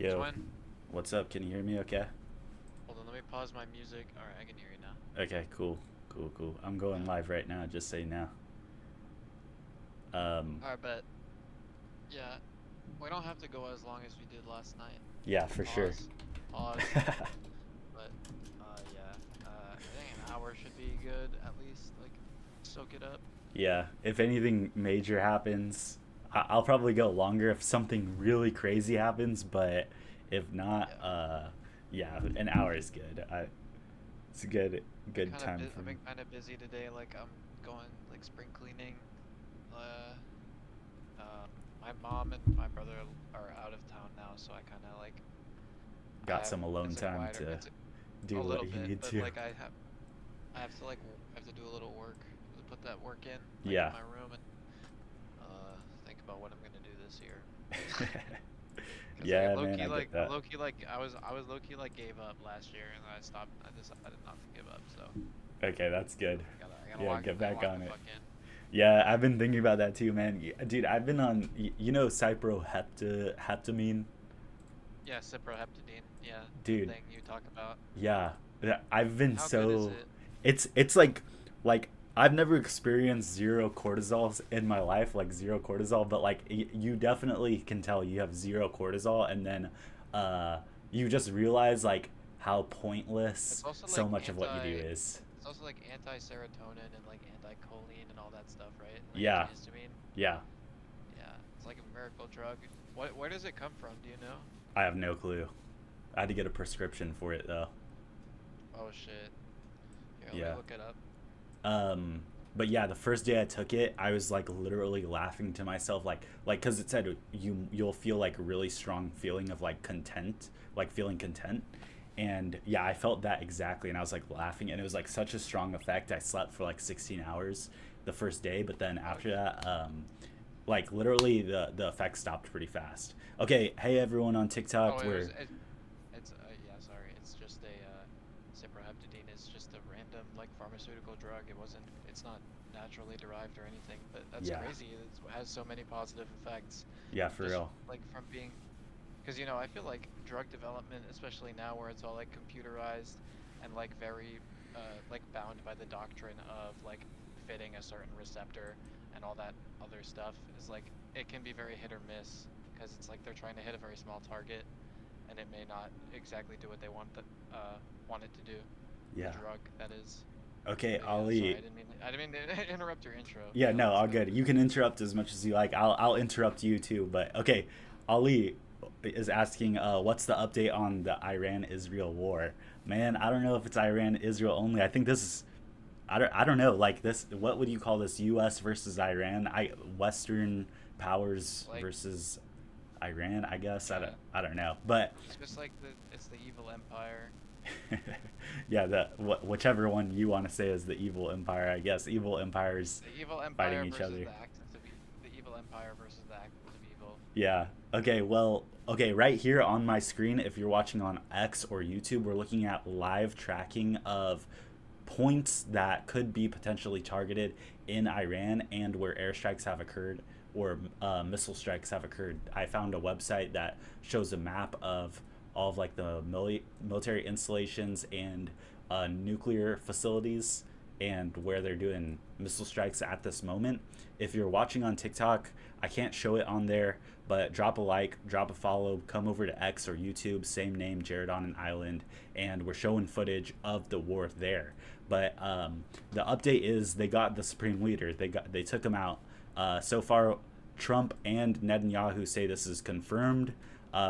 Yo, Join. what's up? Can you hear me okay? Hold on, let me pause my music. Alright, I can hear you now. Okay, cool. Cool, cool. I'm going Yeah. live right now, just so you know. Um, Alright, but yeah, we don't have to go as long as we did last night. yeah, for sure. Pause. Pause. But yeah. I think an hour should be good at least. Like, soak it up. Yeah, if anything major happens, I'll probably go longer if something really crazy happens, but if not, Yeah. yeah, an hour is good. It's a good time for I've me. been kind of busy today. Like, I'm going like spring cleaning. Uh, um, my mom and my brother are out of town now, so I kind of like I Got have some alone it's a time quieter. to It's a do what little you bit, need but to. like I have to I have to do a little work, to put that work in, like in Yeah. my room, and think about what I'm gonna do this year. Cause like Yeah, man, I get I that. low key like I was low key like gave up last year, and I stopped. I decided not to give up, so Okay, that's good. Yeah, get I gotta back lock the on it. fuck in. Yeah, I've been thinking about that too, man. Dude, I've been on, cyproheptamine? Yeah, cyproheptadine. Yeah, the Dude, thing you talk about. yeah. I've been How good is so, it? it's like I've never experienced zero cortisol in my life, like zero cortisol, but like you definitely can tell you have zero cortisol, and then uh you just realize like how It's pointless also so like much of what you do is. it's also like anti-serotonin and like anti-choline and all that stuff, right? Like Yeah, antihistamine. yeah. Yeah, it's like a miracle drug. Where does it come from? Do you know? I have no clue. I had to get a prescription for it though. Oh shit. Here, let me Yeah. look it up. Um, but yeah, the first day I took it, I was like literally laughing to myself, like because it said you'll feel like a really strong feeling of like content, like feeling content, and yeah, I felt that exactly, and I was like laughing, and it was like such a strong effect. I slept for like 16 hours the first day, but then Oh after shit. that, like literally the effect stopped pretty fast. Okay, hey everyone on Oh, TikTok, we're it's yeah, sorry. It's just a cyproheptadine is just a random like pharmaceutical drug. It's not naturally derived or anything, but that's yeah, crazy. It has so many positive effects yeah, for just real, like from being because I feel like drug development, especially now where it's all like computerized and like very like bound by the doctrine of like fitting a certain receptor and all that other stuff is like it can be very hit or miss because it's like they're trying to hit a very small target and it may not exactly do what they want it to do. The yeah. drug that is. Okay, But yeah, sorry, Ali. I didn't mean to interrupt your intro. Yeah, Go, no, let's all go. good. You can interrupt as much as you like. I'll interrupt you too. But okay, Ali is asking, what's the update on the Iran-Israel war? Man, I don't know if it's Iran-Israel only. I think this is, I don't know. Like this, what would you call this? U.S. versus Iran? Western powers Like, versus Iran. I guess yeah, I don't know. But it's just like it's the evil empire. yeah, whichever one you want to say is the evil empire. I guess evil empires The evil fighting empire each versus other. the evil empire versus the axis of evil. Yeah. Okay, well, okay, right here on my screen, if you're watching on X or YouTube, we're looking at live tracking of points that could be potentially targeted in Iran and where airstrikes have occurred or missile strikes have occurred. I found a website that shows a map of all of like the military installations and nuclear facilities and where they're doing missile strikes at this moment. If you're watching on TikTok, I can't show it on there, but drop a like, drop a follow, come over to X or YouTube, same name, Jared on an Island, and we're showing footage of the war there. But the update is they got the supreme leader. They took him out. So far, Trump and Netanyahu say this is confirmed.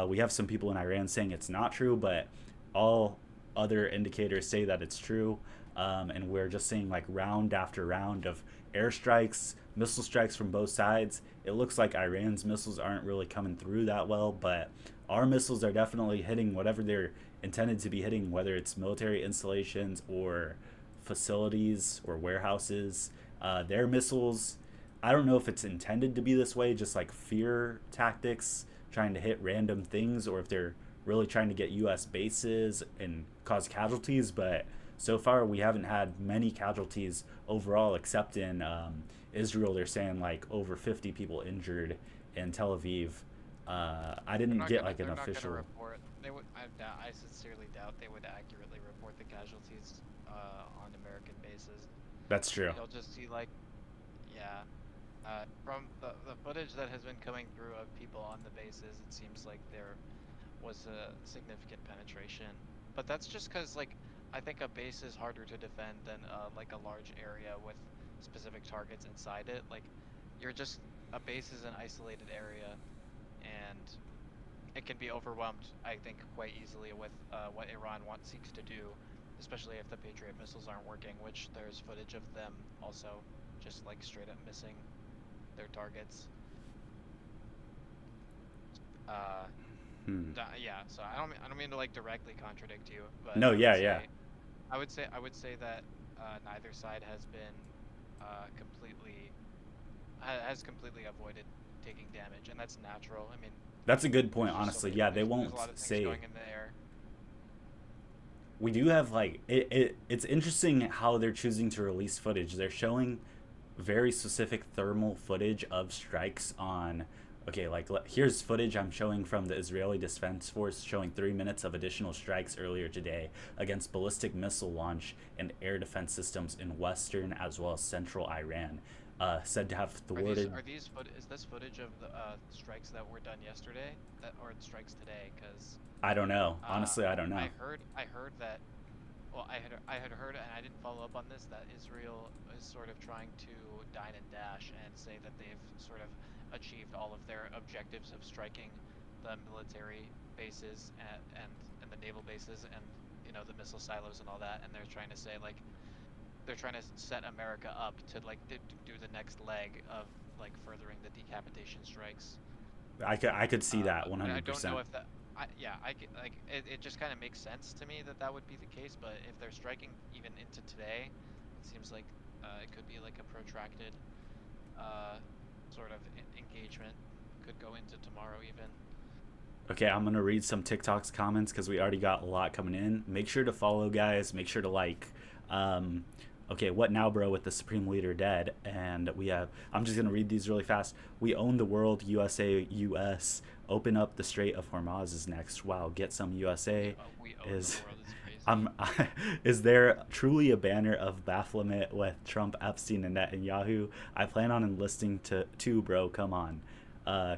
We have some people in Iran saying it's not true, but all other indicators say that it's true. And we're just seeing like round after round of airstrikes, missile strikes from both sides. It looks like Iran's missiles aren't really coming through that well, but our missiles are definitely hitting whatever they're intended to be hitting, whether it's military installations or facilities or warehouses. Their missiles, I don't know if it's intended to be this way, just like fear tactics, trying to hit random things, or if they're really trying to get U.S. bases and cause casualties. But so far, we haven't had many casualties overall, except in Israel. They're saying like over 50 people injured in Tel Aviv. I didn't get like an official. I sincerely doubt they would accurately report the casualties on American bases. That's true. You'll just see like, yeah, from the footage that has been coming through of people on the bases, it seems like there was a significant penetration. But that's just because like I think a base is harder to defend than like a large area with specific targets inside it. Like you're just a base is an isolated area, and it can be overwhelmed, I think, quite easily with what seeks to do, especially if the Patriot missiles aren't working, which there's footage of them also just like straight up missing their targets. Uh, yeah, so I don't mean to like directly contradict you, but No, yeah, yeah. I would say that neither side has been completely has completely avoided taking damage, and that's natural. I mean, That's a good point, there's just so honestly. many Yeah, they things. There's won't a lot of things say. going in the air. We do have like it's interesting how they're choosing to release footage. They're showing very specific thermal footage of strikes on, okay, like here's footage I'm showing from the Israeli Defense Force showing 3 minutes of additional strikes earlier today against ballistic missile launch and air defense systems in western as well as central Iran, said to have thwarted. Is this footage of the strikes that were done yesterday, or the strikes today? Because I don't know, honestly, I don't know. I heard that. Well, I had heard, and I didn't follow up on this, that Israel is sort of trying to dine and dash and say that they've sort of achieved all of their objectives of striking the military bases and the naval bases and the missile silos and all that, and they're trying to say like they're trying to set America up to like do the next leg of like furthering the decapitation strikes. I could see that And I don't 100%. know if that. It just kind of makes sense to me that that would be the case. But if they're striking even into today, it seems like it could be like a protracted sort of engagement. Could go into tomorrow even. Okay, I'm gonna read some TikTok's comments because we already got a lot coming in. Make sure to follow, guys. Make sure to like. Um, okay, what now, bro? With the Supreme Leader dead, and we have. I'm just gonna read these really fast. We own the world. USA, US. Open up the Strait of Hormuz is next. Wow, get some USA. We own Is the world is crazy. I'm. Is there truly a banner of Baphomet with Trump, Epstein, and Netanyahu? I plan on enlisting to too, bro. Come on.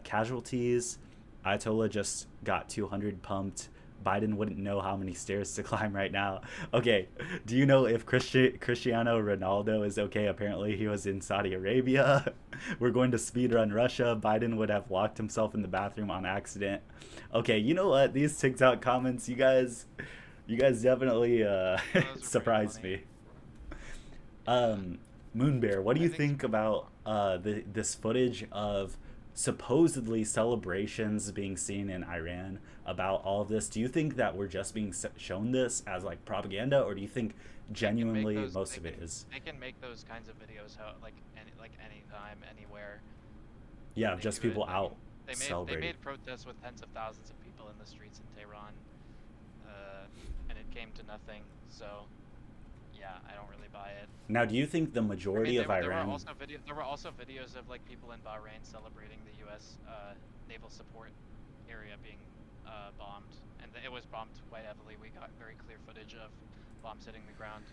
Casualties. Ayatollah just got 200 pumped. Biden wouldn't know how many stairs to climb right now. Okay, do you know if Cristiano Ronaldo is okay? Apparently, he was in Saudi Arabia. We're going to speedrun Russia. Biden would have locked himself in the bathroom on accident. Okay, you know what? These TikTok comments, you guys definitely Those are pretty surprised funny. me. Yeah, Moonbear, what do I you think. think about this footage of supposedly celebrations being seen in Iran about all of this? Do you think that we're just being shown this as like propaganda, or do you think They can make genuinely those. most of it is, They can make those kinds of videos how like anytime, anywhere. yeah, They just do it. people I mean, out they celebrating? made protests with tens of thousands of people in the streets in Tehran, uh, and it came to nothing. So yeah, I don't really buy it. Now, do you think the I mean, majority of Iran? there were also videos of like people in Bahrain celebrating the U.S. Naval support area being bombed, and it was bombed quite heavily. We got very clear footage of bombs hitting the ground.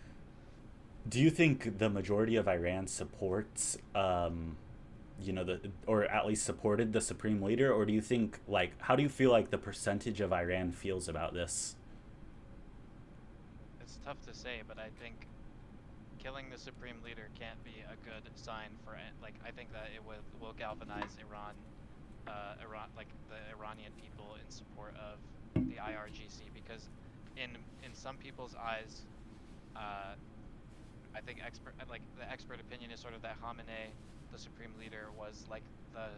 Do you think the majority of Iran supports, the or at least supported the supreme leader, or do you think like how do you feel like the percentage of Iran feels about this? It's tough to say, but I think killing the supreme leader can't be a good sign for it. Like I think that it will galvanize like the Iranian people in support of the IRGC because in some people's eyes, uh, I think the expert opinion is sort of that Khamenei, the supreme leader, was like the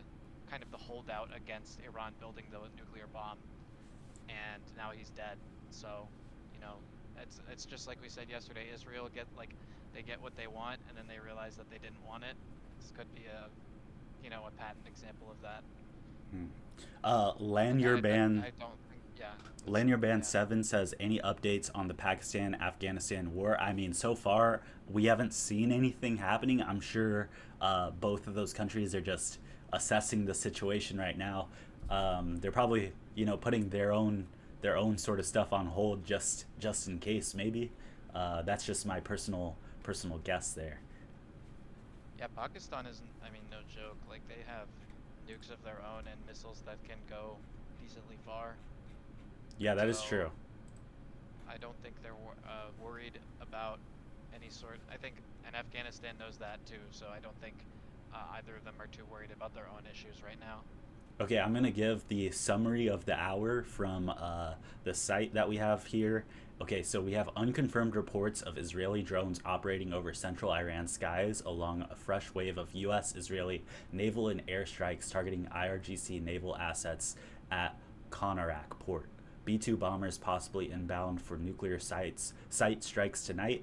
kind of the holdout against Iran building the nuclear bomb, and now he's dead. So, you know, it's just like we said yesterday. Israel they get what they want, and then they realize that they didn't want it. This could be a patent example of that. Hmm. And Lanyard Ban I don't think, yeah, Lanyard Band yeah. 7 says any updates on the Pakistan Afghanistan war. I mean, so far, we haven't seen anything happening. I'm sure both of those countries are just assessing the situation right now. They're probably, putting their own their own sort of stuff on hold just in case maybe. That's just my personal guess there. Yeah, Pakistan isn't, I mean, no joke. Like, they have nukes of their own and missiles that can go decently far. Yeah, that is So true. I don't think they're worried about any sort. I think, and Afghanistan knows that too. So I don't think either of them are too worried about their own issues right now. Okay, I'm gonna give the summary of the hour from the site that we have here. Okay, so we have unconfirmed reports of Israeli drones operating over central Iran skies along a fresh wave of U.S. Israeli naval and airstrikes targeting IRGC naval assets at Konarak port. B-2 bombers possibly inbound for nuclear site strikes tonight.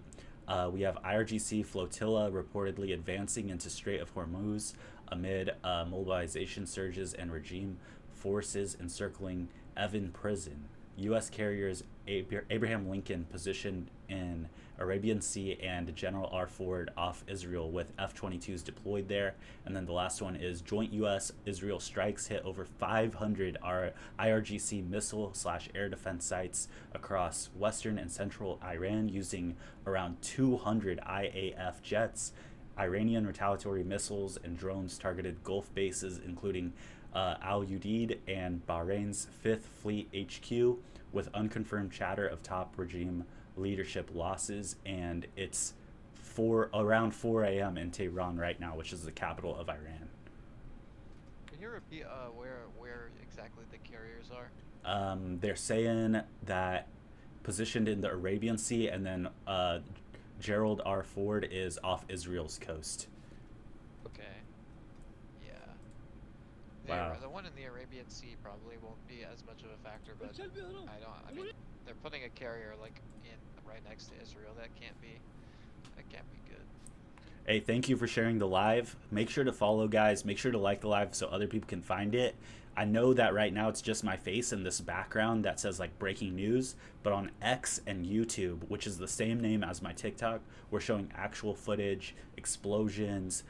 We have IRGC flotilla reportedly advancing into Strait of Hormuz amid mobilization surges and regime forces encircling Evin prison. U.S. carriers Abraham Lincoln positioned in Arabian Sea and General R. Ford off Israel with F-22s deployed there. And then the last one is joint U.S.-Israel strikes hit over 500 IRGC missile/air defense sites across western and central Iran using around 200 IAF jets. Iranian retaliatory missiles and drones targeted Gulf bases, including Al Udeid and Bahrain's Fifth Fleet HQ, with unconfirmed chatter of top regime leadership losses. And it's around 4 a.m. in Tehran right now, which is the capital of Iran. Can you repeat where exactly the carriers are? They're saying that positioned in the Arabian Sea, and then Gerald R. Ford is off Israel's coast. Okay. Yeah. Wow. The one in the Arabian Sea probably won't be as much of a factor, but I mean, they're putting a carrier like in right next to Israel. That can't be good. Hey, thank you for sharing the live. Make sure to follow, guys. Make sure to like the live so other people can find it. I know that right now it's just my face and this background that says like breaking news, but on X and YouTube, which is the same name as my TikTok, we're showing actual footage, explosions.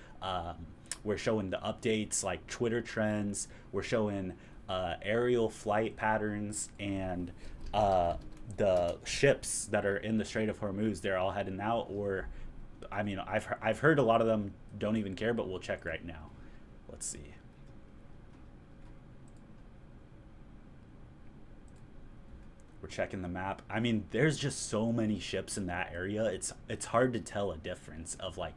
We're showing the updates like Twitter trends. We're showing aerial flight patterns and the ships that are in the Strait of Hormuz. They're all heading out, or I mean, I've heard a lot of them don't even care, but we'll check right now. Let's see. We're checking the map. I mean, there's just so many ships in that area. It's hard to tell a difference of like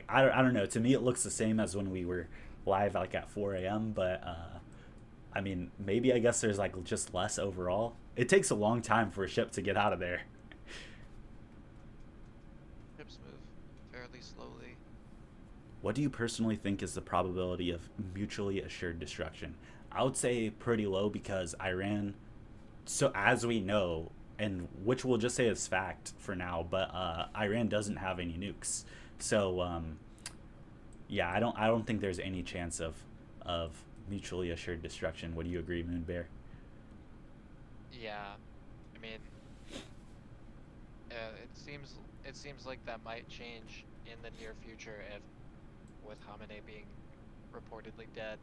I don't know. To me, it looks the same as when we were live like at 4 a.m. But I mean, maybe I guess there's like just less overall. It takes a long time for a ship to get out of there. Ships move fairly slowly. What do you personally think is the probability of mutually assured destruction? I would say pretty low because Iran, so as we know, and which we'll just say is fact for now, but Iran doesn't have any nukes. So yeah, I don't think there's any chance of mutually assured destruction. Would you agree, Moonbear? Yeah, I mean, it seems like that might change in the near future if, with Khamenei being reportedly dead,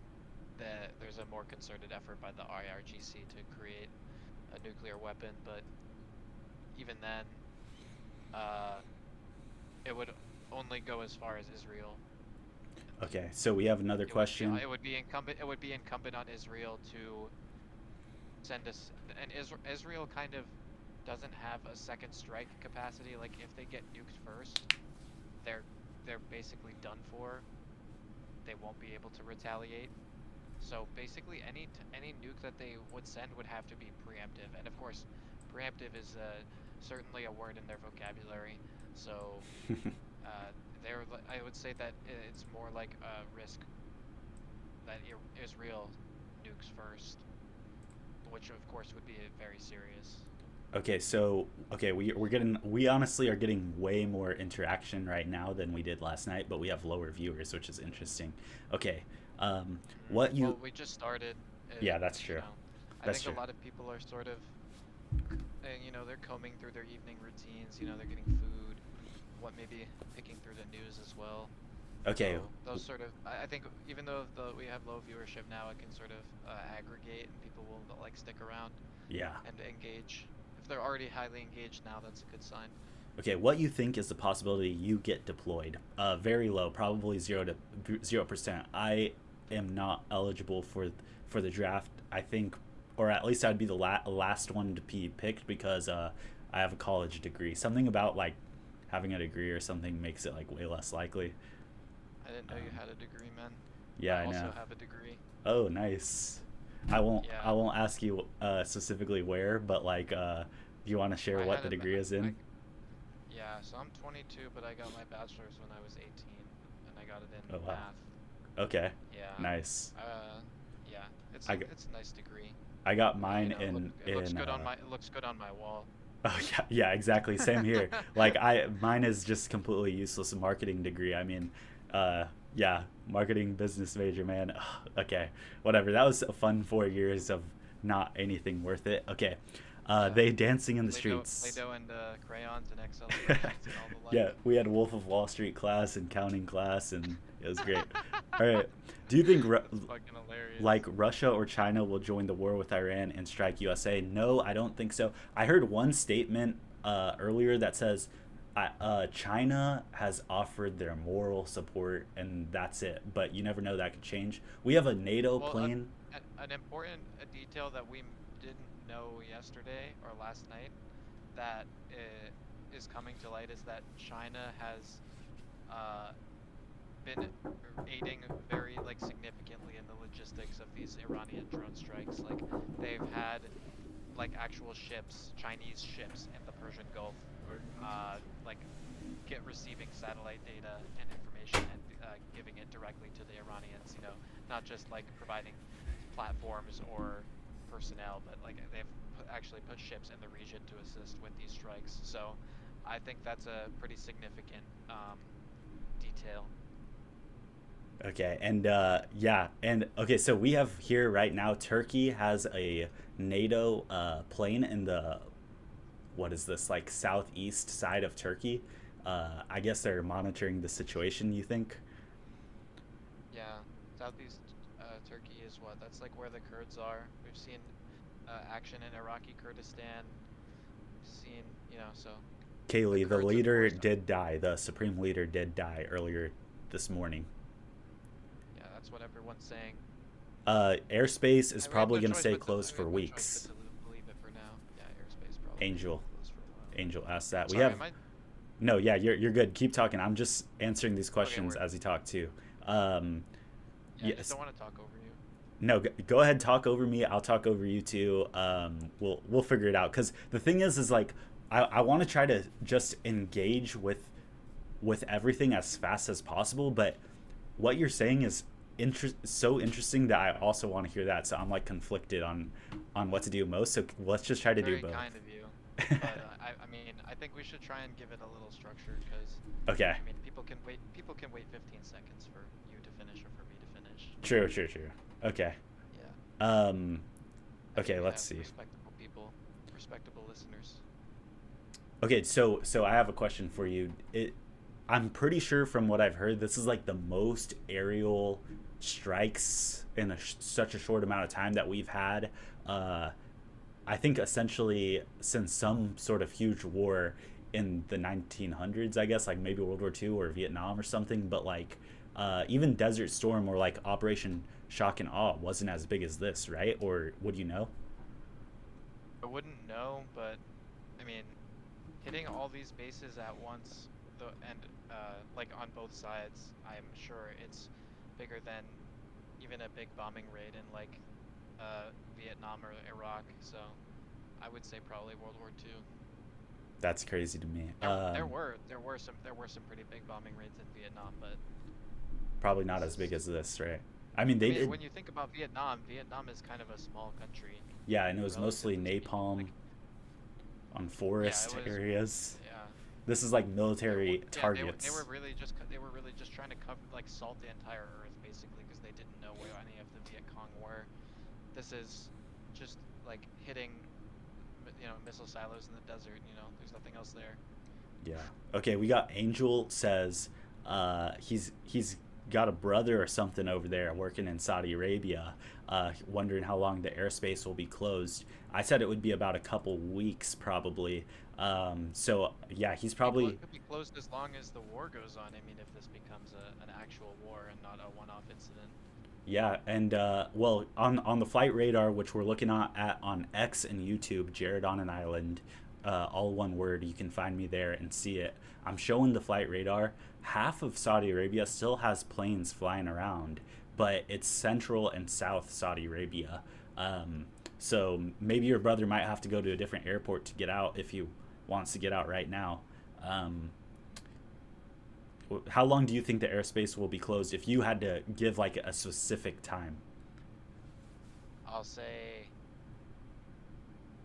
that there's a more concerted effort by the IRGC to create a nuclear weapon. But even then, it would only go as far as Israel. Okay, so we have another question. It would be incumbent. It would be incumbent on Israel to send us, and Israel kind of doesn't have a second strike capacity. Like if they get nuked first, they're basically done for. They won't be able to retaliate. So basically, any nuke that they would send would have to be preemptive, and of course, preemptive is certainly a word in their vocabulary. So I would say that it's more like a risk that Israel nukes first, which of course would be very serious. Okay, so we honestly are getting way more interaction right now than we did last night, but we have lower viewers, which is interesting. Okay, what you? Well, we just started. Yeah, that's true. I That's think true. a lot of people are sort of, they're combing through their evening routines. They're getting food, maybe picking through the news as well. Okay, So those sort of, I think even though we have low viewership now, it can sort of aggregate and people will like stick around. Yeah. and engage. If they're already highly engaged now, that's a good sign. Okay, what you think is the possibility you get deployed? Very low, probably 0%. I am not eligible for the draft. I think, or at least I'd be the last one to be picked because I have a college degree. Something about like having a degree or something makes it like way less likely. I didn't know you Um, had a degree, man. yeah, I I know. also have a degree. Oh, nice. I won't. I Yeah, won't ask you specifically where, but like, do you want to share I what had the a, degree is I, in? yeah, so I'm 22, but I got my bachelor's when I was 18, and I got it Oh in wow. math. Okay. Yeah, Nice. yeah, I, g- it's a nice degree. I got You mine know, it looks in good on my it looks good on my wall. oh yeah, yeah, exactly. Same here. Like mine is just completely useless marketing degree. I mean, yeah, marketing business major, man. Ugh, okay, whatever. That was a fun 4 years of not anything worth it. Okay, Yeah, they dancing in the streets. Play-Doh and crayons and Excel spreadsheets and all the Yeah, like. we had Wolf of Wall Street class and counting class, and it was great. All right, do you think It's fucking hilarious. like Russia or China will join the war with Iran and strike USA? No, I don't think so. I heard one statement earlier that says China has offered their moral support and that's it. But you never know, that could change. We have a NATO Well, plane. an important detail that we didn't know yesterday or last night that is coming to light is that China has uh, been aiding very like significantly in the logistics of these Iranian drone strikes. Like they've had like actual ships, Chinese ships in the Persian Gulf, like get receiving satellite data and information and giving it directly to the Iranians. You know, not just like providing platforms or personnel, but like they've actually put ships in the region to assist with these strikes. So I think that's a pretty significant detail. Okay, and yeah, and okay, so we have here right now Turkey has a NATO plane in the what is this like southeast side of Turkey. I guess they're monitoring the situation. You think? Yeah, Southeast Turkey is what? That's like where the Kurds are. We've seen action in Iraqi Kurdistan. We've seen, you know, so the Kaylee, the Kurds, of leader course. did die. The supreme leader did die earlier this morning. Yeah, that's what everyone's saying. Airspace is We have probably no going to choice stay but to closed we for have no choice but weeks. to believe it for now. Yeah, airspace probably going to Angel, be closed for a while. Angel asked that. We Sorry, have am I? no, yeah, you're good. Keep talking. I'm just answering these Okay, questions word. as you talk too. Um, Yeah, I just yes, don't want to talk over you. no, go ahead. Talk over me. I'll talk over you too. We'll figure it out. Cause the thing is like I want to try to just engage with everything as fast as possible. But what you're saying is so interesting that I also want to hear that. So I'm like conflicted on what to do most. So let's just try to do Very both. kind of you, but I mean, I think we should try and give it a little structure because, Okay. I mean, people can wait. People can wait 15 seconds for you to finish or for me to finish. True. True. True. Okay. Yeah, Um. I think Okay. we Let's have see. respectable people, respectable listeners. Okay. So I have a question for you. I'm pretty sure from what I've heard, this is like the most aerial strikes in such a short amount of time that we've had. Uh, I think essentially since some sort of huge war in the 1900s, I guess, like maybe World War II or Vietnam or something. But like even Desert Storm or like Operation Shock and Awe wasn't as big as this, right? Or would you know? I wouldn't know, but I mean, hitting all these bases at once, and like on both sides, I'm sure it's bigger than even a big bombing raid in like Vietnam or Iraq. So I would say probably World War II. That's crazy to me. There were some pretty big bombing raids in Vietnam, but Probably not this as big is. as this, right? I mean, I they mean, did. when you think about Vietnam, Vietnam is kind of a small country, Yeah, and it was mostly relatively speaking. napalm Like, on yeah, it forest was. areas. Yeah. This is like military Yeah, they were targets. really they were really just trying to cover like salt the entire earth basically because they didn't know where any of the Viet Cong were. This is just like hitting missile silos in the desert. You know, there's nothing else there. Yeah. Okay, we got Angel says he's got a brother or something over there working in Saudi Arabia, wondering how long the airspace will be closed. I said it would be about a couple weeks probably. So yeah, he's probably Could be closed as long as the war goes on. I mean, if this becomes an actual war and not a one-off incident. yeah. And well, on the flight radar, which we're looking at on X and YouTube, Jared on an Island, all one word. You can find me there and see it. I'm showing the flight radar. Half of Saudi Arabia still has planes flying around, but it's central and south Saudi Arabia. So maybe your brother might have to go to a different airport to get out if he wants to get out right now. Um, how long do you think the airspace will be closed if you had to give like a specific time? I'll say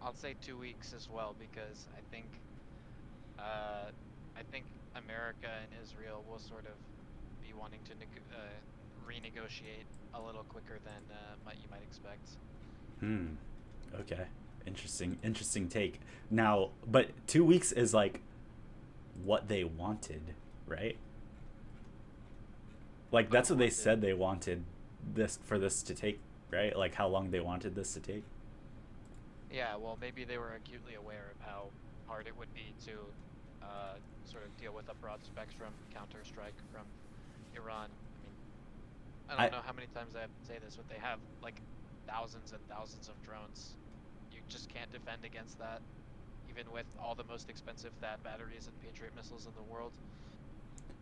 I'll say 2 weeks as well because I think America and Israel will sort of be wanting to renegotiate a little quicker than you might expect. Hmm. Okay. Interesting take. Now, but 2 weeks is like what they wanted, right? Like But that's what they wanted. said they wanted this to take, right? Like how long they wanted this to take. Yeah, well, maybe they were acutely aware of how hard it would be to sort of deal with a broad spectrum counter-strike from Iran. I mean, I I don't know how many times I have to say this, but they have like thousands and thousands of drones. You just can't defend against that, even with all the most expensive THAAD batteries and Patriot missiles in the world.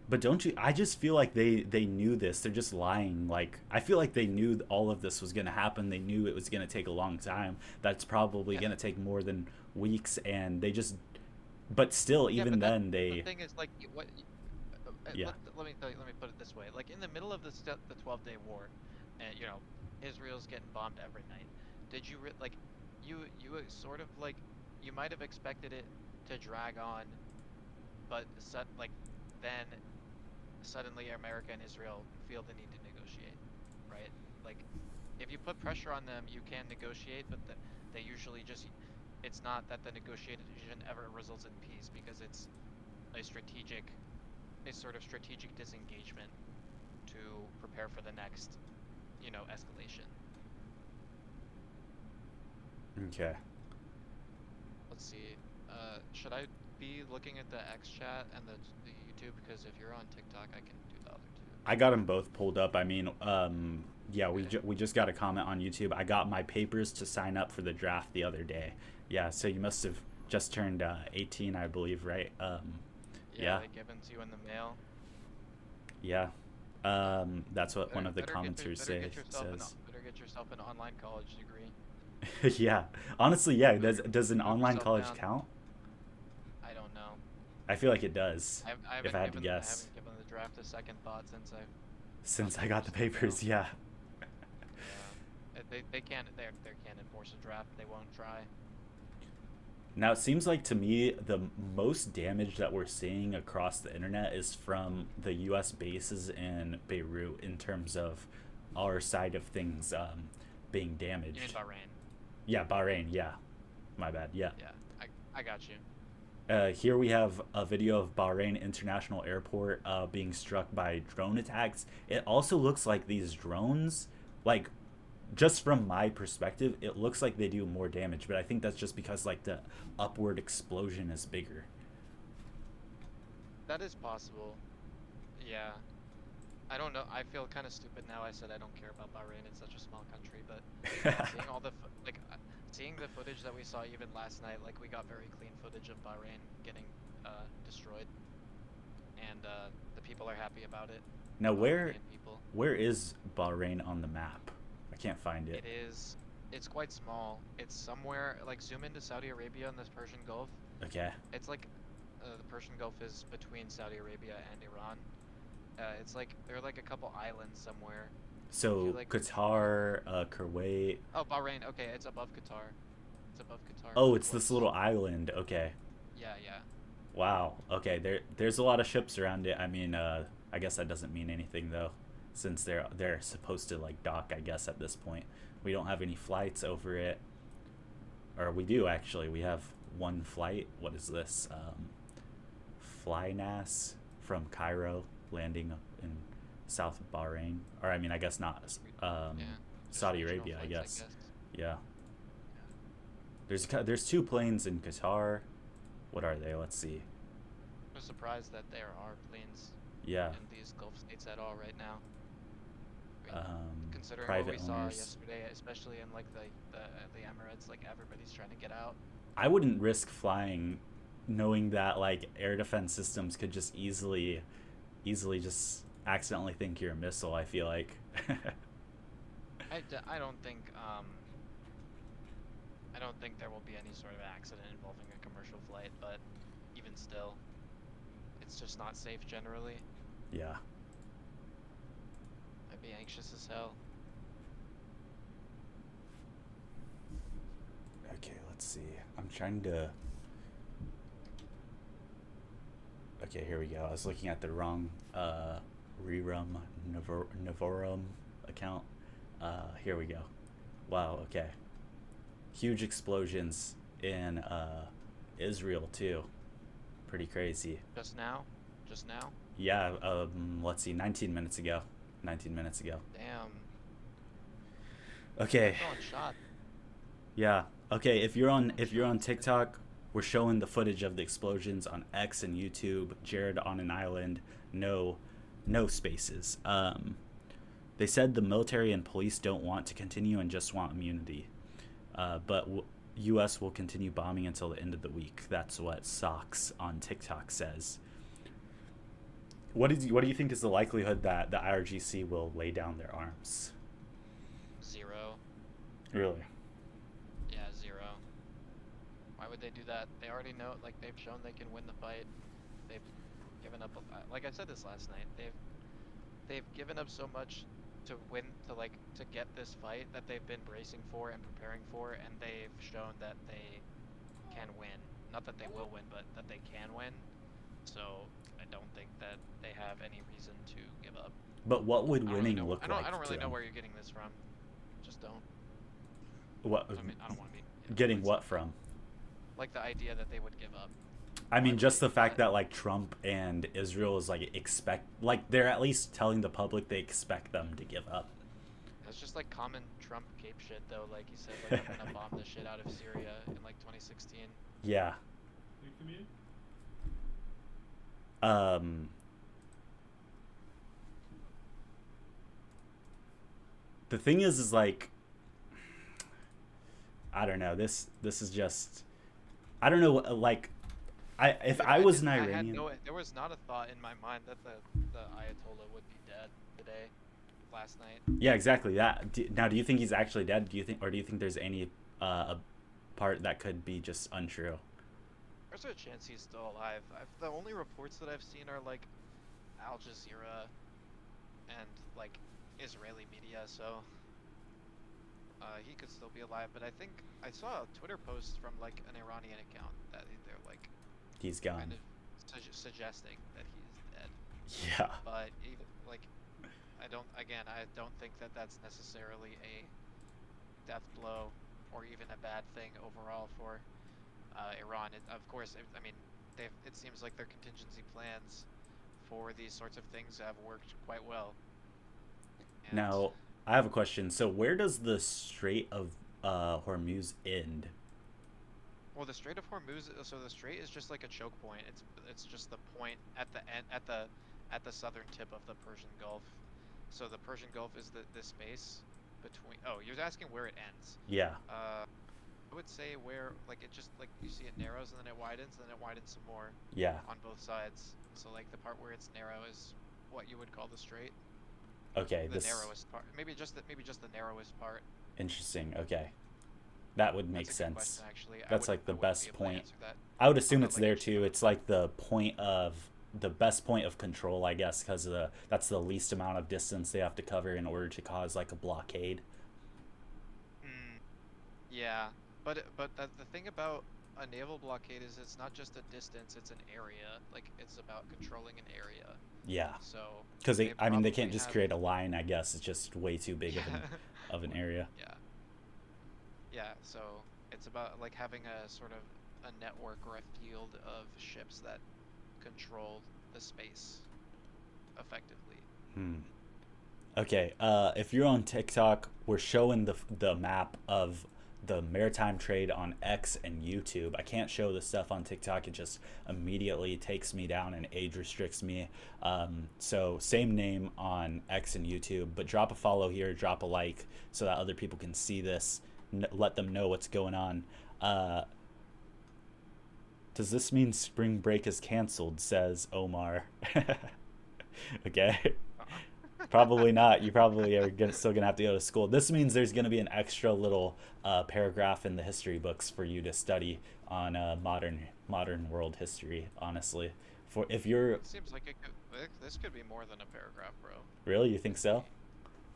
But don't you? I just feel like they knew this. They're just lying. Like I feel like they knew all of this was gonna happen. They knew it was gonna take a long time. That's probably Yeah, gonna take more than weeks, and they just. But still, yeah, even but then, the they. thing is, like, Yeah. let me put it this way: like in the middle of the 12-day war, and Israel's getting bombed every night. Did you like, you sort of like, you might have expected it to drag on, but then suddenly America and Israel feel the need to negotiate, right? Like, if you put pressure on them, you can negotiate, but they usually just, it's not that the negotiation ever results in peace because it's a strategic, a sort of strategic disengagement to prepare for the next, escalation. Okay. Let's see. Should I be looking at the X chat and the YouTube? Because if you're on TikTok, I can do the other two. I got them both pulled up. I mean, yeah, Okay. we just got a comment on YouTube. I got my papers to sign up for the draft the other day. Yeah, so you must have just turned 18, I believe, right? Yeah, Yeah, they give them to you in the mail. yeah. That's what one of the commenters says. Better get yourself an online college degree. Yeah, honestly, yeah. Does an Move online yourself college down. count? I don't know. I feel like it does. If I had to I guess, haven't given the draft a second thought since I've since gotten I the got the first email. papers, yeah. Yeah. They can't they can't enforce a draft. They won't try. Now it seems like to me the most damage that we're seeing across the internet is from the U.S. bases in Beirut in terms of our side of things being You mean damaged. Bahrain? Yeah, Bahrain. Yeah, my bad. Yeah. Yeah. I got you. Here we have a video of Bahrain International Airport being struck by drone attacks. It also looks like these drones, like just from my perspective, it looks like they do more damage, but I think that's just because like the upward explosion is bigger. That is possible. Yeah. I don't know. I feel kind of stupid now. I said I don't care about Bahrain. It's such a small country, but seeing all the seeing the footage that we saw even last night, like we got very clean footage of Bahrain getting destroyed, and the people are happy about it. Now, The Bahrain people. where is Bahrain on the map? I can't find it. It is. It's quite small. It's somewhere like zoom into Saudi Arabia and the Persian Gulf. Okay. It's like the Persian Gulf is between Saudi Arabia and Iran. It's like there are like a couple islands somewhere. If you So like, Qatar, Kuwait. oh, Bahrain. Okay, it's above Qatar. It's above Qatar Oh, of it's this course. little island. Okay. Yeah, yeah. Wow. Okay. There's a lot of ships around it. I mean, I guess that doesn't mean anything though, since they're supposed to like dock. I guess at this point, we don't have any flights over it, or we do actually. We have one flight. What is this? Flynas from Cairo landing in south of Bahrain, or I mean, I guess not. Yeah, just Saudi regional Arabia, I flights, I guess. guess. Yeah. There's two planes in Qatar. What are they? Let's see. I'm surprised that there are planes Yeah. in these Gulf states at all right now. I mean, considering what we Private saw owners. yesterday, especially in like the Emirates, like everybody's trying to get out. I wouldn't risk flying, knowing that like air defense systems could just easily just accidentally think you're a missile. I feel like. I don't think I don't think there will be any sort of accident involving a commercial flight, but even still, it's just not safe generally. Yeah. I'd be anxious as hell. Okay, let's see. I'm trying to. Okay, here we go. I was looking at the wrong Rerum Navorum account. Here we go. Wow, okay. Huge explosions in Israel too. Pretty crazy. Just now? Just now? Yeah, let's see, 19 minutes ago. 19 minutes ago. Damn. Okay. Going shot. Yeah. Okay, if you're on TikTok, we're showing the footage of the explosions on X and YouTube. Jared on an island, no spaces. They said the military and police don't want to continue and just want immunity. But U.S. will continue bombing until the end of the week. That's what Socks on TikTok says. What do you think is the likelihood that the IRGC will lay down their arms? 0. Really? Yeah, 0. Why would they do that? They already know, like, they've shown they can win the fight. They've given up, like I said this last night, they've given up so much to win, to get this fight that they've been bracing for and preparing for, and they've shown that they can win. Not that they will win, but that they can win. So I don't think that they have any reason to give up. But what would I don't winning really know, look like? I don't really to know them? where you're getting this from. Just don't. What I mean, I don't want to be getting what from? like the idea that they would give up. I mean, Why just would the they do fact that? that like Trump and Israel is like they're at least telling the public they expect them to give up. That's just like common Trump cape shit though. Like he said, like I'm gonna bomb the shit out of Syria in like 2016. Yeah. The thing is like, I don't know. This is just, I don't know. Like, if Dude, I was an I had Iranian, there was not a thought in my mind that the Ayatollah would be dead today, last night. yeah, exactly that. Now, do you think he's actually dead? Do you think there's any a part that could be just untrue? There's a chance he's still alive. The only reports that I've seen are like Al Jazeera and like Israeli media, so he could still be alive. But I think I saw a Twitter post from like an Iranian account that they're like He's gone. kind of suggesting that he's dead. Yeah. But even like I don't think that that's necessarily a death blow or even a bad thing overall for Iran. Of course, I mean, it seems like their contingency plans for these sorts of things have worked quite well. And Now, I have a question. So, where does the Strait of Hormuz end? well, the Strait of Hormuz. So the strait is just like a choke point. It's just the point at the end at the southern tip of the Persian Gulf. So the Persian Gulf is the space between. Oh, you're asking where it ends. Yeah. I would say where like it just like you see it narrows and then it widens and then it widens some more Yeah. on both sides. So like the part where it's narrow is what you would call the strait. Okay. The narrowest part. Maybe just the narrowest part. Interesting. Okay. That would make That's a good sense. question, actually. That's like the I wouldn't best be able to point. answer that. I would assume not it's like there a too. It's like the best point of control, I guess, because that's the least amount of distance they have to cover in order to cause like a blockade. Yeah, but the thing about a naval blockade is it's not just a distance; it's an area. Like it's about controlling an area. Yeah. So Because they probably can't just have- create a line. I guess it's just way too big of an area. Yeah. Yeah. So it's about like having a sort of a network or a field of ships that control the space effectively. Okay, if you're on TikTok, we're showing the map of the maritime trade on X and YouTube. I can't show the stuff on TikTok; it just immediately takes me down and age restricts me. So same name on X and YouTube, but drop a follow here, drop a like, so that other people can see this. Let them know what's going on. Uh, does this mean spring break is canceled? Says Omar. Okay. Probably not. You probably are still gonna have to go to school. This means there's gonna be an extra little paragraph in the history books for you to study on modern world history. Honestly, for if you're It seems like this could be more than a paragraph, bro. really, you think so?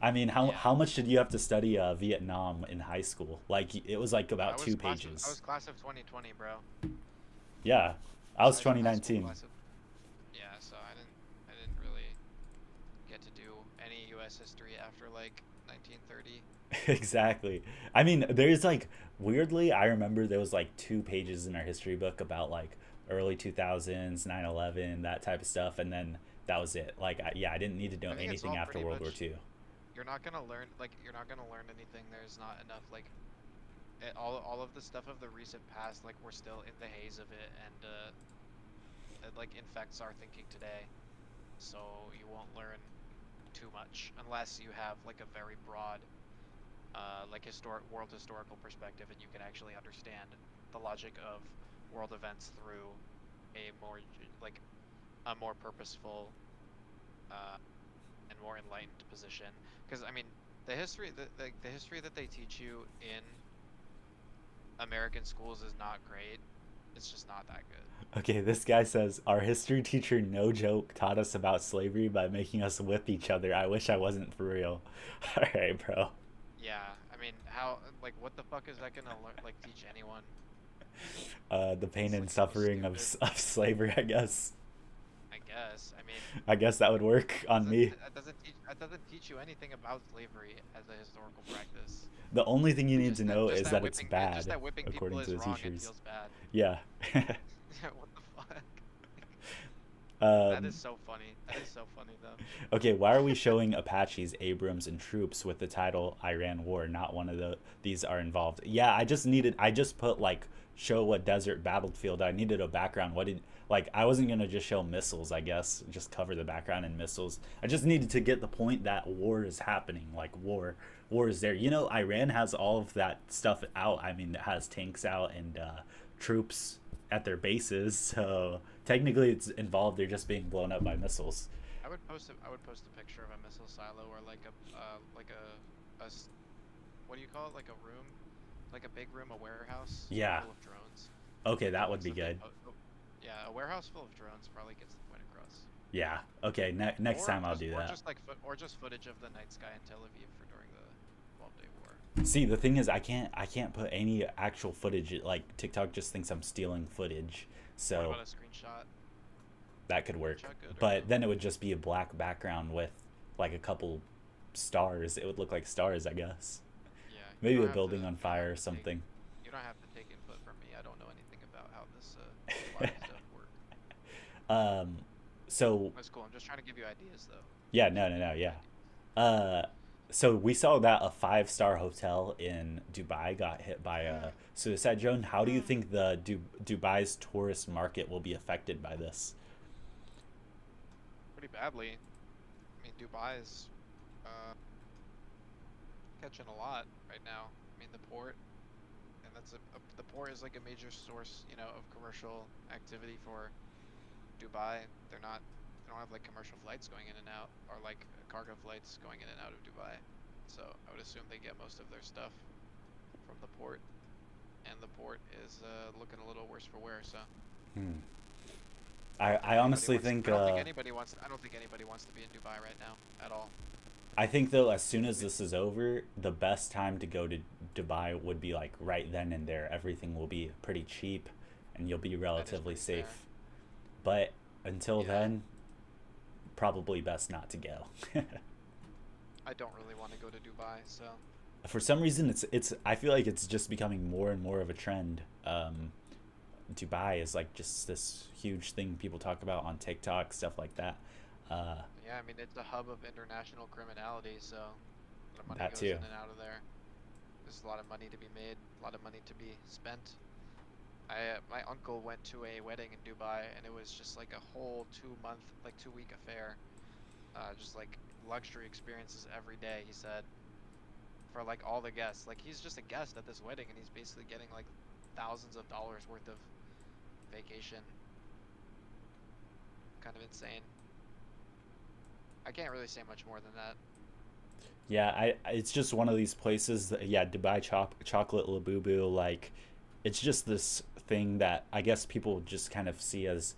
I mean, Yeah. how much did you have to study Vietnam in high school? Like it was like about two I pages. was class of 2020, bro. Yeah, I was High school 2019. class of. Yeah, so I didn't really get to do any U.S. history after like 1930. Exactly. I mean, there's like weirdly, I remember there was like two pages in our history book about like early 2000s, 9/11, that type of stuff, and then that was it. Like, yeah, I didn't need to know I think it's anything all after pretty World War much. II. You're not gonna learn anything. There's not enough like all of the stuff of the recent past. Like we're still in the haze of it, and it like infects our thinking today. So you won't learn too much unless you have like a very broad like historical perspective, and you can actually understand the logic of world events through a more like a more purposeful uh, and more enlightened position. Because I mean, the history that they teach you in American schools is not great. It's just not that good. Okay, this guy says our history teacher, no joke, taught us about slavery by making us whip each other. I wish I wasn't for real. All right, bro. Yeah, I mean, how like what the fuck is that gonna like teach anyone? The pain It's and like so suffering stupid. of slavery, I guess. I guess. I mean, I guess that would work on me. that doesn't teach you anything about slavery as a historical practice. The only thing you need to know is that it's Just bad, that whipping people according to is the wrong and teachers. feels bad. Yeah. What the fuck? That is um, so funny. That is so funny though. okay, why are we showing Apaches, Abrams, and troops with the title Iran War? Not one of these are involved. Yeah, I just put like show a desert battlefield. I needed a background. What did like I wasn't gonna just show missiles. I guess just cover the background in missiles. I just needed to get the point that war is happening. Like war is there. You know, Iran has all of that stuff out. I mean, it has tanks out and troops at their bases. So technically, it's involved. They're just being blown up by missiles. I would post a picture of a missile silo or like what do you call it? Like a room, like a big room, a warehouse Yeah. full of drones. Okay, The that would points be that they good. yeah, a warehouse full of drones probably gets the point across. Yeah. Okay. Next time I'll do that. Or just footage of the night sky in Tel Aviv for during the 12-day war. See, the thing is, I can't put any actual footage. Like TikTok just thinks I'm stealing footage, What so about a screenshot? that could work. Screenshot good or no? But then it would just be a black background with like a couple stars. It would look like stars, I guess. Yeah, Maybe a building on fire or something. you don't have to take input from me. I don't know anything about how this AI stuff works. um, so That's cool. I'm just trying to give you ideas though. yeah, Just trying to no, give you yeah. ideas. Uh, so we saw that a five-star hotel in Dubai got hit by a Mm, suicide drone. How do you mm. think the Dubai's tourist market will be affected by this? Pretty badly. I mean, Dubai is uh, catching a lot right now. I mean, the port, and the port is like a major source, of commercial activity for Dubai. They don't have like commercial flights going in and out, or like cargo flights going in and out of Dubai. So I would assume they get most of their stuff from the port, and the port is looking a little worse for wear. So Hmm. I honestly think I don't think anybody wants to be in Dubai right now at all. I think though as soon as this is over, the best time to go to Dubai would be like right then and there. Everything will be pretty cheap, and you'll be That is relatively pretty fair. safe. But until Yeah, then, probably best not to go. I don't really want to go to Dubai, so For some reason, it's I feel like it's just becoming more and more of a trend. Dubai is like just this huge thing people talk about on TikTok, stuff like that. Uh, Yeah, I mean it's a hub of international criminality, so a lot of money That goes too. in and out of there. There's a lot of money to be made, a lot of money to be spent. My uncle went to a wedding in Dubai, and it was just like a whole 2 month, like 2 week affair. Just like luxury experiences every day. He said for like all the guests. Like he's just a guest at this wedding, and he's basically getting like thousands of dollars worth of vacation. Kind of insane. I can't really say much more than that. Yeah, it's just one of these places that, yeah, Dubai chocolate Labubu, like it's just this thing that I guess people just kind of see as,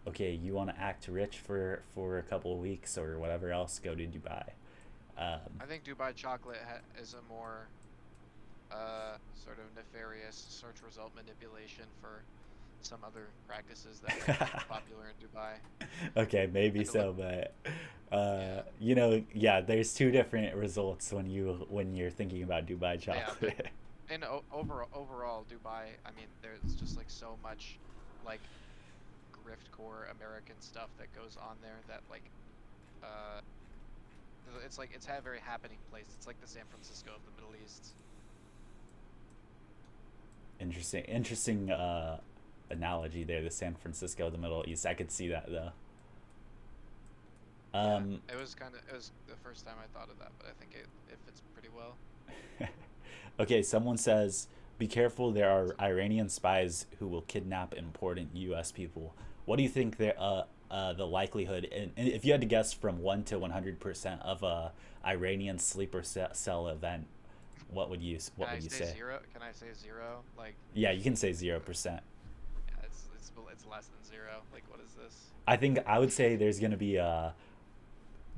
okay, you want to act rich for a couple of weeks or whatever else, go to Dubai. Um, I think Dubai chocolate is a more sort of nefarious search result manipulation for some other practices that might be popular in Dubai. okay, maybe Like a look, so, but yeah, yeah, there's two different results when you're thinking about Dubai yeah, but chocolate. in overall Dubai, I mean, there's just like so much like grift core American stuff that goes on there that like uh it's like it's a very happening place. It's like the San Francisco of the Middle East. Interesting analogy there. The San Francisco, the Middle East. I could see that though. Yeah, Um, it was the first time I thought of that, but I think it fits pretty well. okay, someone says, "Be careful. There are Iranian spies who will kidnap important U.S. people." What do you think the likelihood, and if you had to guess from 1 to 100% of a Iranian sleeper cell event, Can what I would you say say? zero? Can I say zero? Like, Yeah, you can say 0%. yeah, it's less than zero. Like, what is this? I think I would say there's gonna be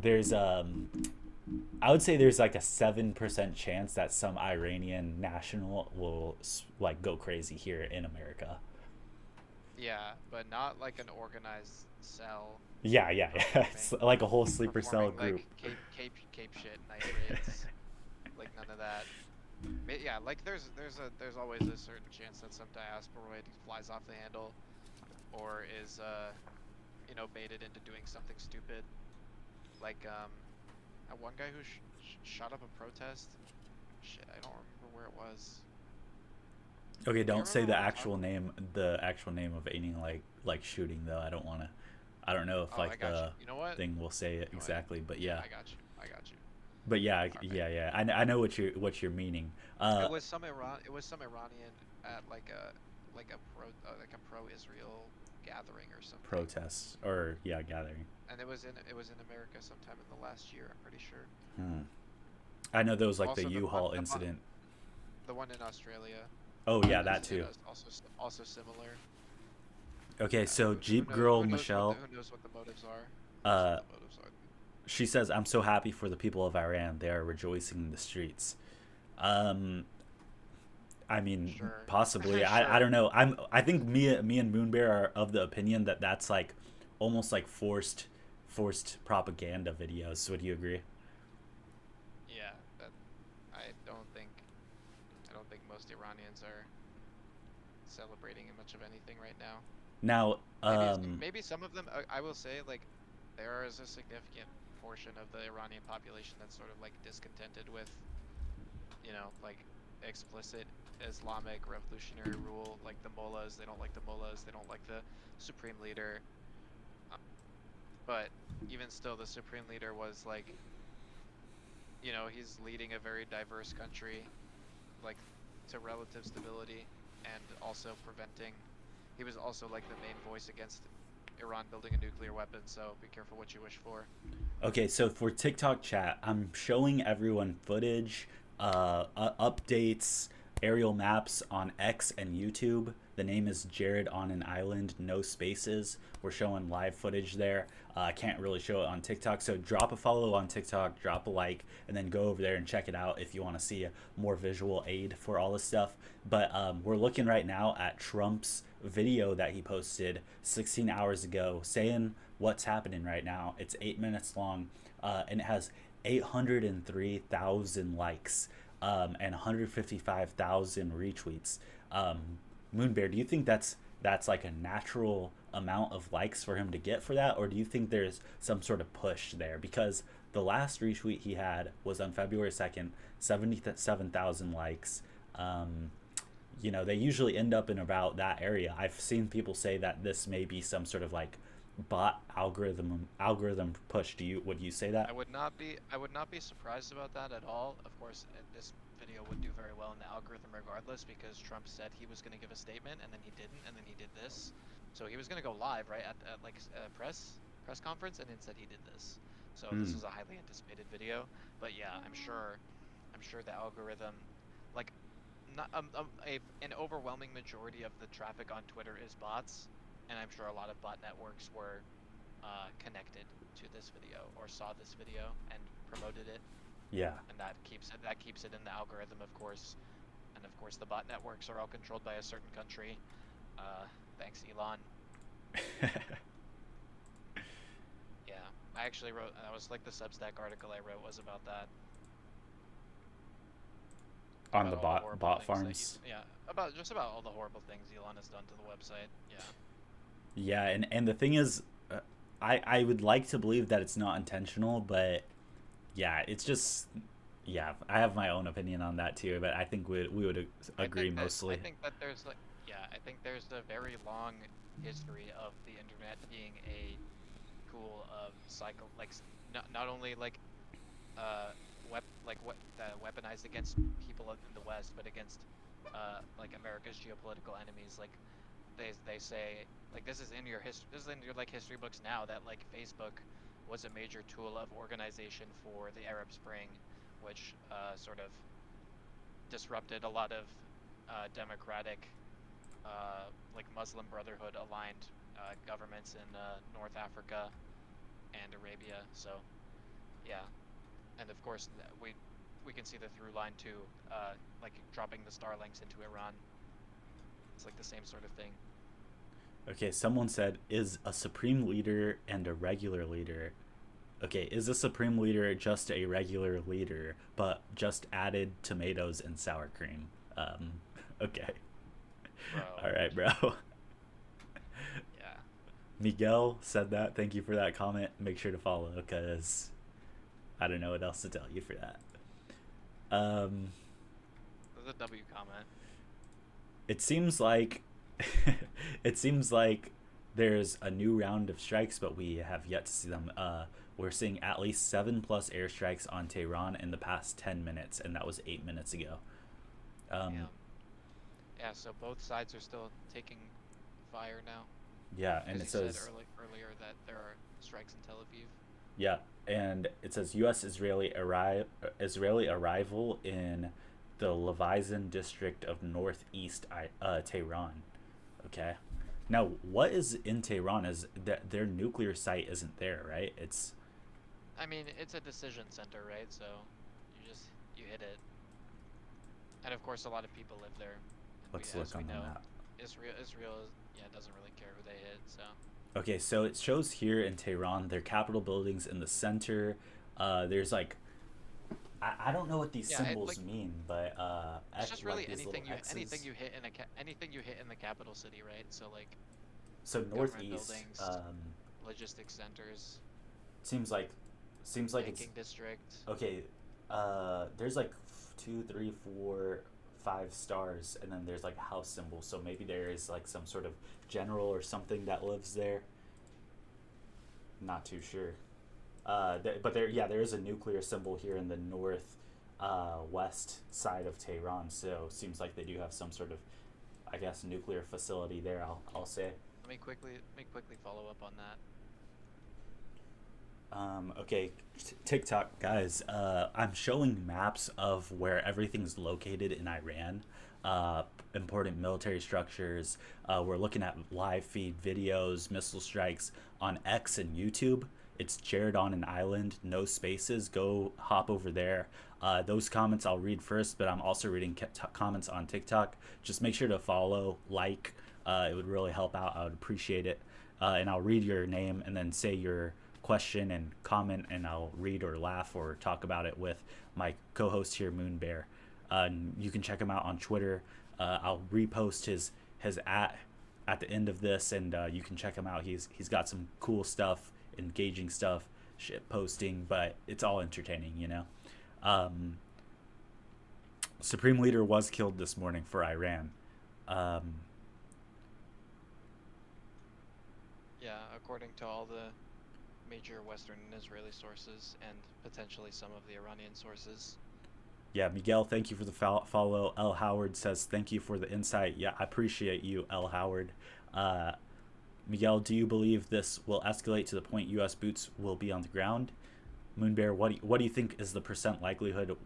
there's I would say there's like a 7% chance that some Iranian national will like go crazy here in America. Yeah, but not like an organized cell Yeah, yeah, yeah. performing It's like a whole sleeper cell performing group. like cape shit night raids. Like none of that. Yeah, like there's always a certain chance that some diasporoid flies off the handle or is baited into doing something stupid. Like that one guy who shot up a protest. Shit, I don't remember where it was. Okay, Do you don't say remember what I'm talking? the actual name of any like shooting though. I don't want to. I don't know if Oh, I like got you. the You know what? thing will say it You know what? exactly, but Yeah, yeah. I got you. I got you. But yeah, All right. yeah, yeah. I know what you're meaning. It was some Iranian at like a pro-Israel gathering or something. Protests or yeah, gathering. And it was in America sometime in the last year, I'm pretty sure. Hmm. I know there was like the Also U-Haul incident. the one in Australia Oh yeah, that is too. also similar. Okay, Yeah, so Jeep Girl Michelle, who knows what the motives are? Who knows what uh, the motives are? she says, "I'm so happy for the people of Iran. They are rejoicing in the streets." Um, I mean, Sure. possibly. I Sure. don't know. I think me and Moonbear are of the opinion that that's like almost like forced propaganda videos. Would you agree? Yeah, that I don't think I don't think most Iranians are celebrating much of anything right now. Now, Maybe some of them. I will say like there is a significant portion of the Iranian population that's sort of like discontented with like explicit Islamic revolutionary rule, like the mullahs. They don't like the mullahs. They don't like the supreme leader. Um, but even still, the supreme leader was like he's leading a very diverse country, like to relative stability, and also preventing. He was also like the main voice against Iran building a nuclear weapon. So be careful what you wish for. okay, so for TikTok chat, I'm showing everyone footage, updates, aerial maps on X and YouTube. The name is Jared on an Island, no spaces. We're showing live footage there. I can't really show it on TikTok, so drop a follow on TikTok, drop a like, and then go over there and check it out if you want to see a more visual aid for all this stuff. But we're looking right now at Trump's video that he posted 16 hours ago saying what's happening right now. It's 8 minutes long, and it has 803,000 likes, and 155,000 retweets. Um, Moonbear, do you think that's like a natural amount of likes for him to get for that, or do you think there's some sort of push there? Because the last retweet he had was on February 2nd, 77,000 likes. You know, they usually end up in about that area. I've seen people say that this may be some sort of like bot algorithm push. Would you say that? I would not be surprised about that at all. Of course, this video would do very well in the algorithm regardless, because Trump said he was going to give a statement and then he didn't, and then he did this. So he was going to go live, right, at like a press conference, and instead he did this. So this is a highly anticipated video. But yeah, I'm sure the algorithm, like, not an overwhelming majority of the traffic on Twitter is bots, and I'm sure a lot of bot networks were connected to this video or saw this video and promoted it. Yeah. And that keeps it in the algorithm, of course. And of course, the bot networks are all controlled by a certain country. Thanks, Elon. Yeah, I actually wrote. That was like the Substack article I wrote was about that. On the About all horrible bot things farms. yeah, about all the horrible things Elon has done to the website. Yeah. Yeah, and the thing is, I would like to believe that it's not intentional, but yeah, it's just, yeah, I have my own opinion on that too, but I think we would agree mostly. I think that there's like, yeah, I think there's a very long history of the internet being a tool of cycle, like not only like weaponized against people in the West, but against like America's geopolitical enemies. Like they say, like this is in your like history books now, that like Facebook was a major tool of organization for the Arab Spring, which sort of disrupted a lot of democratic, like Muslim Brotherhood aligned governments in North Africa and Arabia. So, yeah, and of course we can see the through line too, like dropping the Starlinks into Iran. It's like the same sort of thing. Okay, someone said, is a supreme leader and a regular leader. Okay, is a supreme leader just a regular leader, but just added tomatoes and sour cream? Okay. Bro. All right, bro. Yeah. Miguel said that. Thank you for that comment. Make sure to follow, because I don't know what else to tell you for that. There's a W comment. It seems like there's a new round of strikes, but we have yet to see them. We're seeing at least 7+ airstrikes on Tehran in the past 10 minutes, and that was 8 minutes ago. Yeah, so both sides are still taking fire now. Yeah, and it says said earlier that there are strikes in Tel Aviv. Yeah, and it says U.S.-Israeli arrival in the Levizan district of northeast Tehran. Okay. Now, what is in Tehran is that their nuclear site isn't there, right? I mean, it's a decision center, right? So you hit it. And of course, a lot of people live there. Let's look on the map. Israel doesn't really care who they hit, so. Okay, so it shows here in Tehran, their Capitol buildings in the center. There's like, I don't know what these symbols mean, but it's just really like anything you hit in the capital city, right? So like. So northeast. Buildings, logistics centers. Seems like banking district. Okay. There's like 2, 3, 4, 5 stars, and then there's like a house symbol. So maybe there is like some sort of general or something that lives there. Not too sure. But there is a nuclear symbol here in the north west side of Tehran. So seems like they do have some sort of, I guess, nuclear facility there. I'll say. Let me quickly follow up on that. Okay, TikTok guys, I'm showing maps of where everything's located in Iran, important military structures. We're looking at live feed videos, missile strikes on X and YouTube. It's Jared on an Island, no spaces. Go hop over there. Those comments I'll read first, but I'm also reading comments on TikTok. Just make sure to follow, like. It would really help out. I would appreciate it. And I'll read your name and then say your question and comment, and I'll read or laugh or talk about it with my co-host here, Moon Bear. You can check him out on Twitter. I'll repost his at at the end of this, and you can check him out. He's got some cool stuff, engaging stuff, shit posting, but it's all entertaining, you know. Um, Supreme Leader was killed this morning for Iran. Um, Yeah, according to all the major Western and Israeli sources, and potentially some of the Iranian sources. yeah, Miguel, thank you for the follow. L. Howard says thank you for the insight. Yeah, I appreciate you, L. Howard. Uh, Miguel, do you believe this will escalate to the point U.S. boots will be on the ground? Moonbear, what do you think is the percent likelihood,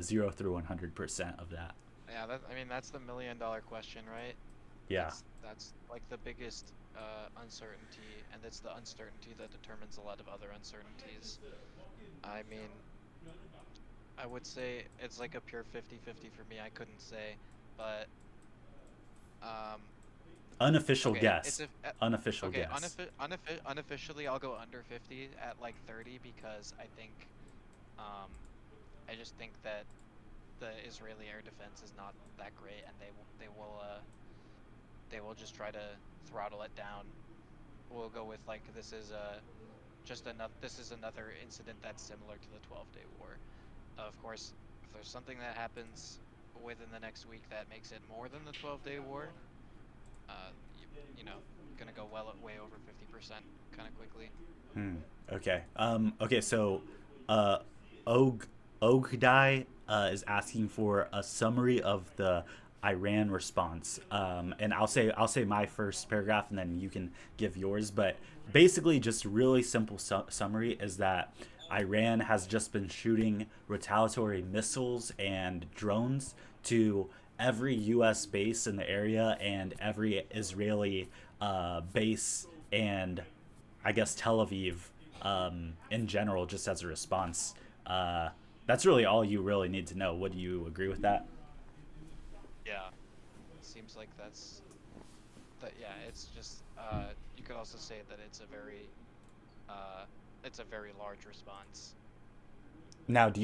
0 through 100% of that? Yeah, I mean that's the $1 million question, right? Yeah. That's like the biggest uncertainty, and it's the uncertainty that determines a lot of other uncertainties. I mean, I would say it's like a pure 50-50 for me. I couldn't say, but um, Unofficial okay, guess. Unofficial okay, guess. unofficially, I'll go under 50 at like 30 because I think, um, I just think that the Israeli air defense is not that great, and they will just try to throttle it down. We'll go with like this is another incident that's similar to the 12-day war. Of course, if there's something that happens within the next week that makes it more than the 12-day war, uh, you know, gonna go way over 50% kind of quickly. Okay. Okay. So, uh, Ogdai is asking for a summary of the Iran response. And I'll say my first paragraph, and then you can give yours. But basically, just really simple summary is that Iran has just been shooting retaliatory missiles and drones to every U.S. base in the area and every Israeli base and I guess Tel Aviv in general, just as a response. That's really all you really need to know. Would you agree with that? Yeah, seems like yeah. It's just you could also say that uh, it's a very large response. Now, Yeah, do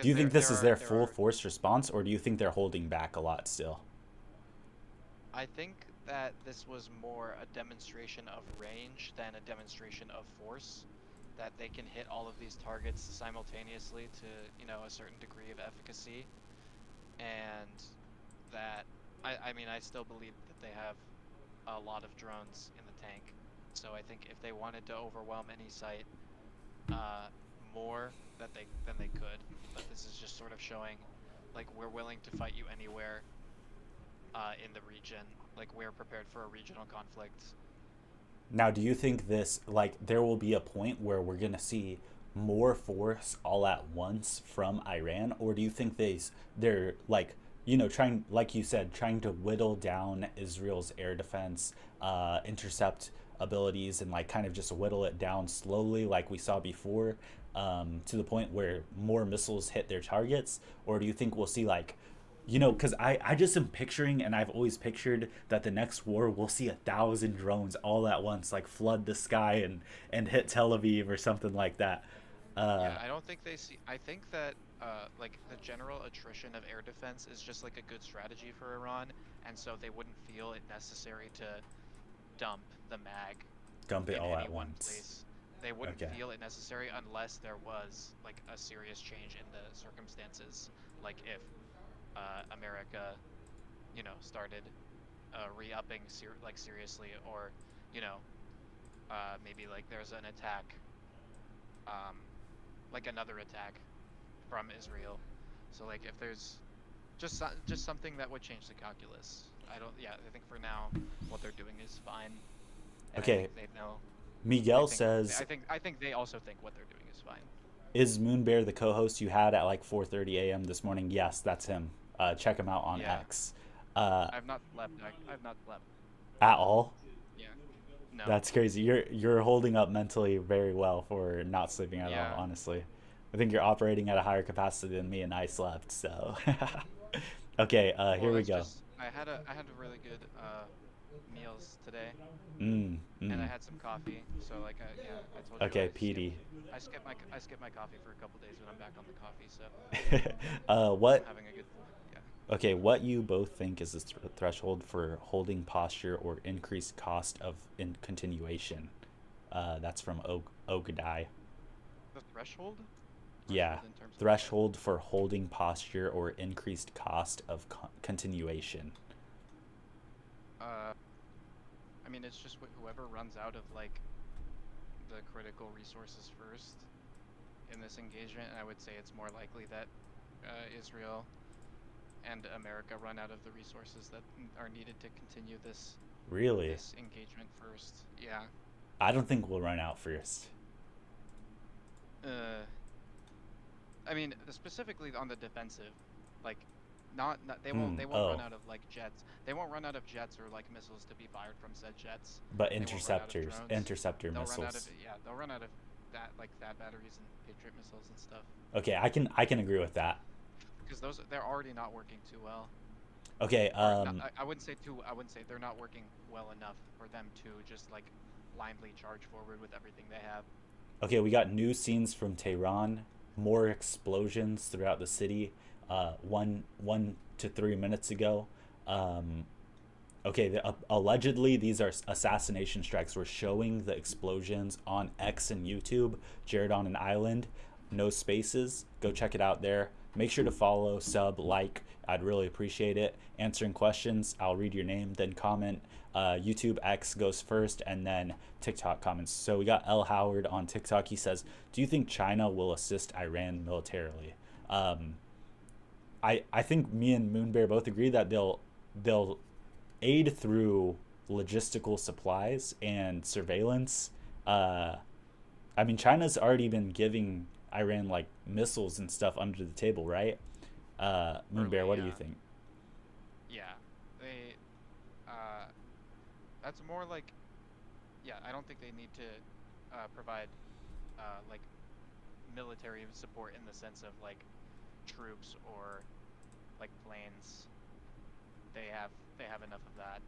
you think this is their there full are force response, or do you think they're holding back a lot still? I think that this was more a demonstration of range than a demonstration of force. That they can hit all of these targets simultaneously to, you know, a certain degree of efficacy, and that I mean I still believe that they have a lot of drones in the tank. So I think if they wanted to overwhelm any site uh, more, than they could. But this is just sort of showing, like, we're willing to fight you anywhere in the region. Like, we're prepared for a regional conflict. Now, do you think this, like, there will be a point where we're going to see more force all at once from Iran? Or do you think they're like, trying, like you said, trying to whittle down Israel's air defense, intercept abilities, and, like, kind of just whittle it down slowly, like we saw before, to the point where more missiles hit their targets? Or do you think we'll see, like, because I just am picturing, and I've always pictured that the next war we'll see 1,000 drones all at once, like flood the sky and hit Tel Aviv or something like that. Uh, Yeah, I don't think they see. I think that like the general attrition of air defense is just like a good strategy for Iran, and so they wouldn't feel it necessary to dump the mag Dump it in all any at one once. place. They wouldn't Okay. feel it necessary unless there was like a serious change in the circumstances, like if America, you know, started re-upping like seriously, or you know, maybe like there's an attack, um, like another attack from Israel. So like if there's just something that would change the calculus. I don't. Yeah, I think for now, what they're doing is fine, and I Okay. think they know. Miguel says, I think they also think what they're doing is fine. "Is Moonbear the co-host you had at like 4:30 a.m. this morning?" Yes, that's him. Check him out on Yeah, X. Uh, I've not slept. I've not slept. at all. Yeah. No. That's crazy. You're holding up mentally very well for not sleeping at all, Yeah. honestly. I think you're operating at a higher capacity than me, and I slept, so. Okay, Well, here we that's go. just I had a really good meals today, Mm, and I mm. had some coffee. So like yeah, I told you Okay, PD. I skip my coffee for a couple days when I'm back on the coffee. So I'm What having a good yeah. Okay, what you both think is the threshold for holding posture or increased cost of in continuation? That's from Ogadai. The threshold? Yeah, Threshold in terms of what? threshold for holding posture or increased cost of continuation. Uh, I mean, it's just whoever runs out of like the critical resources first in this engagement, and I would say it's more likely that Israel and America run out of the resources that are needed to continue Really? this engagement first. Yeah. I don't think we'll run out first. Uh, I mean, specifically on the defensive, like, not Hmm. they won't run Oh, out of like jets. They won't run out of jets or like missiles to be fired from said jets. but They won't run out of interceptors, drones. interceptor They'll run out of missiles. yeah. They'll run out of that like THAAD batteries and Patriot missiles and stuff Okay, I can agree with that. because those they're already not working too well. Okay. Or not, I wouldn't say too. I wouldn't say they're not working well enough for them to just like blindly charge forward with everything they have. Okay, we got new scenes from Tehran, more explosions throughout the city. 1 to 3 minutes ago. Um, okay, allegedly these are assassination strikes. We're showing the explosions on X and YouTube. Jared on an island, no spaces. Go check it out there. Make sure to follow, sub, like. I'd really appreciate it. Answering questions, I'll read your name, then comment. YouTube X goes first, and then TikTok comments. So we got L Howard on TikTok. He says, "Do you think China will assist Iran militarily?" Um, I think me and Moonbear both agree that they'll aid through logistical supplies and surveillance. Uh, I mean, China's already been giving Iran like missiles and stuff under the table, right? Moonbear, Early, what do you yeah, think? yeah. They, uh, that's more like, yeah. I don't think they need to provide like military support in the sense of like troops or like planes. They have they have enough of that.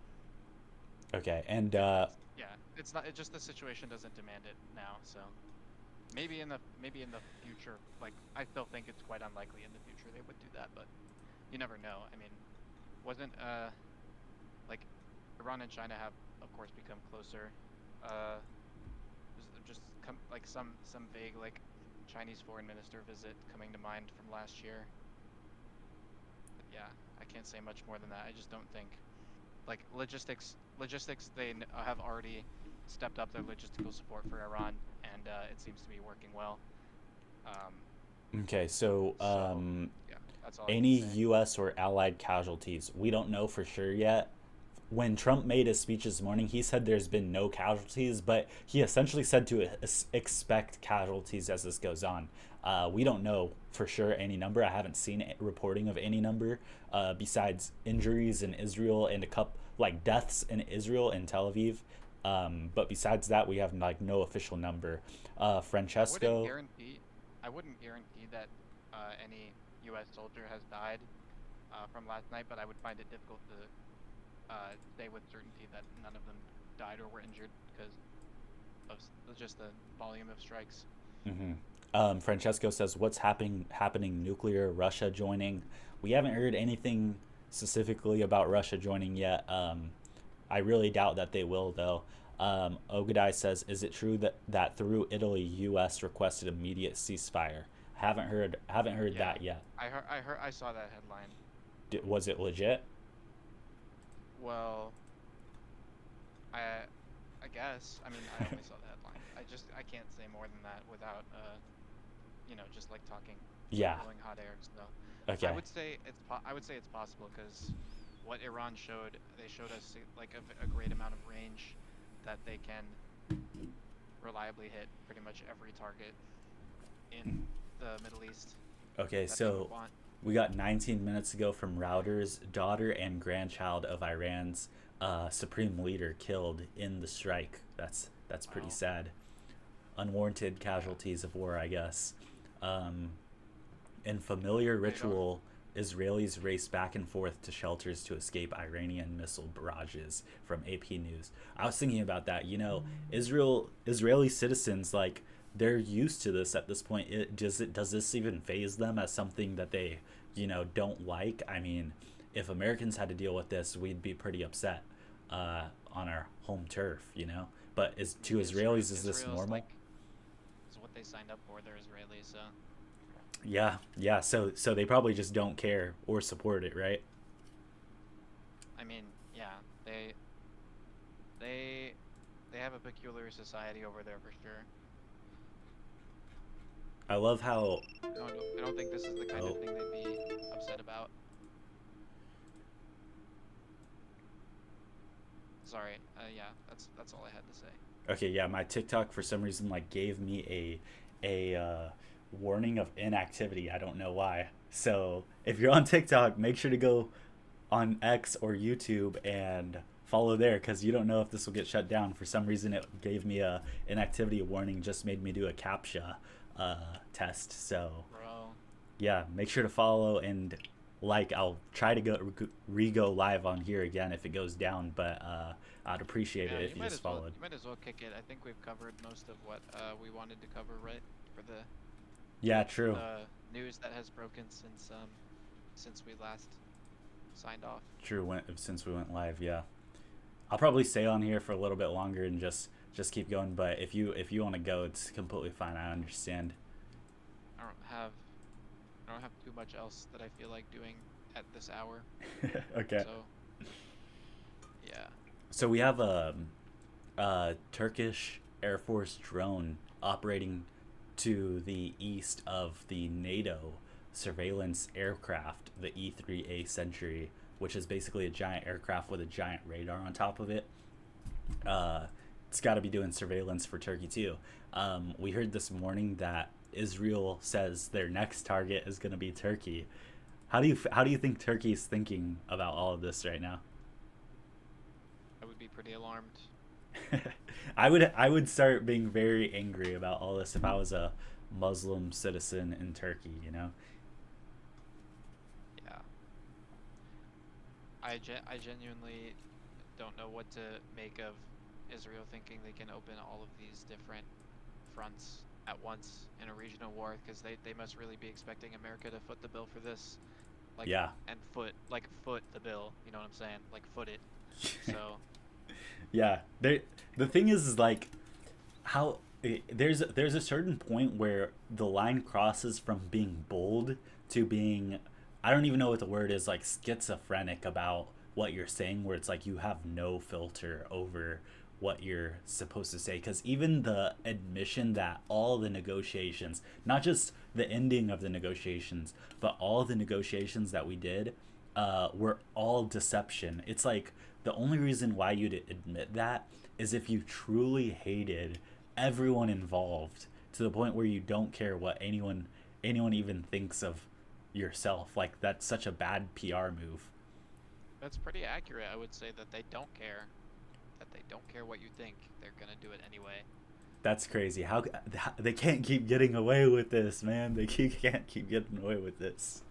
Okay, and Yeah, it's not. It just the situation doesn't demand it now. So maybe in the future, like I still think it's quite unlikely in the future they would do that, but you never know. I mean, wasn't like Iran and China have of course become closer. Uh, just come like some vague like Chinese foreign minister visit coming to mind from last year. But yeah, I can't say much more than that. I just don't think like logistics have already stepped up their logistical support for Iran, and it seems to be working well. Um, okay, so so yeah, that's all I can any say. U.S. or allied casualties, we don't know for sure yet. When Trump made his speech this morning, he said there's been no casualties, but he essentially said to expect casualties as this goes on. We don't know for sure any number. I haven't seen reporting of any number besides injuries in Israel and a couple like deaths in Israel and Tel Aviv. But besides that, we have like no official number. I wouldn't Francesco, guarantee I wouldn't guarantee that any U.S. soldier has died from last night, but I would find it difficult to say with certainty that none of them died or were injured because of just the volume of strikes. mm-hmm. Francesco says, "What's happening? Nuclear Russia joining? We haven't heard anything specifically about Russia joining yet. I really doubt that they will, though." Ogadai says, "Is it true that through Italy, U.S. requested immediate ceasefire?" Haven't heard Yeah, that yet. I saw that headline. Was it legit? Well, I I guess. I mean, I only saw the headline. I can't say more than that without just like talking, Yeah. blowing hot air. So Okay. I would say it's possible because what Iran showed, they showed us like a great amount of range that they can reliably hit pretty much every target in the Middle East Okay. that they would So want. we got 19 minutes ago from Router's daughter and grandchild of Iran's supreme leader killed in the strike. That's pretty Wow. sad. Unwarranted Yeah. casualties of war, I guess. Um, in familiar They don't. ritual, Israelis race back and forth to shelters to escape Iranian missile barrages from AP News. I was thinking about that. Israeli citizens they're used to this at this point. Does this even phase them as something that they don't like. I mean, if Americans had to deal with this, we'd be pretty upset on our home turf, But to Israelis, is this Israel's normal? like is what they signed up for. They're Israelis, so Yeah, yeah. So they probably just don't care or support it, right? I mean, yeah, they they have a peculiar society over there for sure. I love how. I don't think this is the kind of Oh, thing they'd be upset about. Sorry. Yeah, that's all I had to say. okay, yeah. My TikTok for some reason like gave me a warning of inactivity. I don't know why. So if you're on TikTok, make sure to go on X or YouTube and follow there because you don't know if this will get shut down. For some reason, it gave me a inactivity warning. Just made me do a captcha test. So Bro. yeah, make sure to follow and like. I'll try to go live on here again if it goes down, but I'd appreciate Yeah, it if you just followed. you might as well kick it. I think we've covered most of what we wanted to cover, right? For Yeah, true. the news that has broken since we last signed off. True. Since we went live, yeah. I'll probably stay on here for a little bit longer and just keep going. But if you want to go, it's completely fine. I understand. I don't have I don't have too much else that I feel like doing at this hour. Okay. So yeah. So we have a Turkish Air Force drone operating to the east of the NATO surveillance aircraft, the E-3A Sentry, which is basically a giant aircraft with a giant radar on top of it. Uh, it's got to be doing surveillance for Turkey too. We heard this morning that Israel says their next target is going to be Turkey. How do you think Turkey is thinking about all of this right now? I would be pretty alarmed. I would start being very angry about all this if I was a Muslim citizen in Turkey. Yeah. I genuinely don't know what to make of Israel thinking they can open all of these different fronts at once in a regional war because they must really be expecting America to foot the bill for this. Like, Yeah. and foot the bill, you know what I'm saying? Like, foot it. So, Yeah. The thing is like how there's a certain point where the line crosses from being bold to being, I don't even know what the word is, like schizophrenic about what you're saying, where it's like you have no filter over what you're supposed to say. Because even the admission that all the negotiations, not just the ending of the negotiations, but all the negotiations that we did were all deception. It's like the only reason why you'd admit that is if you truly hated everyone involved to the point where you don't care what anyone even thinks of yourself. Like that's such a bad PR move. that's pretty accurate. I would say that they don't care. That they don't care what you think. They're gonna do it anyway. That's crazy. How they can't keep getting away with this, man? Can't keep getting away with this.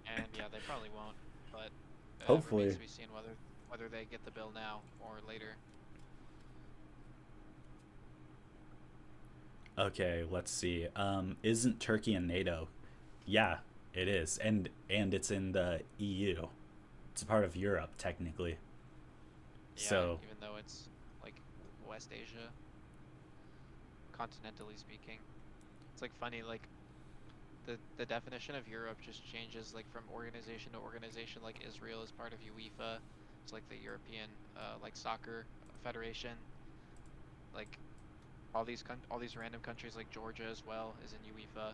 And yeah, they probably won't. But it remains Hopefully. to be seen whether they get the bill now or later. Okay, let's see. Isn't Turkey in NATO? Yeah, it is, and it's in the EU. It's a part of Europe technically. Yeah, So even though it's like West Asia, continentally speaking. It's like funny, like the definition of Europe just changes like from organization to organization. Like Israel is part of UEFA. It's like the European like soccer federation. Like all these random countries like Georgia as well is in UEFA.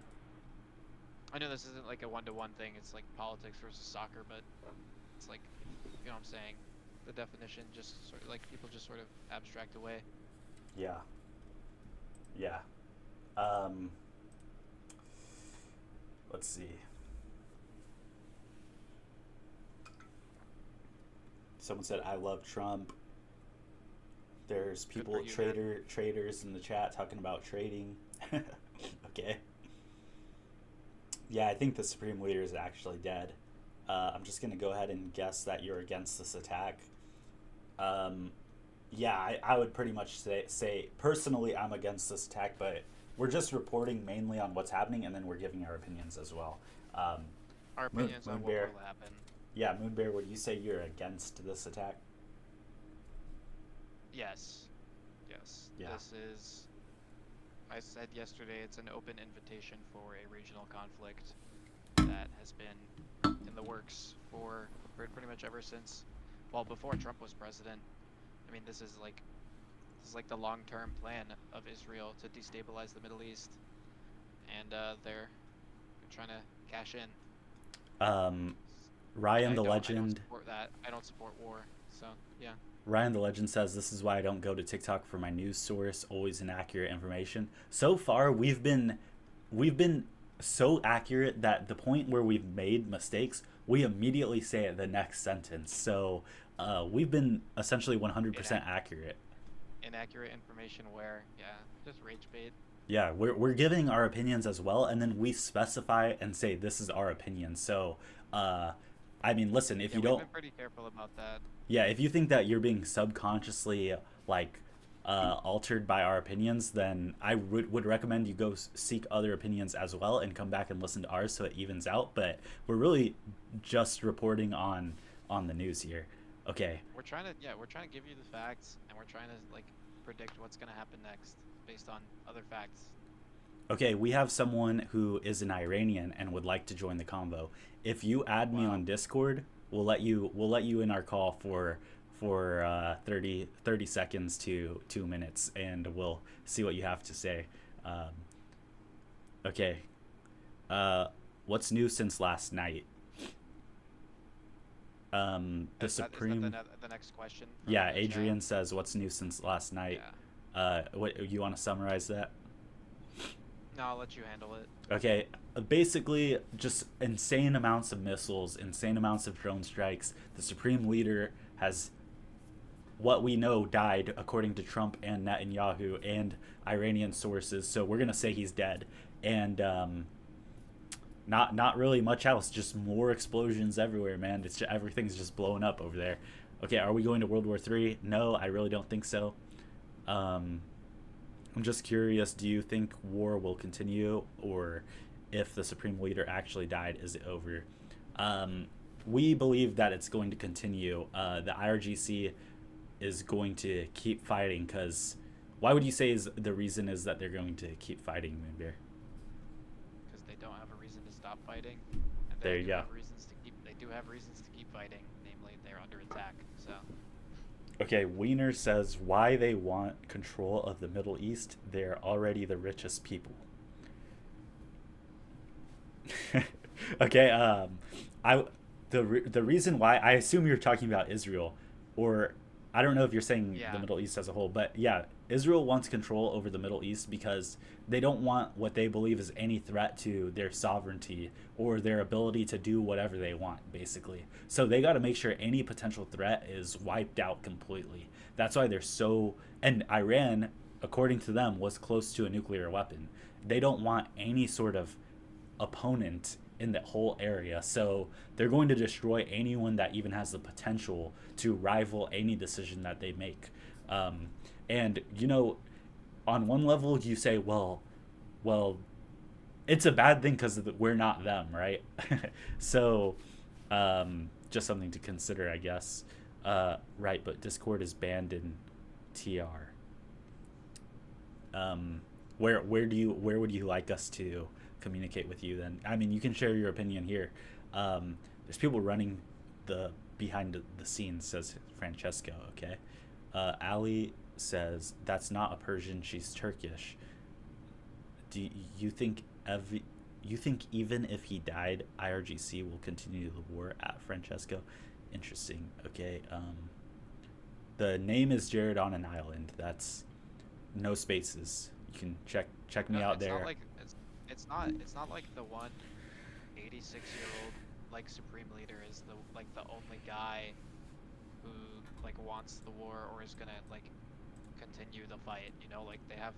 I know this isn't like a one-to-one thing. It's like politics versus soccer, but it's like, you know what I'm saying? The definition just sort of like people just sort of abstract away. yeah, yeah. Um, let's see. Someone said I love Trump. There's Good people for you, man. traders in the chat talking about trading. Okay. Yeah, I think the supreme leader is actually dead. I'm just gonna go ahead and guess that you're against this attack. Um, yeah, I would pretty much say personally I'm against this attack, but we're just reporting mainly on what's happening, and then we're giving our opinions as well. Um, our opinions on what Moonbear. will happen. Yeah, Moonbear, would you say you're against this attack? Yes, yes. Yeah. This is. I said yesterday it's an open invitation for a regional conflict that has been in the works for pretty much ever since, well, before Trump was president. I mean, this is like the long-term plan of Israel to destabilize the Middle East, and they're trying to cash in. Um, And Ryan the I don't Legend. support that. I don't support war. So yeah. Ryan the Legend says this is why I don't go to TikTok for my news source, always inaccurate information. So far we've been so accurate that the point where we've made mistakes, we immediately say it the next sentence. So we've been essentially 100% accurate. Inaccurate information where, yeah, just rage bait. Yeah, we're giving our opinions as well, and then we specify and say this is our opinion. So, I mean, listen, if Yeah, you we've don't, been pretty careful about that. yeah, if you think that you're being subconsciously like altered by our opinions, then I would recommend you go seek other opinions as well and come back and listen to ours so it evens out. But we're really just reporting on the news here. Okay, We're trying to give you the facts, and we're trying to like predict what's gonna happen next based on other facts. okay, we have someone who is an Iranian and would like to join the convo. If you add me Wow. on Discord, we'll let you in our call for 30 seconds to 2 minutes, and we'll see what you have to say. Um, okay, what's new since last night? The Is that Supreme. the next question? From Yeah, the chat? Adrian says what's new since last night. Yeah. What you want to summarize that? No, I'll let you handle it. Okay, basically just insane amounts of missiles, insane amounts of drone strikes. The supreme leader has, what we know, died according to Trump and Netanyahu and Iranian sources. So we're gonna say he's dead, and not really much else. Just more explosions everywhere, man. Everything's just blowing up over there. Okay, are we going to World War III? No, I really don't think so. Um, I'm just curious, do you think war will continue, or if the supreme leader actually died, is it over? Um, we believe that it's going to continue. The IRGC is going to keep fighting because why would you say is the reason is that they're going to keep fighting, Moonbear? Because they don't have a reason to stop fighting, and There they you do go. have reasons to keep. They do have reasons to keep fighting. Namely, they're under attack. So Okay, Wiener says why they want control of the Middle East. They're already the richest people. Okay, I the reason why, I assume you're talking about Israel, or I don't know if you're saying yeah, the Middle East as a whole, but yeah, Israel wants control over the Middle East because they don't want what they believe is any threat to their sovereignty or their ability to do whatever they want, basically. So they got to make sure any potential threat is wiped out completely. That's why they're so. And Iran, according to them, was close to a nuclear weapon. They don't want any sort of opponent in that whole area. So they're going to destroy anyone that even has the potential to rival any decision that they make. And on one level, you say, well, it's a bad thing because we're not them, right? So, just something to consider, I guess. Right, but Discord is banned in TR. Where would you like us to communicate with you then? I mean, you can share your opinion here. There's people running the behind the scenes, says Francesco. Okay, Ali says that's not a Persian, she's Turkish. Do you think you think even if he died, IRGC will continue the war? At Francesco? Interesting. Okay, the name is Jared on an island. That's no spaces. You can check me no, out it's there. not like it's not like the one 86-year-old like supreme leader is the only guy who like wants the war or is gonna like continue the fight. Like they have.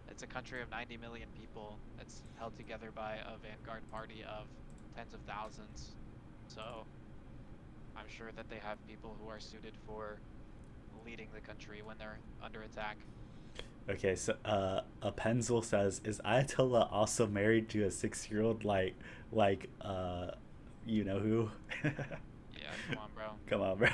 It's a country of 90 million people. It's held together by a vanguard party of tens of thousands. So I'm sure that they have people who are suited for leading the country when they're under attack. Okay, so a says, is Ayatollah also married to a 6-year-old like You know who? Yeah, come on, bro. Come on, bro.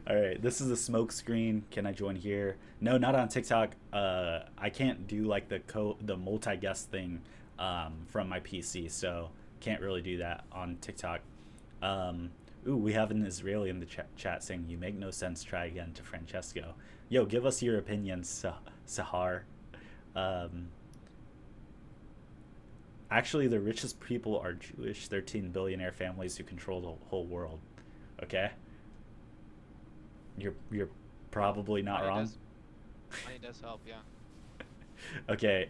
All right, this is a smoke screen. Can I join here? No, not on TikTok. I can't do like the multi guest thing from my PC, so can't really do that on TikTok. Um, Ooh, we have an Israeli in the chat saying you make no sense. Try again to Francesco. Yo, give us your opinions, Sahar. Um, Actually, the richest people are Jewish 13 billionaire families who control the whole world. Okay, you're probably not Money wrong. does money does help, yeah. Okay,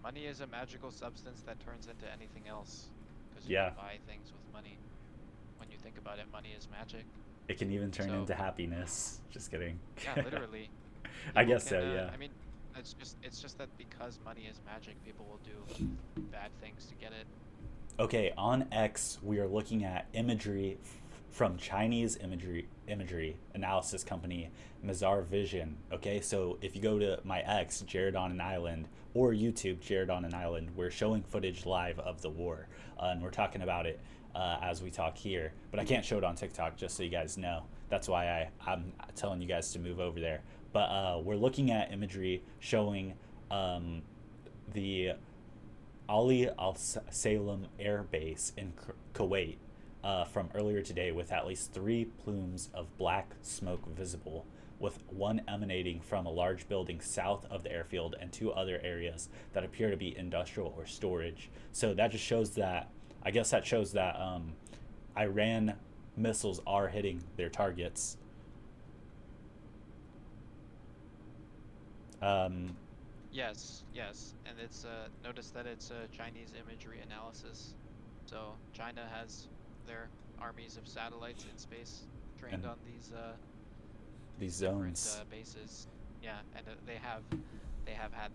Money is a magical substance that turns into anything else because you yeah, can buy things with money. When you think about it, money is magic. it can even turn So, into happiness. Just kidding. yeah, literally, I people guess can. so. Yeah. I mean, it's just that because money is magic, people will do bad things to get it. Okay, on X, we are looking at imagery from Chinese imagery analysis company Mazar Vision. Okay, so if you go to my X, Jared on an Island, or YouTube, Jared on an Island, we're showing footage live of the war, and we're talking about it as we talk here. But I can't show it on TikTok, just so you guys know. That's why I'm telling you guys to move over there. But we're looking at imagery showing the Ali Al Salem Air Base in Kuwait from earlier today, with at least 3 plumes of black smoke visible, with one emanating from a large building south of the airfield and 2 other areas that appear to be industrial or storage. So that just shows that, I guess that shows that Iran missiles are hitting their targets. Um, Yes, yes, and it's notice that it's a Chinese imagery analysis. So China has their armies of satellites in space trained and on these these different zones. bases. Yeah, and they have had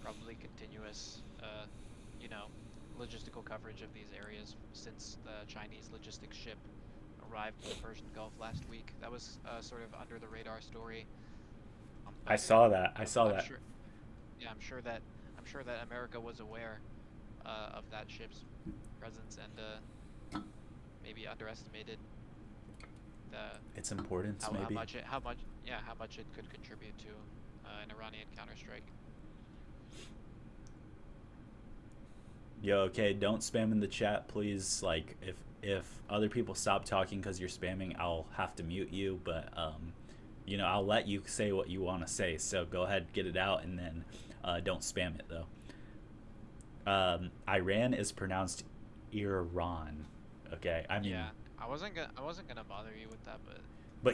probably continuous you know logistical coverage of these areas since the Chinese logistics ship arrived in the Persian Gulf last week. That was sort of under the radar story, I but saw that. I I'm saw I'm that. sure yeah, I'm sure that America was aware of that ship's presence and maybe underestimated the Its importance, how maybe. much how much it could contribute to an Iranian counterstrike. Yo, okay, don't spam in the chat, please. Like, if other people stop talking because you're spamming, I'll have to mute you. But I'll let you say what you want to say. So go ahead, get it out, and then don't spam it though. Iran is pronounced Iran. Okay, I mean, Yeah, I wasn't gonna bother you with that, but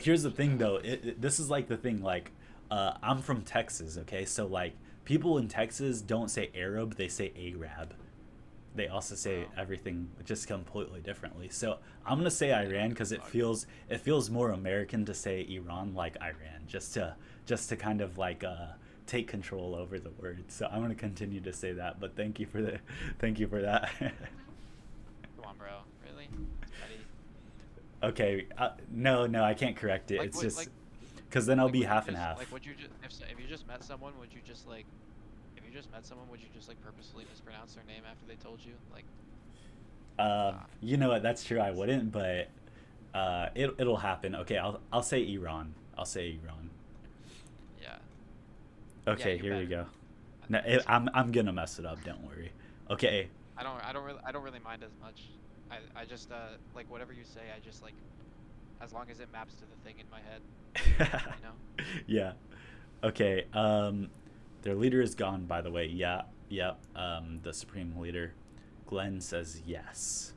here's the just I thing had though. to. This is like the thing. Like, I'm from Texas. Okay, so like people in Texas don't say Arab; they say Arab. They also say Oh, everything just completely differently. So I'm gonna say they don't Iran give because a fuck. it feels more American to say Iran like Iran, just to kind of like take control over the word. So I'm gonna continue to say that. But thank you for the thank you for that. Come on, bro. Really? Buddy. Okay, no, I can't correct it. Like It's what? just because then I'll be Would you half and just half. would you just if you just met someone, would you just like if you just met someone, would you just like purposely mispronounce their name after they told you? Like, You know what? That's true. I wouldn't, but it'll happen. Okay, I'll say Iran. I'll say Iran. yeah, yeah, Okay, you here we better. go. I No, think you should. I'm gonna mess it up. Don't worry. Okay. I don't really mind as much. I just like whatever you say. I just like as long as it maps to the thing in my head. You know? Yeah. Okay. Their leader is gone, by the way. Yeah. Yeah. The supreme leader, Glenn says yes.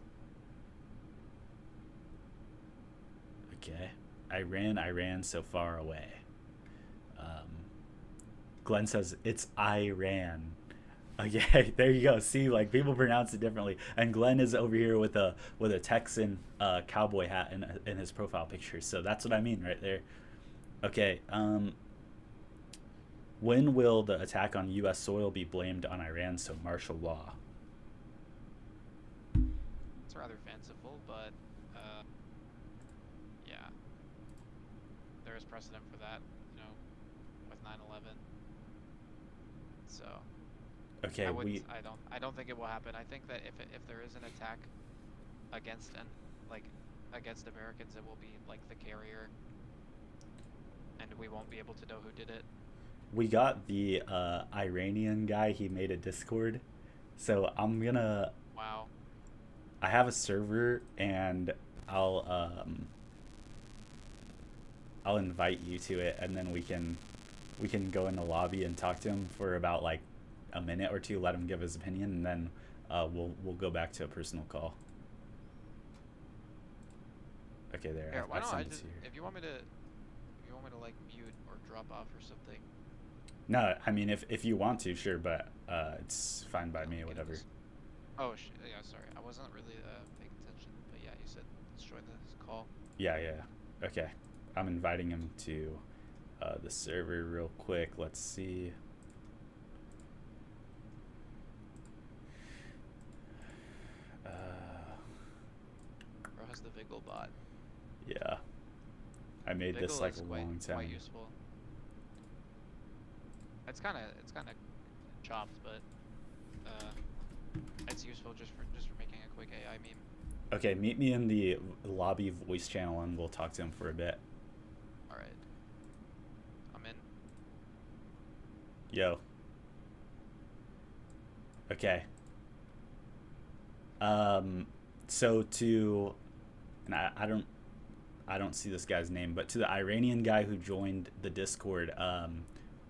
Okay. Iran so far away. Um, Glenn says it's Iran. Okay, there you go. See, like people pronounce it differently, and Glenn is over here with a Texan cowboy hat in his profile picture. So that's what I mean right there. Okay. When will the attack on U.S. soil be blamed on Iran? So martial law. It's rather fanciful, but uh, yeah, there is precedent for that. You know, with 9/11. So Okay, we I don't think it will happen. I think that if there is an attack against and like against Americans, it will be like the carrier, and we won't be able to know who did it. we got the Iranian guy. He made a Discord, so Wow. I have a server and I'll I'll invite you to it, and then we can go in the lobby and talk to him for about like a minute or two, let him give his opinion, and then we'll go back to a personal call. Okay, there. Here, why I don't I sent it just to you. if you want me to like mute or drop off or something. No, I mean if you want to, sure, but it's fine by Let me, me get whatever. this. Oh, yeah, sorry. I wasn't really paying attention. But yeah, you said let's join this call. Yeah, yeah. Okay, I'm inviting him to the server real quick. Let's see. Uh, Bro has the Vigil bot. yeah, I made this Vigil like is a quite long time. useful. It's kind of chopped, but it's useful just for making a quick AI meme. Okay, meet me in the lobby voice channel and we'll talk to him for a bit. All right, I'm in. Yo. Okay. So to, and I don't see this guy's name, but to the Iranian guy who joined the Discord,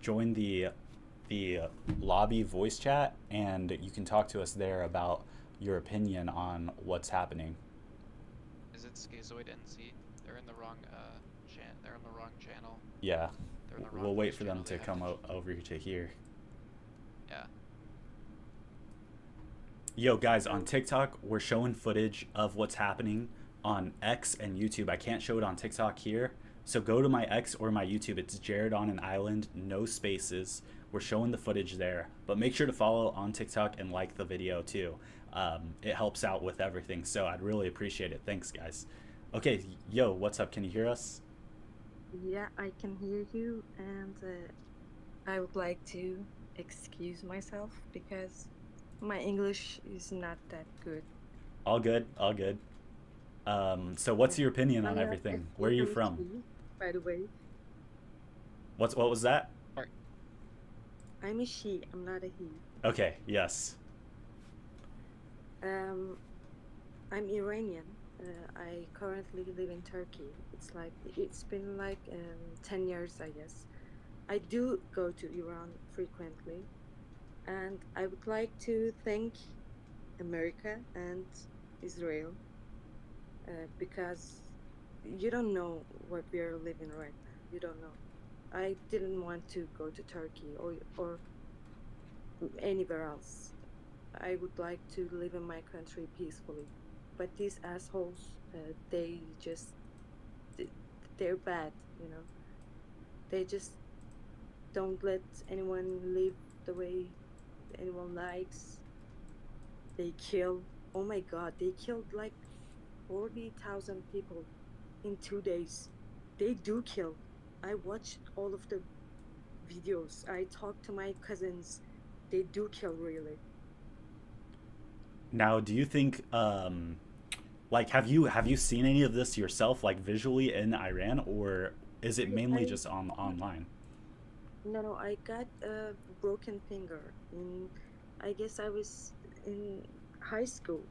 join the lobby voice chat, and you can talk to us there about your opinion on what's happening. Is it Schizoid NC? They're in the wrong they're in the wrong channel. Yeah, They're in the wrong we'll wait voice for them channel. They to have come to. over to here. Yeah. Yo, guys, on TikTok, we're showing footage of what's happening on X and YouTube. I can't show it on TikTok here. So go to my X or my YouTube. It's Jared on an Island, no spaces. We're showing the footage there. But make sure to follow on TikTok and like the video too. It helps out with everything. So I'd really appreciate it. Thanks, guys. Okay, yo, what's up? Can you hear us? Yeah, I can hear you, and I would like to excuse myself because my English is not that good. All good, all good. So what's Yeah. your opinion I on have everything? Where are you from? ADHD, by the way. What was that? All right. I'm a she, I'm not a he. Okay, yes. Um, I'm Iranian. I currently live in Turkey. It's been like 10 years, I guess. I do go to Iran frequently, and I would like to thank America and Israel because you don't know what we are living right now. You don't know. I didn't want to go to Turkey or anywhere else. I would like to live in my country peacefully. But these assholes, they just, th- they're bad, you know. They just don't let anyone live the way anyone likes. They kill. Oh my God, they killed like 40,000 people in 2 days. They do kill. I watched all of the videos. I talked to my cousins. They do kill, really. Now, do you think like have you seen any of this yourself like visually in Iran, or is it mainly I just on online? No, I got a broken finger. I guess I was in high school,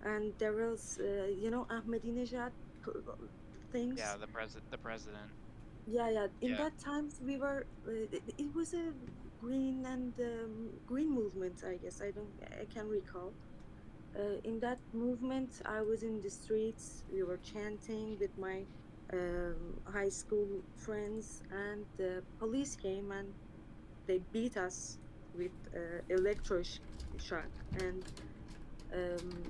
and there was, Ahmadinejad Yeah, things. the president. Yeah. In Yeah. that times we were, it was a green and green movement, I guess. I can recall. In that movement, I was in the streets. We were chanting with my high school friends, and the police came and they beat us with electroshock, and um,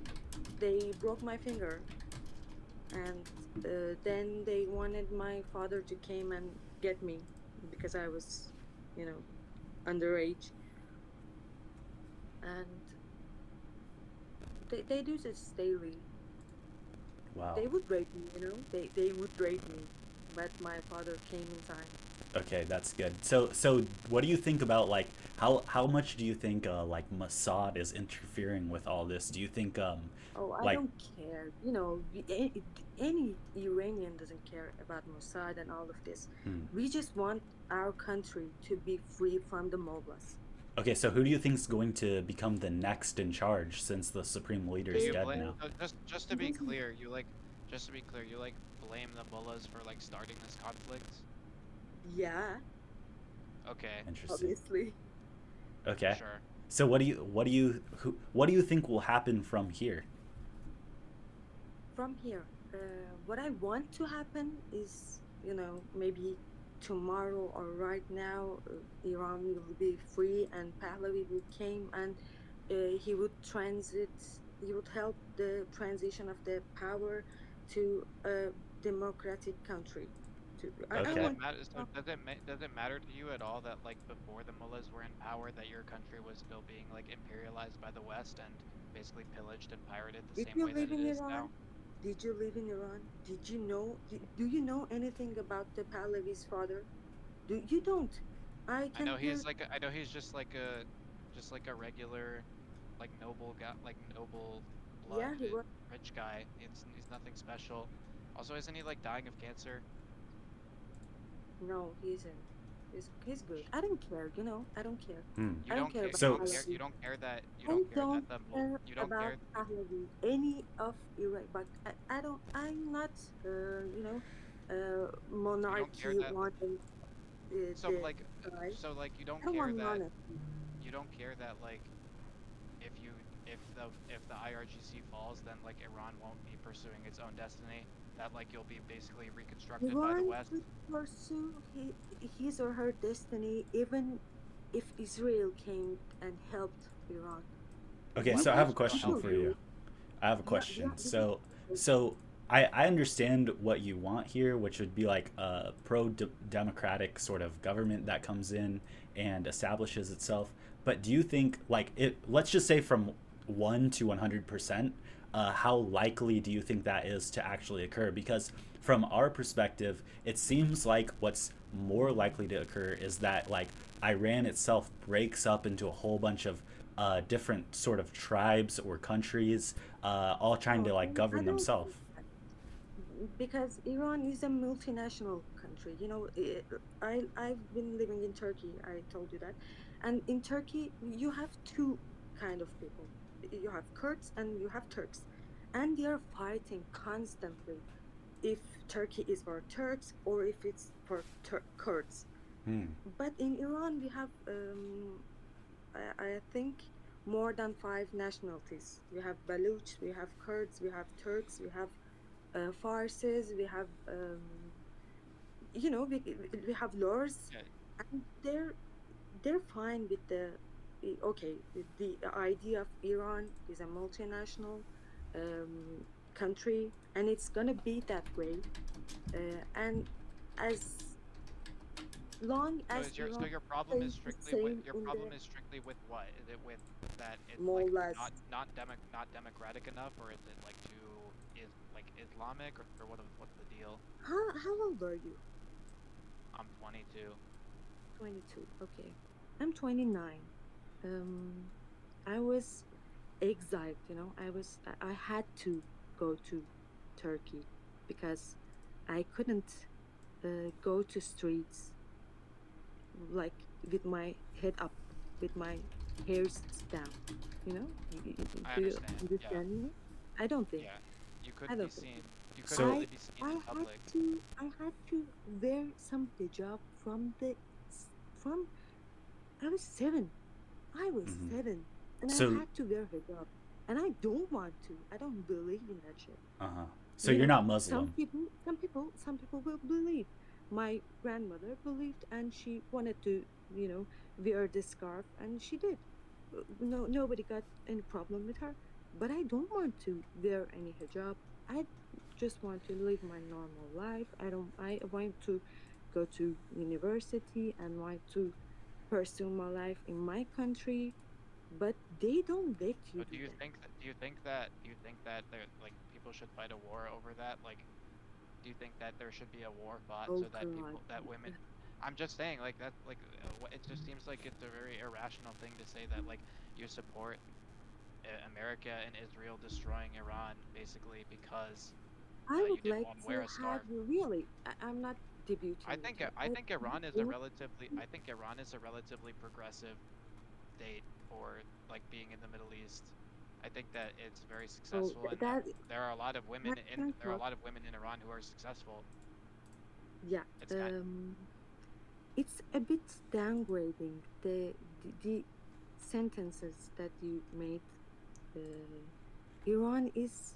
they broke my finger. And then they wanted my father to came and get me because I was, you know, underage, and they do this daily. Wow. They would rape me, they would rape me, but my father came in time. Okay, that's good. So what do you think about like how much do you think like Mossad is interfering with all this? Do you think Oh, I like don't care. You know, any Iranian doesn't care about Mossad and all of this. hmm. We just want our country to be free from the mullahs. Okay, so who do you think is going to become the next in charge since the supreme leader Do is you It, dead blame? now? Just to it be doesn't. clear, just to be clear, you like blame the mullahs for like starting this conflict? Yeah, Okay, Interesting. obviously. Okay. sure. So what do you think will happen from here? From here, what I want to happen is, you know, maybe tomorrow or right now, Iran will be free and Pahlavi will came and he would transit, he would help the transition of the power to a democratic country. To I Does Okay. it want. matter? So does it matter to you at all that like before the mullahs were in power, that your country was still being like imperialized by the West and basically pillaged and pirated the Did same you way that live it in is Iran? now? Did you live in Iran? Did you know? Do you know anything about the Pahlavi's father? Do you don't? I I can know hear. I know he's just like a regular, like noble guy, like noble Yeah, he blooded was. rich guy. He's nothing special. Also, isn't he like dying of cancer? No, he isn't. He's good. I don't care. You know, I don't care. Hmm. I don't care about So Pahlavi. You I don't care that don't care you don't about care. Pahlavi. Any of Iraq, but I don't. I'm not. You know, You don't care monarchy that wanting so the like guy. so like I don't want monarchy. you don't care that like if you if the IRGC falls, then like Iran won't be pursuing its own destiny. That like you'll be basically reconstructed by the Iran West. could pursue his or her destiny even if Israel came and helped Iran. okay, Why We so I would have have a Israel question help for people. you? you. I have a Yeah, yeah, question. yeah. So I understand what you want here, which would be like a pro democratic sort of government that comes in and establishes itself. But do you think like it? Let's just say from 1 to 100%, how likely do you think that is to actually occur? Because from our perspective, it seems like what's more likely to occur is that like Iran itself breaks up into a whole bunch of different sort of tribes or countries, all trying No, to like I govern don't think themselves. that because Iran is a multinational country. You know, I've been living in Turkey. I told you that, and in Turkey you have two kind of people. You have Kurds and you have Turks, and they are fighting constantly. If Turkey is for Turks or if it's for Kurds. Hmm. But in Iran we have I think more than five nationalities. We have Baluch, we have Kurds, we have Turks, we have Farsis, we have you know we have Lurs, Yeah, and they're fine with okay, the idea of Iran is a multinational um, country, and it's gonna be that way. And as long as so Iran your problem is stays the strictly with same in the what? Is it with that it's like mullahs. not democratic enough, or is it like too is like Islamic, or what's the deal? How old are you? I'm 22. 22. Okay. I'm 29. Um, I was exiled, you know. I had to go to Turkey because I couldn't go to streets like with my head up, with my hairs down, you know. I Do you understand. Yeah, understand me? I don't think. yeah. You I couldn't be don't think. seen. You couldn't So really be seen in public. I had to wear some hijab from from I was 7. I was mhm. 7 and I so had to wear hijab. And I don't want to. I don't believe in that shit. uh-huh. So You you're know, not Muslim. some people will believe. My grandmother believed and she wanted to, you know, wear the scarf and she did. No, nobody got any problem with her. But I don't want to wear any hijab. I just want to live my normal life. I want to go to university and want to pursue my life in my country, but they don't let you So do that. do you think that there like people should fight a war over that? Like, do you think that there should be a war fought Oh so that God. that women I'm just saying, like that, like it just seems like it's a very irrational thing to say that like you support America and Israel destroying Iran basically because I you would didn't like want to to wear a have scarf. you really. I'm not debuting with you. I think Iran is a think relatively progressive state for like being in the Middle East. I think that it's very so successful, and that there are a lot of women that can there are a talk. lot of women in Iran who are successful. Yeah. It's kind It's a bit downgrading the sentences that you made. Uh, Iran is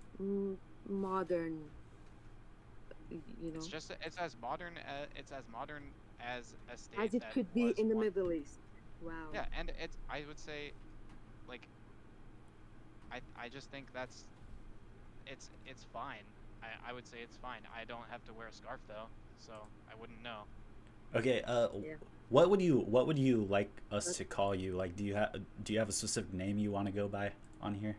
modern, you know, it's as modern as a state as it that could be was in the one. Middle East. Wow. Yeah, and it's I would say like I just think that's it's fine. I would say it's fine. I don't have to wear a scarf though, so I wouldn't know. Okay, Yeah. what would you like us But to call you? Like, do you have a specific name you want to go by on here?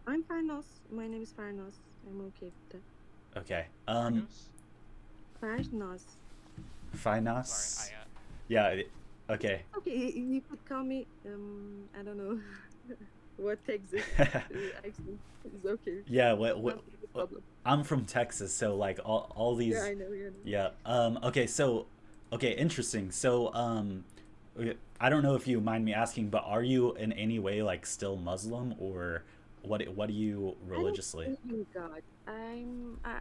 I'm Farnos. My name is Farnos. I'm okay with that. Okay. Farnus? Farnos. Sorry, Finas. Yeah. Okay. Okay, you could call me. I don't know what Texas accent is okay. Yeah. Not a problem. I'm from Texas, so like all Yeah, these. I know. Yeah, I know. Yeah. Okay. So. Okay. Interesting. So. I don't know if you mind me asking, but are you in any way like still Muslim, or what do you I don't religiously? believe in God. I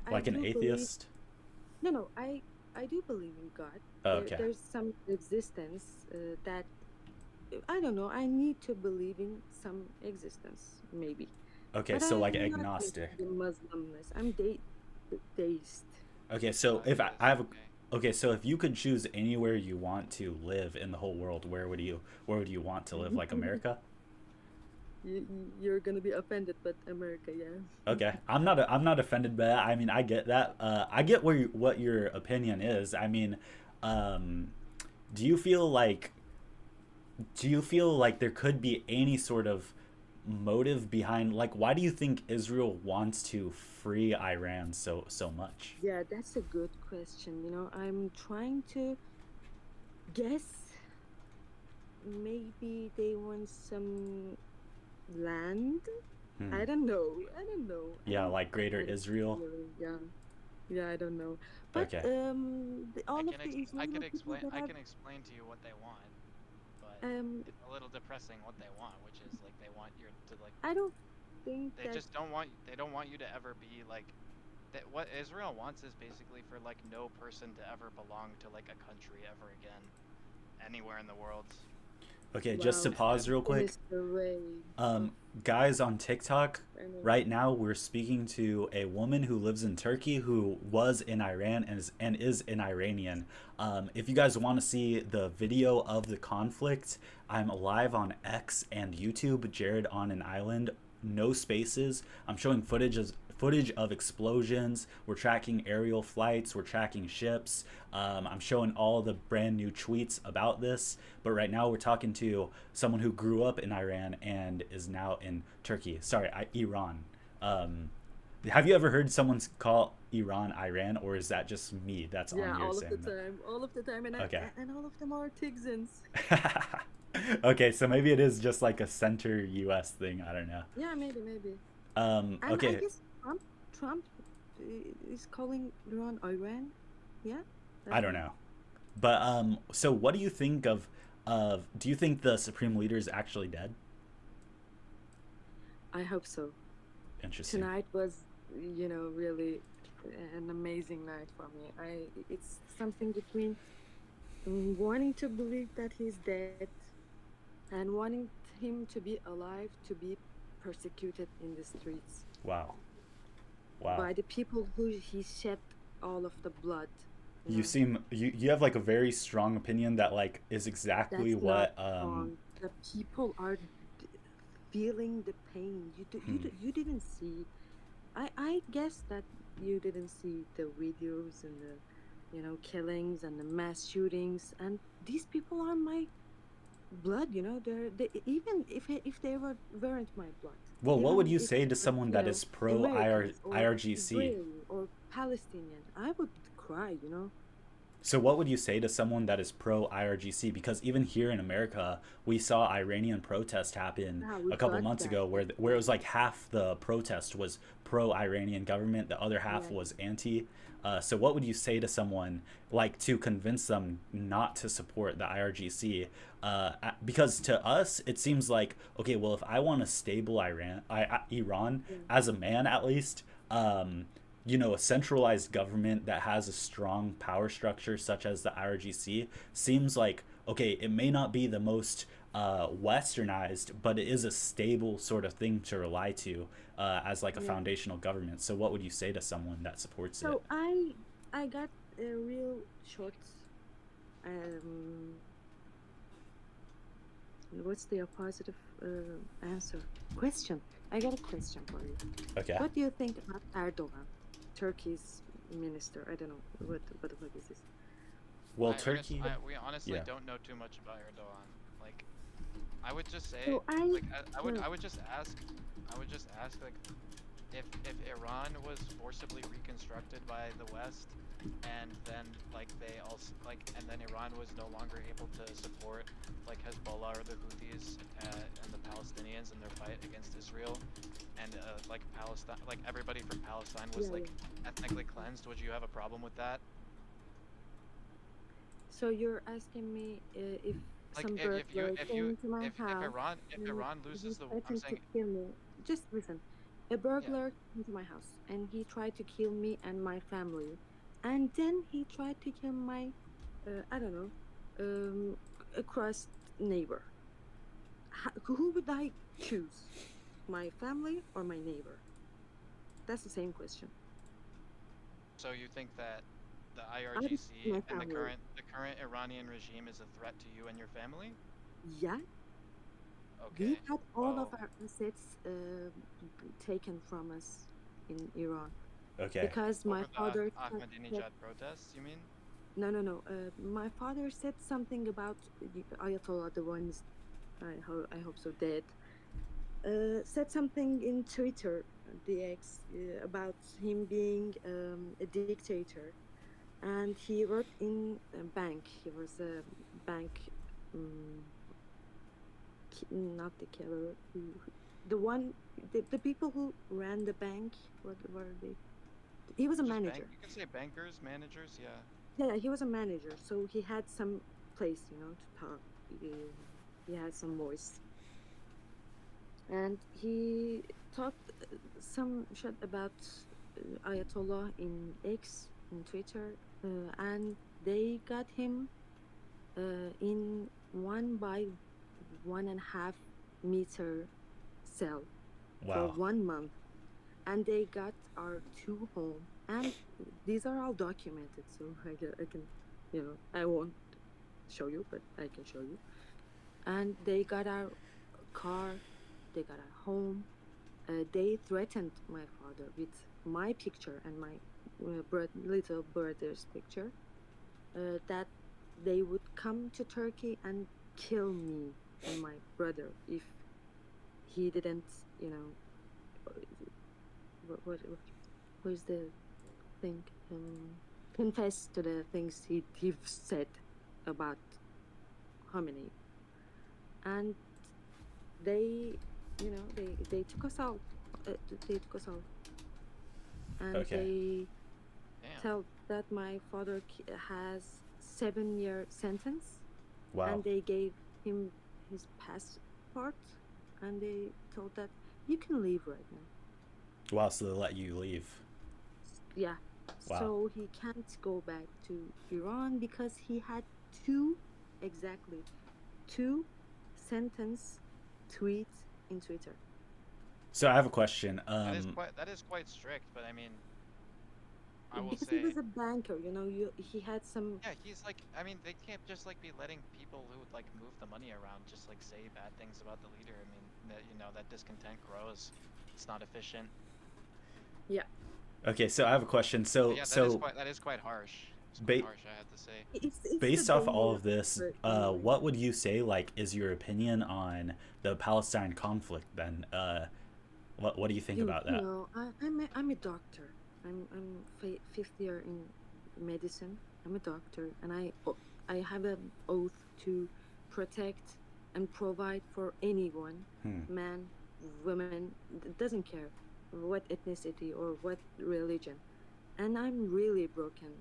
Like an do believe. atheist? No. I do believe in God. Oh, okay. There's some existence that I don't know. I need to believe in some existence, maybe. Okay. But So like I'm not into agnostic. the Muslimness. I'm deist. Okay. So if I Atheist, have a okay. Okay, so if you could choose anywhere you want to live in the whole world, where would you want to live? Like America? You're gonna be offended, but America, yeah. Okay, I'm not offended by that. I mean, I get that. I get what your opinion is. I mean, um, do you feel like there could be any sort of motive behind, like, why do you think Israel wants to free Iran so much? Yeah, that's a good question. I'm trying to guess. Maybe they want some land. Hmm. I don't know. I don't know. I Yeah, don't. like Greater I don't Israel. really. Yeah. Yeah. I don't know. But Okay. all of the Israeli people that I have can explain to you what they want, but um, it's a little depressing what they want, which is like they want you to like I don't think that. they don't want you to ever be like that. What Israel wants is basically for like no person to ever belong to like a country ever again, anywhere in the world. Okay, just to Wow, pause real quick. Mr. Ray. Um, Guys on TikTok, I know. right now we're speaking to a woman who lives in Turkey who was in Iran and is an Iranian. If you guys want to see the video of the conflict, I'm live on X and YouTube, Jared on an Island, no spaces. I'm showing footage of explosions. We're tracking aerial flights. We're tracking ships. I'm showing all the brand new tweets about this. But right now we're talking to someone who grew up in Iran and is now in Turkey. Sorry, Iran. Have you ever heard someone call Iran Iran, or is that just me that's Yeah, on here all of the saying that? time, and Okay. and all of them are Texans. Okay, so maybe it is just like a center U.S. thing. I don't know. Yeah, maybe. And I Okay, guess Trump is calling Iran Iran. Yeah. I don't know. But so what do you think of do you think the supreme leader is actually dead? I hope so. Interesting. Tonight was, really an amazing night for me. It's something between wanting to believe that he's dead and wanting him to be alive, to be persecuted in the streets Wow. Wow. by the people who he shed all of the blood. You You know, seem you have like a very strong opinion that like is exactly that's not what wrong. The people are feeling the pain. hmm. You didn't see. I guess that you didn't see the videos and the killings and the mass shootings, and these people are my blood. They even if they weren't my blood, Well, what would even you if say to they were someone that is pro Americans or IRGC? Israeli or Palestinian, I would cry. So, what would you say to someone that is pro IRGC? Because even here in America, we saw Iranian protest happen Yeah, we a couple got months that. ago, where where it was like half the protest was pro Iranian government, the other half Yeah, was anti. So, what would you say to someone like to convince them not to support the IRGC? Because to us, it seems like okay, well, if I want a stable Iran yeah, as a man at least. A centralized government that has a strong power structure, such as the IRGC, seems like okay. It may not be the most westernized, but it is a stable sort of thing to rely to as like a yeah. foundational government. So, what would you say to someone that supports it? So I got a real short um what's the positive answer? Question. I got a question for you. Okay. What do you think about Erdogan, Turkey's minister? I don't know what the fuck is this? Well, Turkey. We honestly Yeah. don't know too much about Erdogan. Like, I would just say, So I like, no, I would just ask, like, if Iran was forcibly reconstructed by the West, and then like they also like, and then Iran was no longer able to support like Hezbollah or the Houthis and the Palestinians in their fight against Israel, and like Palestine, like everybody from Palestine was yeah, like yeah. ethnically cleansed, would you have a problem with that? So you're asking me if Like some burglar if came you into my house if and Iran he loses the, I'm threatened to saying, kill me. Just listen. A yeah, burglar came to my house and he tried to kill me and my family. And then he tried to kill my, I don't know, um, across neighbor. Who would I choose? My family or my neighbor? That's the same question. so you think that the I would IRGC my and family. the current Iranian regime is a threat to you and your family? Yeah, we Okay, had all of well, our assets taken from us in Iran Okay. because my over the father said, Ahmadinejad protests, you mean? no, no, no. My father said something about Ayatollah, the ones I hope so dead. Said something in Twitter, the ex, about him being a dictator, and he worked in a bank. He was a bank, um, not the killer, the one, the people who ran the bank. What were they? He was a Just bank, manager. you can say bankers, managers, yeah. Yeah, he was a manager, so he had some place, to talk. He had some voice, and he talked some shit about Ayatollah in X in Twitter, and they got him in 1 by 1.5 meter cell for Wow. 1 month, and they got our two home, and these are all documented, so I can, I won't show you, but I can show you. And they got our car, they got our home. They threatened my father with my picture and my little brother's picture, that they would come to Turkey and kill me and my brother if he didn't, what is the thing? Confess to the things he said about Khomeini. And they, they took us out. They took us out, and Okay. they Damn. tell that my father has 7-year sentence, Wow. and they gave him his passport, and they told that you can leave right now. Wow. So they let you leave. Yeah. Wow. So he can't go back to Iran because he had exactly two sentence tweets in Twitter. So I have a question. That is quite strict, but I mean, I will Because he say, was a banker, he had some. yeah, he's like, I mean, they can't just like be letting people who like move the money around just like say bad things about the leader. I mean, that discontent grows. It's not efficient. Yeah, Okay. So I have a question. But So yeah, so that is quite harsh. It's quite ba- harsh, I have to say. it's the based off danger all of of this, anyway. what would you say like is your opinion on the Palestine conflict? Then, what do you think Dude, about that? I'm a doctor. I'm fifth year in medicine. I'm a doctor, and I have an oath to protect and provide for anyone, Hmm. man, woman, doesn't care what ethnicity or what religion. And I'm really broken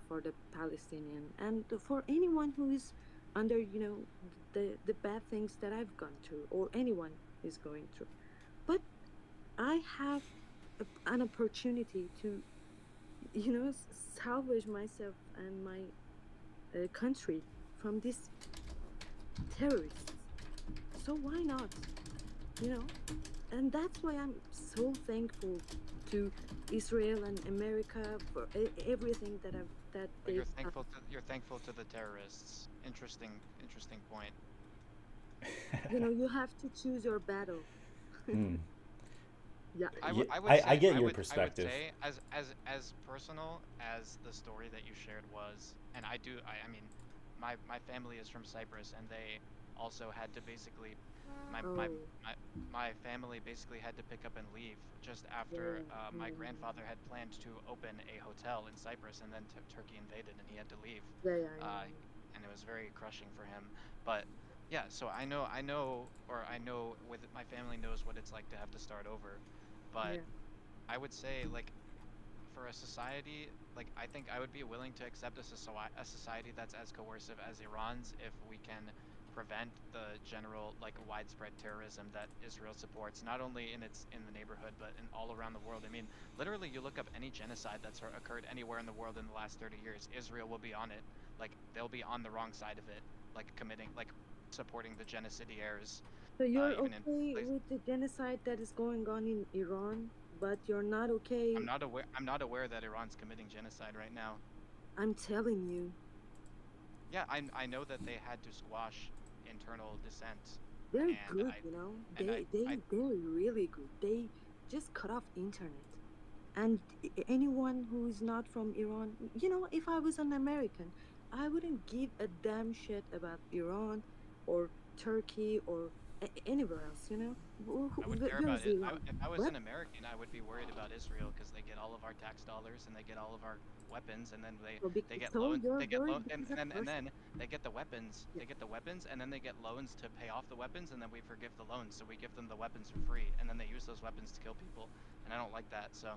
for the Palestinian and for anyone who is under, the bad things that I've gone through or anyone is going through. But I have an opportunity to, salvage myself and my country from these terrorists. So why not? You know, and that's why I'm so thankful to Israel and America for everything that But they've done. you're thankful to the terrorists. Interesting point. You have to choose your battle. Hmm. Yeah, Yeah, I would I say get your I would perspective. say as personal as the story that you shared was, and I mean, my family is from Cyprus, and they also had to basically my my oh, my my family basically had to pick up and leave just after yeah, my grandfather had planned to open a hotel in Cyprus, and then Turkey invaded, and he had to leave, yeah, yeah, yeah, uh, and it was very crushing for him. But yeah, so I know with my family knows what it's like to have to start over, yeah, but yeah. I would say like for a society, like I think I would be willing to accept a society that's as coercive as Iran's if we can prevent the general like widespread terrorism that Israel supports, not only in the neighborhood but in all around the world. I mean, literally, you look up any genocide that's occurred anywhere in the world in the last 30 years, Israel will be on it. Like they'll be on the wrong side of it, like committing, like supporting the genocidaires, So you're even in okay places. with the genocide that is going on in Iran, but you're not okay. I'm not aware that Iran's committing genocide right now. I'm telling you, Yeah, I know that they had to squash internal dissent, they're and good. I and They're really good. They just cut off internet. And anyone who is not from Iran, if I was an American, I wouldn't give a damn shit about Iran or Turkey or anywhere else. I would care Where about is it. Iran? If I was What? an American, I would be worried about Israel because they get all of our tax dollars and they get all of our weapons, and then they get So loans. you're They get worried loan because a and person. then they get the weapons. Yeah. They get the weapons, and then they get loans to pay off the weapons, and then we forgive the loans, so we give them the weapons for free, and then they use those weapons to kill people, and I don't like that. So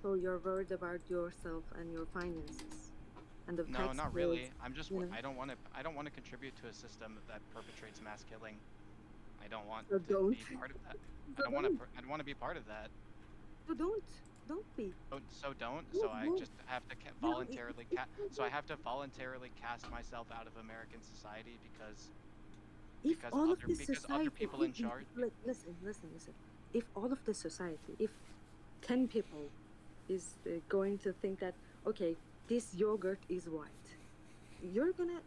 So you're worried about yourself and your finances and the no, tax not bills. really. I'm just You know. I don't want to contribute to a system that perpetrates mass killing. I don't want So to don't. be part of that. So don't. I don't want to be part of that. So don't. Don't be. So don't. So Move. I Move. just have to If you so I have to voluntarily cast myself out of American society if all of the because other society people in charge. listen, if all of the society, if 10 people is going to think that, okay, this yogurt is white, you're gonna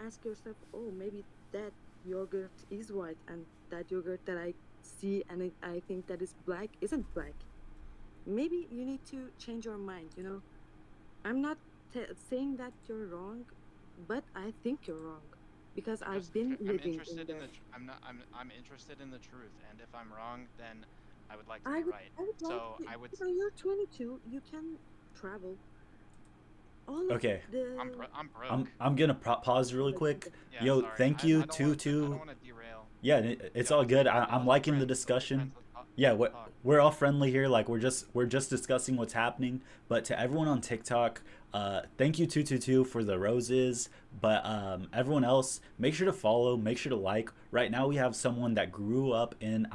ask yourself, oh, maybe that yogurt is white and that yogurt that I see and I think that is black isn't black. Maybe you need to change your mind. I'm not saying that you're wrong, but I think you're wrong because I'm I've been I'm living in interested in there. I'm not I'm interested in the truth, and if I'm wrong, then I would like to I be would right. I would like So to, I would. you're 22, you can travel. All of Okay, the I'm I'm broke. I'm gonna pause really like quick. Yeah, Yo, sorry. thank you, I don't Tutu. want to derail. Yeah, it's all good. I'm liking the Let's be discussion. friends. Yeah, Let's talk. we're all friendly here. Like we're just discussing what's happening. But to everyone on TikTok, thank you 222 for the roses. But everyone else, make sure to follow, make sure to like. Right now we have someone that grew up in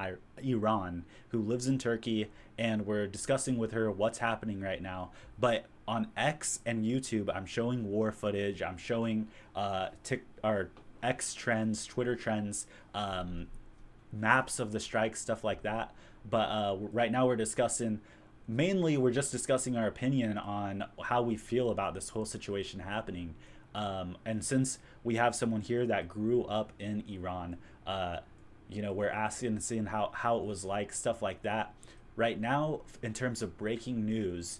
Iran who lives in Turkey, and we're discussing with her what's happening right now. But on X and YouTube, I'm showing war footage. I'm showing our X trends, Twitter trends, maps of the strikes, stuff like that. But right now we're just discussing our opinion on how we feel about this whole situation happening. And since we have someone here that grew up in Iran, we're asking and seeing how it was like, stuff like that. Right now, in terms of breaking news,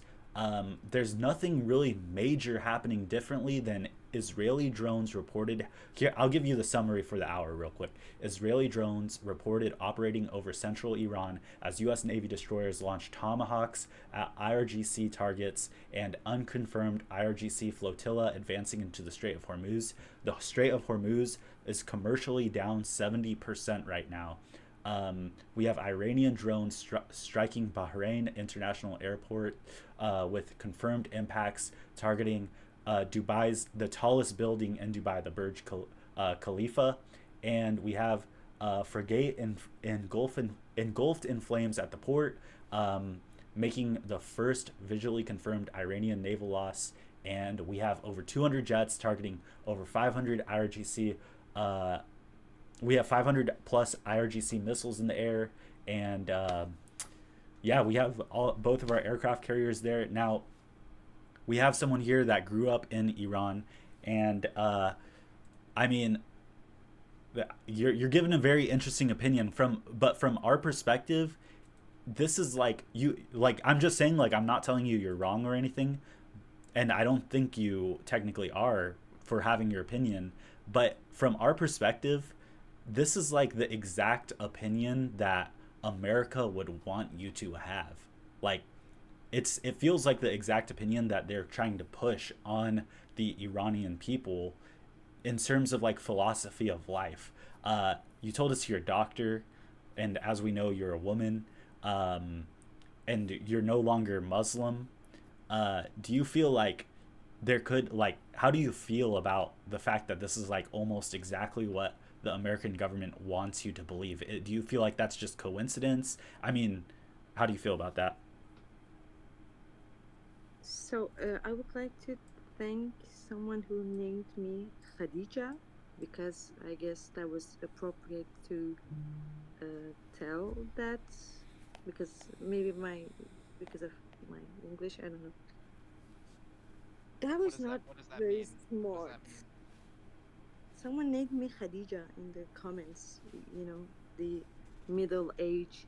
there's nothing really major happening differently than Israeli drones reported here. I'll give you the summary for the hour real quick. Israeli drones reported operating over central Iran as U.S. Navy destroyers launched Tomahawks at IRGC targets and unconfirmed IRGC flotilla advancing into the Strait of Hormuz. The Strait of Hormuz is commercially down 70% right now. We have Iranian drones striking Bahrain International Airport with confirmed impacts targeting Dubai's the tallest building in Dubai, the Burj Khalifa, and we have frigate engulfed in flames at the port, making the first visually confirmed Iranian naval loss. And we have over 200 jets targeting over 500 IRGC. We have 500 plus IRGC missiles in the air, and yeah, we have both of our aircraft carriers there now. We have someone here that grew up in Iran, and I mean, you're given a very interesting opinion but from our perspective, this is like I'm just saying, like, I'm not telling you you're wrong or anything, and I don't think you technically are for having your opinion, but from our perspective, this is like the exact opinion that America would want you to have. Like, it feels like the exact opinion that they're trying to push on the Iranian people in terms of like philosophy of life. You told us you're a doctor, and as we know, you're a woman, and you're no longer Muslim. Do you feel like there could, like, how do you feel about the fact that this is like almost exactly what the American government wants you to believe? Do you feel like that's just coincidence? I mean, how do you feel about that? So I would like to thank someone who named me Khadija, because I guess that was appropriate to tell that, because maybe because of my English, I don't know. That was not What does that very mean? What does smart. that mean? Someone named me Khadija in the comments, the middle age,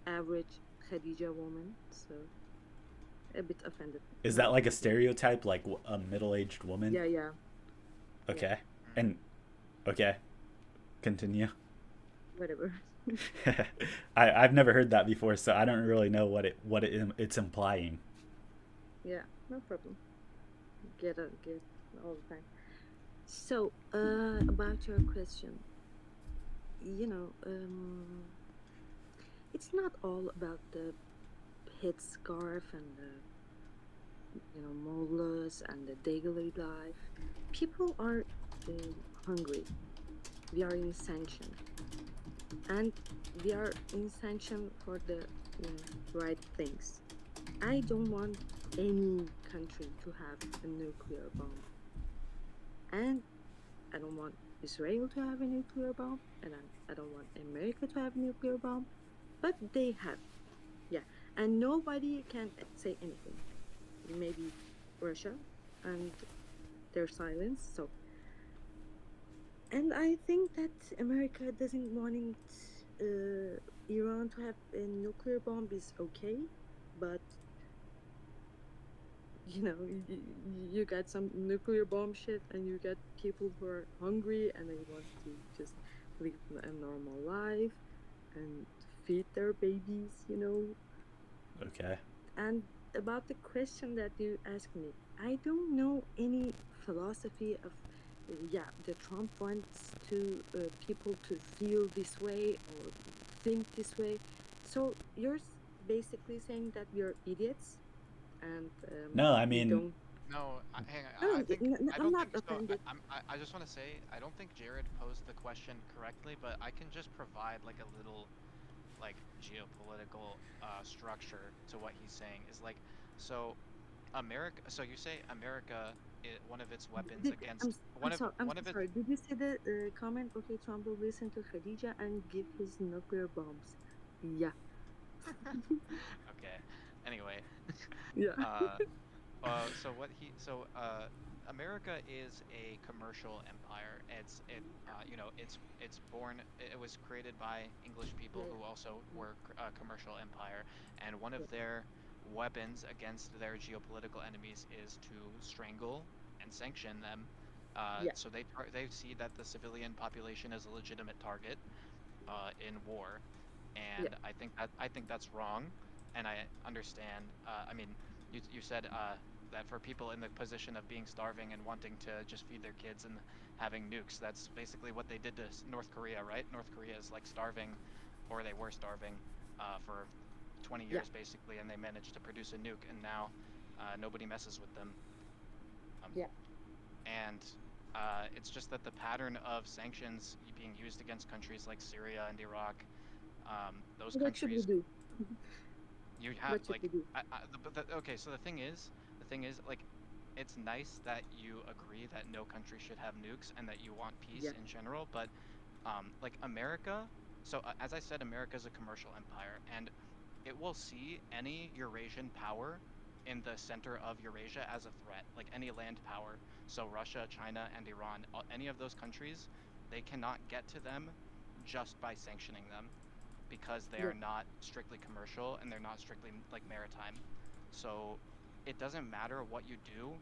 average Khadija woman. So a bit offended. Is No. that like a stereotype, like a middle-aged woman? Yeah, yeah, yeah. Okay. And okay, continue. Whatever. I've never heard that before, so I don't really know it's implying. Yeah, no problem. Get all the time. So, about your question, you know, it's not all about the headscarf and the mullahs and the daily life. People are hungry. We are in sanction, and we are in sanction for the right things. I don't want any country to have a nuclear bomb, and I don't want Israel to have a nuclear bomb, and I don't want America to have a nuclear bomb, but they have. Yeah, and nobody can say anything. Maybe Russia and their silence. So, and I think that America doesn't want Iran to have a nuclear bomb is okay, but you got some nuclear bomb shit, and you got people who are hungry and they want to just live a normal life and feed their babies. Okay. And about the question that you asked me, I don't know any philosophy of, the Trump wants to people to feel this way or think this way. So you're basically saying that we're idiots, and No, I we mean, don't. No, hang on. No, I think I I'm don't not think so. offended. I just want to say I don't think Jared posed the question correctly, but I can just provide like a little like geopolitical structure to what he's saying. Is like, so America. So you say America, one of its weapons Did, against I'm one so of its. sorry. Did you see the comment? Okay, Trump will listen to Khadija and give his nuclear bombs. Yeah. Okay. Anyway. Yeah. America is a commercial empire. It's born. It was created by English people Yeah. who also were a commercial empire, and one of their weapons against their geopolitical enemies is to strangle and sanction them. Yeah. So they see that the civilian population is a legitimate target in war, Yeah. and I think that's wrong, and I understand. I mean, you said that for people in the position of being starving and wanting to just feed their kids and having nukes, that's basically what they did to North Korea, right? North Korea is like starving, or they were starving for 20 Yeah. years basically, and they managed to produce a nuke, and now nobody messes with them. Um, Yeah. and it's just that the pattern of sanctions being used against countries like Syria and Iraq, those What should we countries, do? you have What should like, we do? okay. So the thing is, like, it's nice that you agree that no country should have nukes and that you want peace Yeah. in general, but like America. So as I said, America is a commercial empire, and it will see any Eurasian power in the center of Eurasia as a threat, like any land power. So Russia, China, and Iran, any of those countries, they cannot get to them just by sanctioning them because they Yeah. are not strictly commercial and they're not strictly like maritime. So it doesn't matter what you do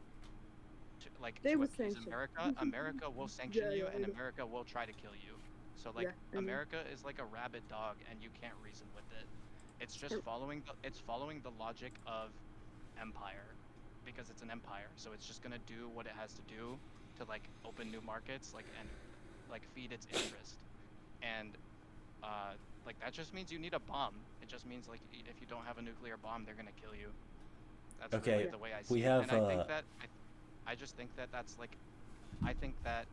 They to will appease sanction. America. America will sanction Yeah. you Yeah. I and know. America will try to kill you. So like Yeah. I know. America is like a rabid dog and you can't reason with it. It's just And following the logic of empire because it's an empire. So it's just gonna do what it has to do to like open new markets and like feed its interest. And like that just means you need a bomb. It just means like if you don't have a nuclear bomb, they're gonna kill you. That's really Okay, yeah. the way I we see it. And have I think that I just think that that's like I think that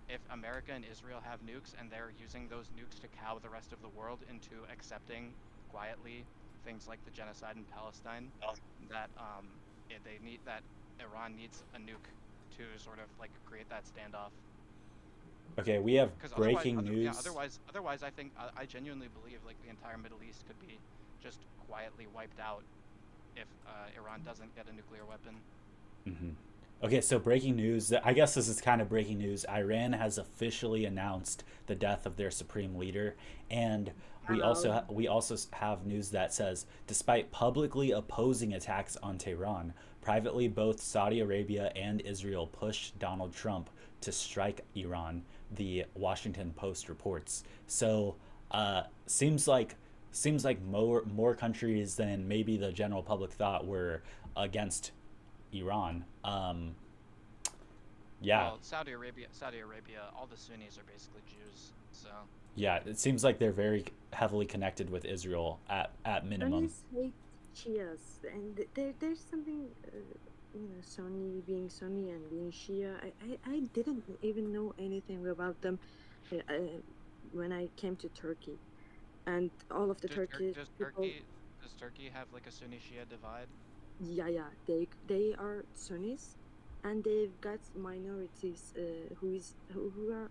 if America and Israel have nukes and they're using those nukes to cow the rest of the world into accepting quietly things like the genocide in Palestine, that they need that Iran needs a nuke to sort of like create that standoff. okay, we have Because breaking news. otherwise, I think I genuinely believe like the entire Middle East could be just quietly wiped out if Iran doesn't get a nuclear weapon. Hmm. Okay, so breaking news. I guess this is kind of breaking news. Iran has officially announced the death of their supreme leader, and Wow. we also have news that says, despite publicly opposing attacks on Tehran, privately both Saudi Arabia and Israel pushed Donald Trump to strike Iran. The Washington Post reports. So, seems like more countries than maybe the general public thought were against Iran. Yeah, Well, Saudi Arabia, all the Sunnis are basically Jews, so yeah. It seems like they're very heavily connected with Israel at minimum. Sunnis hate Shias, and there's something, Sunni being Sunni and being Shia. I didn't even know anything about them when I came to Turkey, and all of the Turkish people. Does Turkey have like a Sunni Shia divide? Yeah, yeah, they are Sunnis, and they've got minorities who are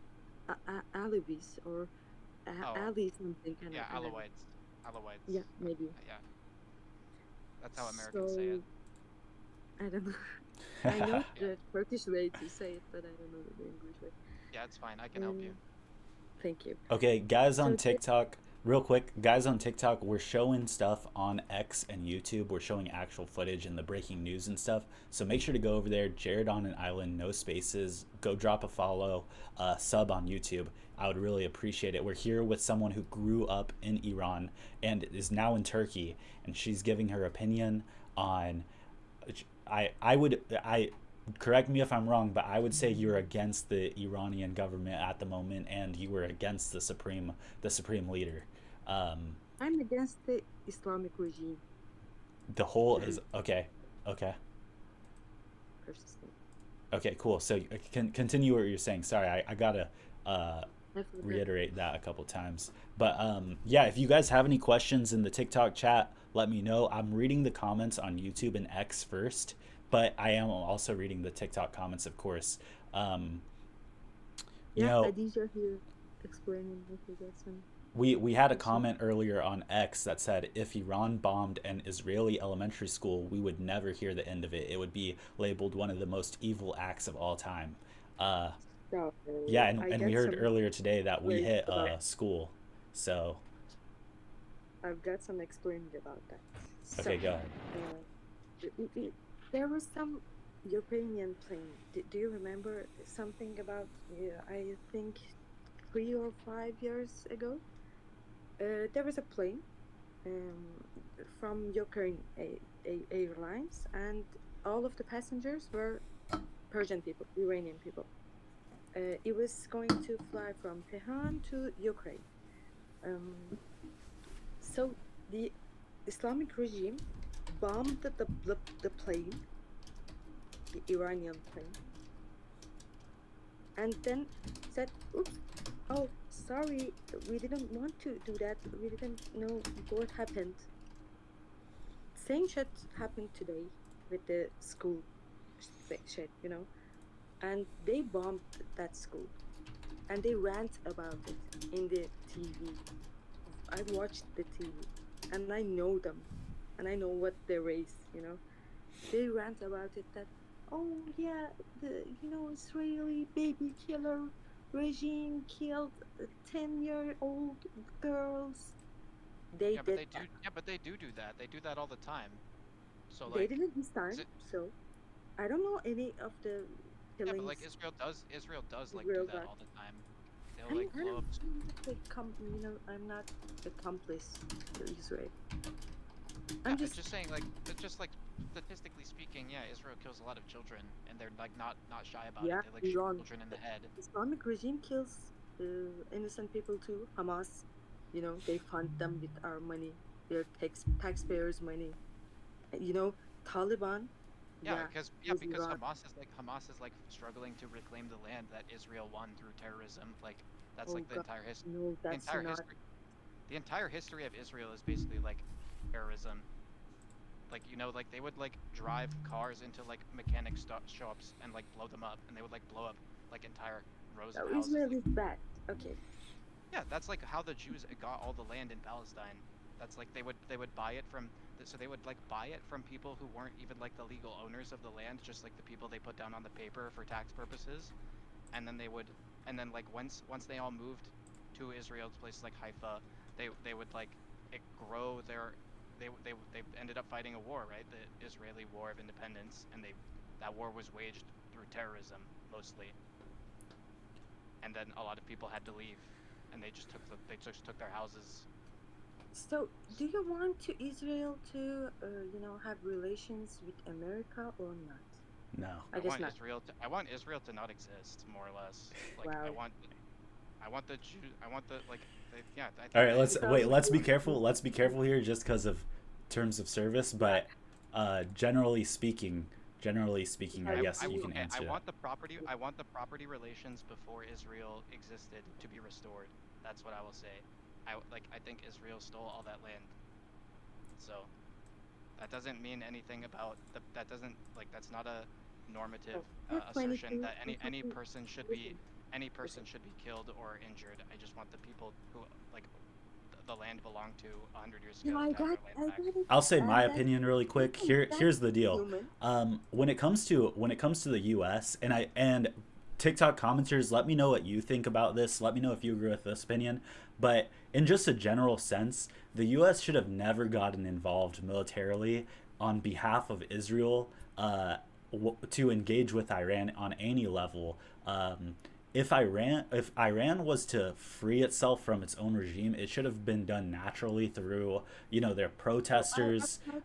Alawis or Oh, Ali something kind of. yeah, I don't know. Alawites. Alawites. Yeah, maybe. Yeah, that's how Americans say it. So I don't know. I know Yeah, the Turkish way to say it, but I don't know the English way. yeah, it's fine. I can help you. Um, Thank you. Okay, guys on So they, TikTok, real quick, guys on TikTok, we're showing stuff on X and YouTube. We're showing actual footage and the breaking news and stuff. So make sure to go over there, Jared on an Island, no spaces. Go drop a follow, sub on YouTube. I would really appreciate it. We're here with someone who grew up in Iran and is now in Turkey, and she's giving her opinion on. I would I correct me if I'm wrong, but I would say you're against the Iranian government at the moment, and you were against the supreme leader. Um, I'm against the Islamic regime, the whole and is okay, okay, persistent. okay, cool. So you can continue what you're saying. Sorry, I gotta uh, I forgot. reiterate that a couple times. But yeah, if you guys have any questions in the TikTok chat, let me know. I'm reading the comments on YouTube and X first, but I am also reading the TikTok comments, of course. Um, you Yeah, know, Adija here explaining if you got some we had a question. comment earlier on X that said if Iran bombed an Israeli elementary school, we would never hear the end of it. It would be labeled one of the most evil acts of all time. Uh, So yeah, I and we got heard some earlier today that we explaining hit about. a school. So, I've got some explaining about that. okay, So go ahead. uh, there was some Ukrainian plane. Do you remember something about? I think 3 or 5 years ago, there was a plane um, from Ukraine Airlines, and all of the passengers were Persian people, Iranian people. It was going to fly from Tehran to Ukraine. Um, so the Islamic regime bombed the plane, the Iranian plane, and then said, "Oops, oh, sorry, we didn't want to do that. We didn't know what happened." Same shit happened today with the school shit, and they bombed that school, and they rant about it in the TV. I watched the TV, and I know them, and I know what they raise. They rant about it that, oh yeah, the Israeli baby killer regime killed 10-year-old girls. They Yeah, but did they do. that. Yeah, but they do that. They do that all the time. So They like, did it this is time, it? so I don't know any of the Yeah, but like killings Israel does like do Israel that got. all the time. They'll like I'm blow up. not I'm not accomplice to Israel. Yeah, I'm it's just just saying like it's just like statistically speaking, yeah, Israel kills a lot of children, and they're like not shy about it. yeah, They like shoot Iran. children in the head. Islamic regime kills innocent people too. Hamas, they fund them with our money, their taxpayers' money. You know, Taliban, Yeah, yeah, because was Iran. Hamas is like struggling to reclaim the land that Israel won through terrorism. Like that's Oh like the God, entire history. no, The that's entire not. history. The entire history of Israel is basically like terrorism. Like like they would like drive cars into like mechanic shops and like blow them up, and they would like blow up like entire rows of Oh, houses. Israel Like is bad. Okay, yeah, that's like how the Jews got all the land in Palestine. That's like they would buy it from so they would like buy it from people who weren't even like the legal owners of the land, just like the people they put down on the paper for tax purposes. And then they would and then like once they all moved to Israel to places like Haifa, they would like grow their they ended up fighting a war, right? The Israeli War of Independence, and that war was waged through terrorism mostly. And then a lot of people had to leave, and they just took their houses. so do you want to Israel to have relations with America or not? No. I guess not. I want Israel to not exist, more or less. Like Wow. I want the Jew I want the like yeah, I All think right, they let's wait. Let's be careful. 2014. Let's be careful here, just because of terms of service. Yeah, But generally speaking, I guess you can answer that. I want the property relations before Israel existed to be restored. That's what I will say. I think Israel stole all that land. So that doesn't mean anything about that doesn't like that's not a normative oh, assertion 422 that or any something. person should be Listen, any listen. person should be killed or injured. I just want the people who like the land belonged to 100 years No, ago I to have got, their land I back. got it. I'll say my That's opinion really quick. human. Here's That's the deal. human. When it comes to the U.S. and TikTok commenters, let me know what you think about this. Let me know if you agree with this opinion. But in just a general sense, the U.S. should have never gotten involved militarily on behalf of Israel to engage with Iran on any level. If Iran was to free itself from its own regime, it should have been done naturally through their So I protesters. tried,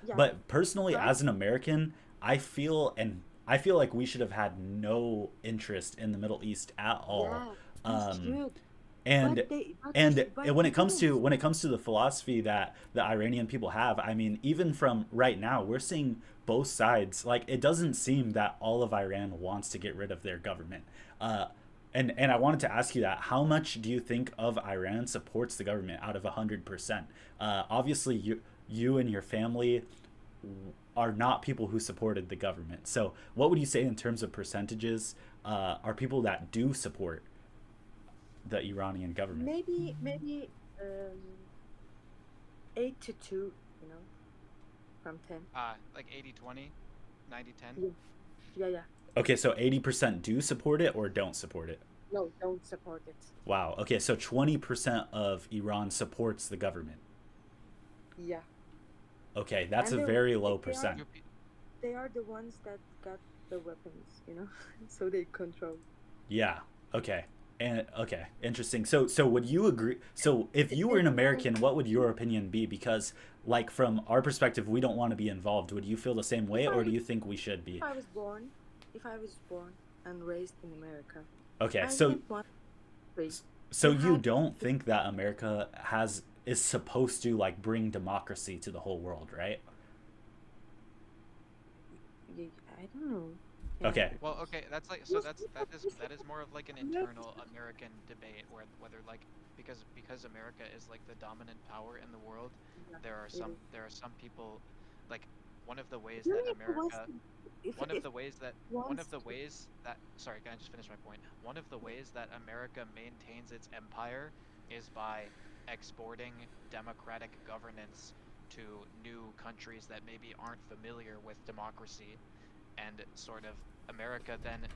yeah, But personally, tried. as an American, I feel like we should have had no interest in the Middle East at all. Yeah, we Um, should. and and But when we it comes didn't. to the philosophy that the Iranian people have, I mean, even from right now, we're seeing both sides. Like, it doesn't seem that all of Iran wants to get rid of their government. Uh, and I wanted to ask you that: how much do you think of Iran supports the government out of 100%? Obviously, you and your family are not people who supported the government. So, what would you say in terms of percentages? Are people that do support the Iranian government? Maybe 8 to 2, from 10. Like 80-20, 90-10. Yeah, yeah, yeah. Okay, so 80% do support it or don't support it. No, don't support it. Wow. Okay, so 20% of Iran supports the government. Yeah, Okay, that's and a they very low they are percent. Do pe- they are the ones that got the weapons, you know, so they control. Yeah. Okay. And okay, interesting. So would you agree? So if you were They an don't. American, what would your opinion be? Because like from our perspective, we don't want to be involved. Would you feel the same way, If or do I you think we should if be? I was born, if I was born and raised in America, Okay. I So wouldn't want free so to you have. don't think that America has is supposed to like bring democracy to the whole world, right? I don't know. Yeah. Okay. Well, okay, that's like so that is more of like an America- internal American debate where whether like because America is like the dominant power in the world, Yeah, there are it is. some people like one of the ways that America wants America to, if one of if the ways that one wants of the to. ways that sorry, can I just finish my point? One of the ways that America maintains its empire is by exporting democratic governance to new countries that maybe aren't familiar with democracy, and sort of America then,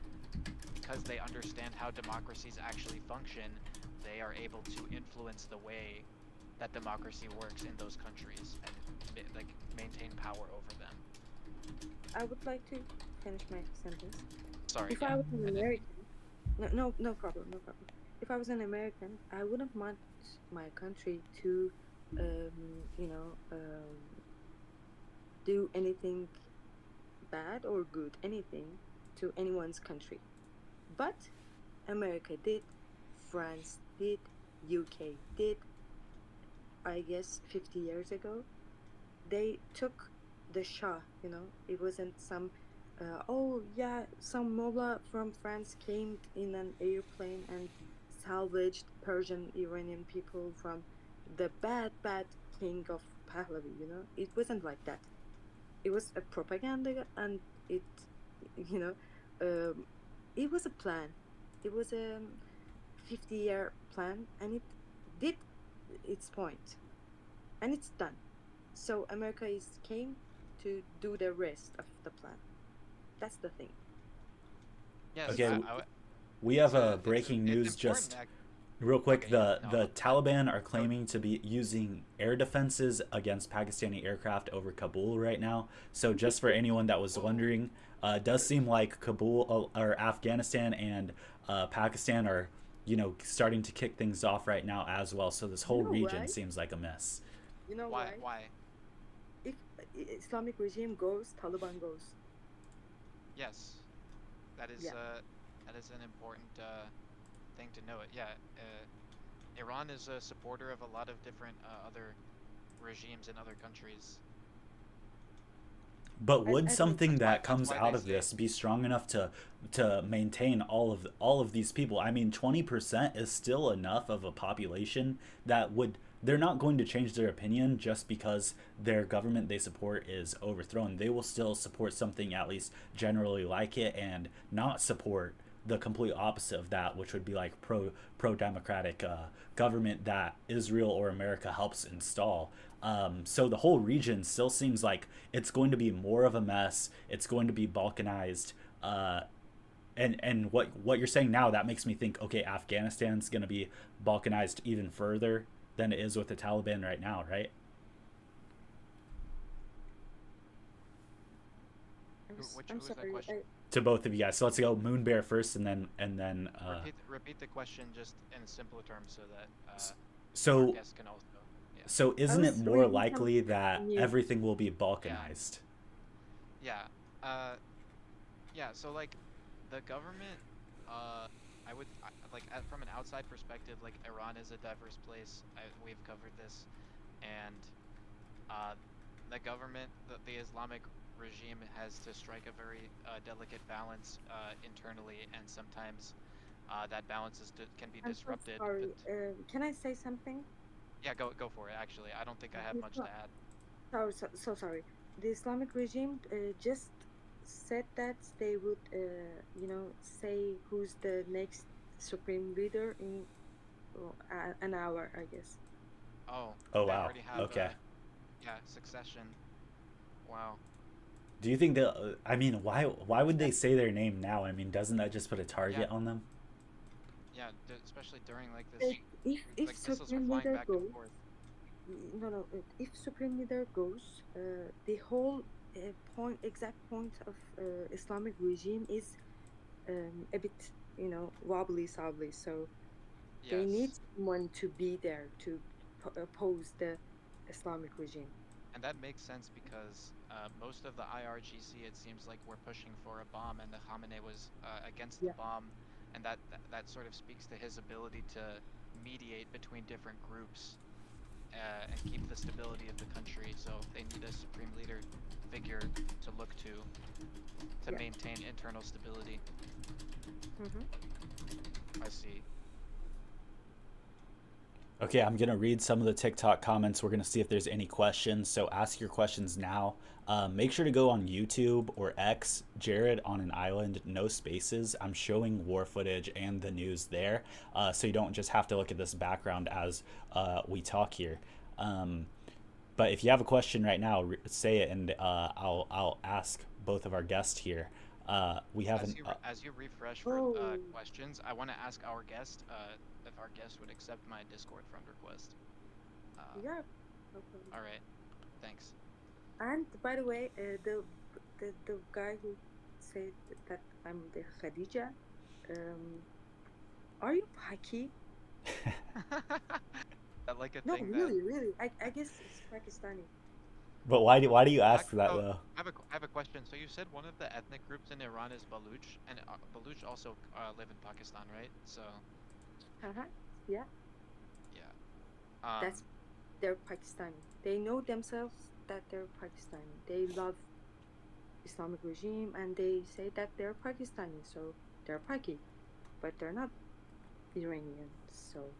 because they understand how democracies actually function, they are able to influence the way that democracy works in those countries and like maintain power over them. I would like to finish my sentence. Sorry, If yeah, I was an I didn't mean. American, no problem, no problem. If I was an American, I wouldn't want my country to, you know, do anything bad or good, anything to anyone's country. But America did, France did, UK did, I guess 50 years ago. They took the Shah, you know, it wasn't some, oh yeah, some mullah from France came in an airplane and salvaged Persian Iranian people from the bad king of Pahlavi, you know. It wasn't like that. It was a propaganda, and it, you know, um, it was a plan. It was a 50-year plan, and it did its point, and it's done. So America is came to do the rest of the plan. That's the thing. Yes, Okay. It's We have a it's breaking it's news important. just real quick. Okay, yeah, The no, Taliban are no, claiming to be using air defenses against Pakistani aircraft over Kabul right now. So just for anyone that was whoa, wondering, it does seem like Kabul or Afghanistan and Pakistan are starting to kick things off right now as well. So this you whole know region why? seems like a mess. You know why, why? why? If Islamic regime goes, Taliban goes. Yes, Yeah. that is an important thing to know. Yeah, Iran is a supporter of a lot of different other regimes in other countries. But would I don't. something that That's comes why out they of say this be strong enough to maintain all of these people? I mean, 20% is still enough of a population that would they're not going to change their opinion just because their government they support is overthrown. They will still support something at least generally like it and not support the complete opposite of that, which would be like pro democratic government that Israel or America helps install. So the whole region still seems like it's going to be more of a mess. It's going to be balkanized. And what you're saying now that makes me think, okay, Afghanistan's going to be balkanized even further than it is with the Taliban right now, right? which I'm who was that sorry. question? To both of you guys. So let's go Moon Bear first, and then. Repeat the question just in simpler terms so that our So guests can also. Yeah. so I isn't it was more reading likely something that new. everything will be Yeah. balkanized? Yeah. Yeah. So like, the government. I would like from an outside perspective, like Iran is a diverse place. We've covered this, and uh, the government, the Islamic regime, has to strike a very delicate balance internally, and sometimes that balance can be I'm so disrupted. sorry. But Can I say something? yeah, go for it. Actually, I don't think I have The much to Islam- add. so sorry. The Islamic regime just said that they would, you know, say who's the next supreme leader in an hour, I guess. Oh, Oh they wow. already have Okay. yeah, succession. Wow. Do you think that? I mean, why would they say their name now? I mean, doesn't that just put a Yeah, target on them? yeah. Especially during like this, If like missiles are supreme flying leader back and goes, forth. no, if supreme leader goes, the whole exact point of Islamic regime is a bit, wobbly sobbly. So they need Yes, someone to be there to oppose the Islamic regime. and that makes sense because most of the IRGC, it seems like we're pushing for a bomb, and the Khamenei was against the Yeah, bomb, and that sort of speaks to his ability to mediate between different groups and keep the stability of the country. So they need a supreme leader figure to look to yeah. maintain internal stability. Hmm. I see. Okay, I'm gonna read some of the TikTok comments. We're gonna see if there's any questions. So ask your questions now. Make sure to go on YouTube or X, Jared on an Island, no spaces. I'm showing war footage and the news there, so you don't just have to look at this background as we talk here. Um, but if you have a question right now, say it, and I'll ask both of our guests here. We have an As you refresh for Oh, questions, I want to ask our guest if our guest would accept my Discord friend request. Uh, yeah. No problem. all right, thanks. And by the way, the guy who said that I'm the Khadija, um, are you Paki? That like a No, thing that really, really. I guess it's Pakistani. But why do you ask that So though? I have a question. So you said one of the ethnic groups in Iran is Baluch, and Baluch also live in Pakistan, right? So Uh-huh. Yeah, yeah. that's Um. they're Pakistani. They know themselves that they're Pakistani. They love Islamic regime and they say that they're Pakistani, so they're Paki, but they're not Iranian. So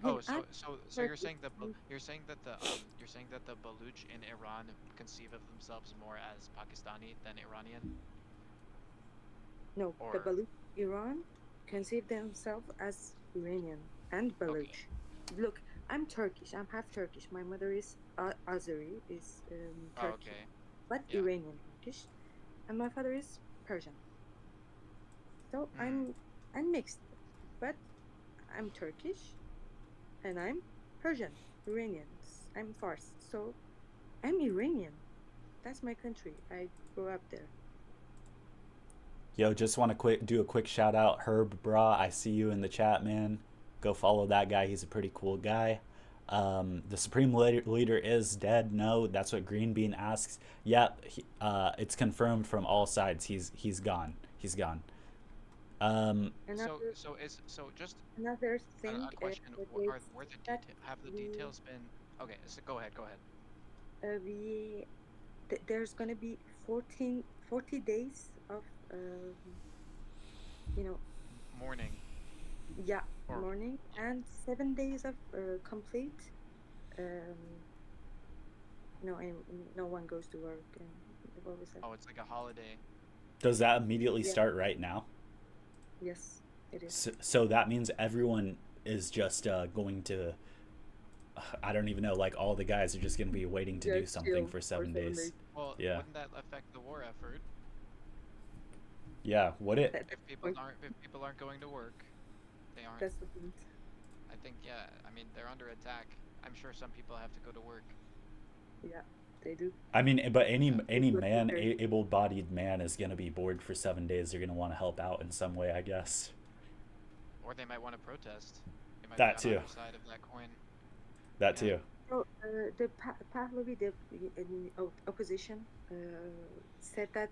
Oh, I'm so you're Turkish. saying you're saying that the Baluch in Iran conceive of themselves more as Pakistani than Iranian, No, the or Baluch Iran conceive themselves as Iranian and okay, Baluch. Look, I'm Turkish. I'm half Turkish. My mother is Azeri, is oh, Turkey, okay, but yeah. Iranian Turkish, and my father is Persian. So Hmm. I'm mixed, but I'm Turkish and I'm Persian, Iranian. I'm Fars, so I'm Iranian. That's my country. I grew up there. Yo, just want to do a quick shout out, Herb Bra. I see you in the chat, man. Go follow that guy. He's a pretty cool guy. The supreme leader is dead. No, that's what Green Bean asks. Yep, it's confirmed from all sides. He's gone. He's gone. Um, Another So just another thing a question: is were the that have the we details been okay? So go ahead, go ahead. we there's gonna be 40 days of you know Morning yeah, or mourning yeah. and 7 days of complete um no one goes to work and what was that? Oh, it's like a holiday. does that immediately Yeah, start right now? yes, it is. So that means everyone is just going to. I don't even know. Like all the guys are just going to be waiting to do Just something chill for for seven seven days. days. Well, Yeah. wouldn't that affect the war effort Yeah. Would it? That's the point. if people aren't going to work? They aren't. That's the point. I think yeah. I mean, they're under attack. I'm sure some people have to go to work. Yeah, they do. I mean, but Yeah. any Good man, research. able-bodied man, is gonna be bored for 7 days. They're gonna want to help out in some way, I guess. Or they might want to protest. They might be That on too. either side of that coin. That Yeah. too. So the Pahlavi, the opposition, said that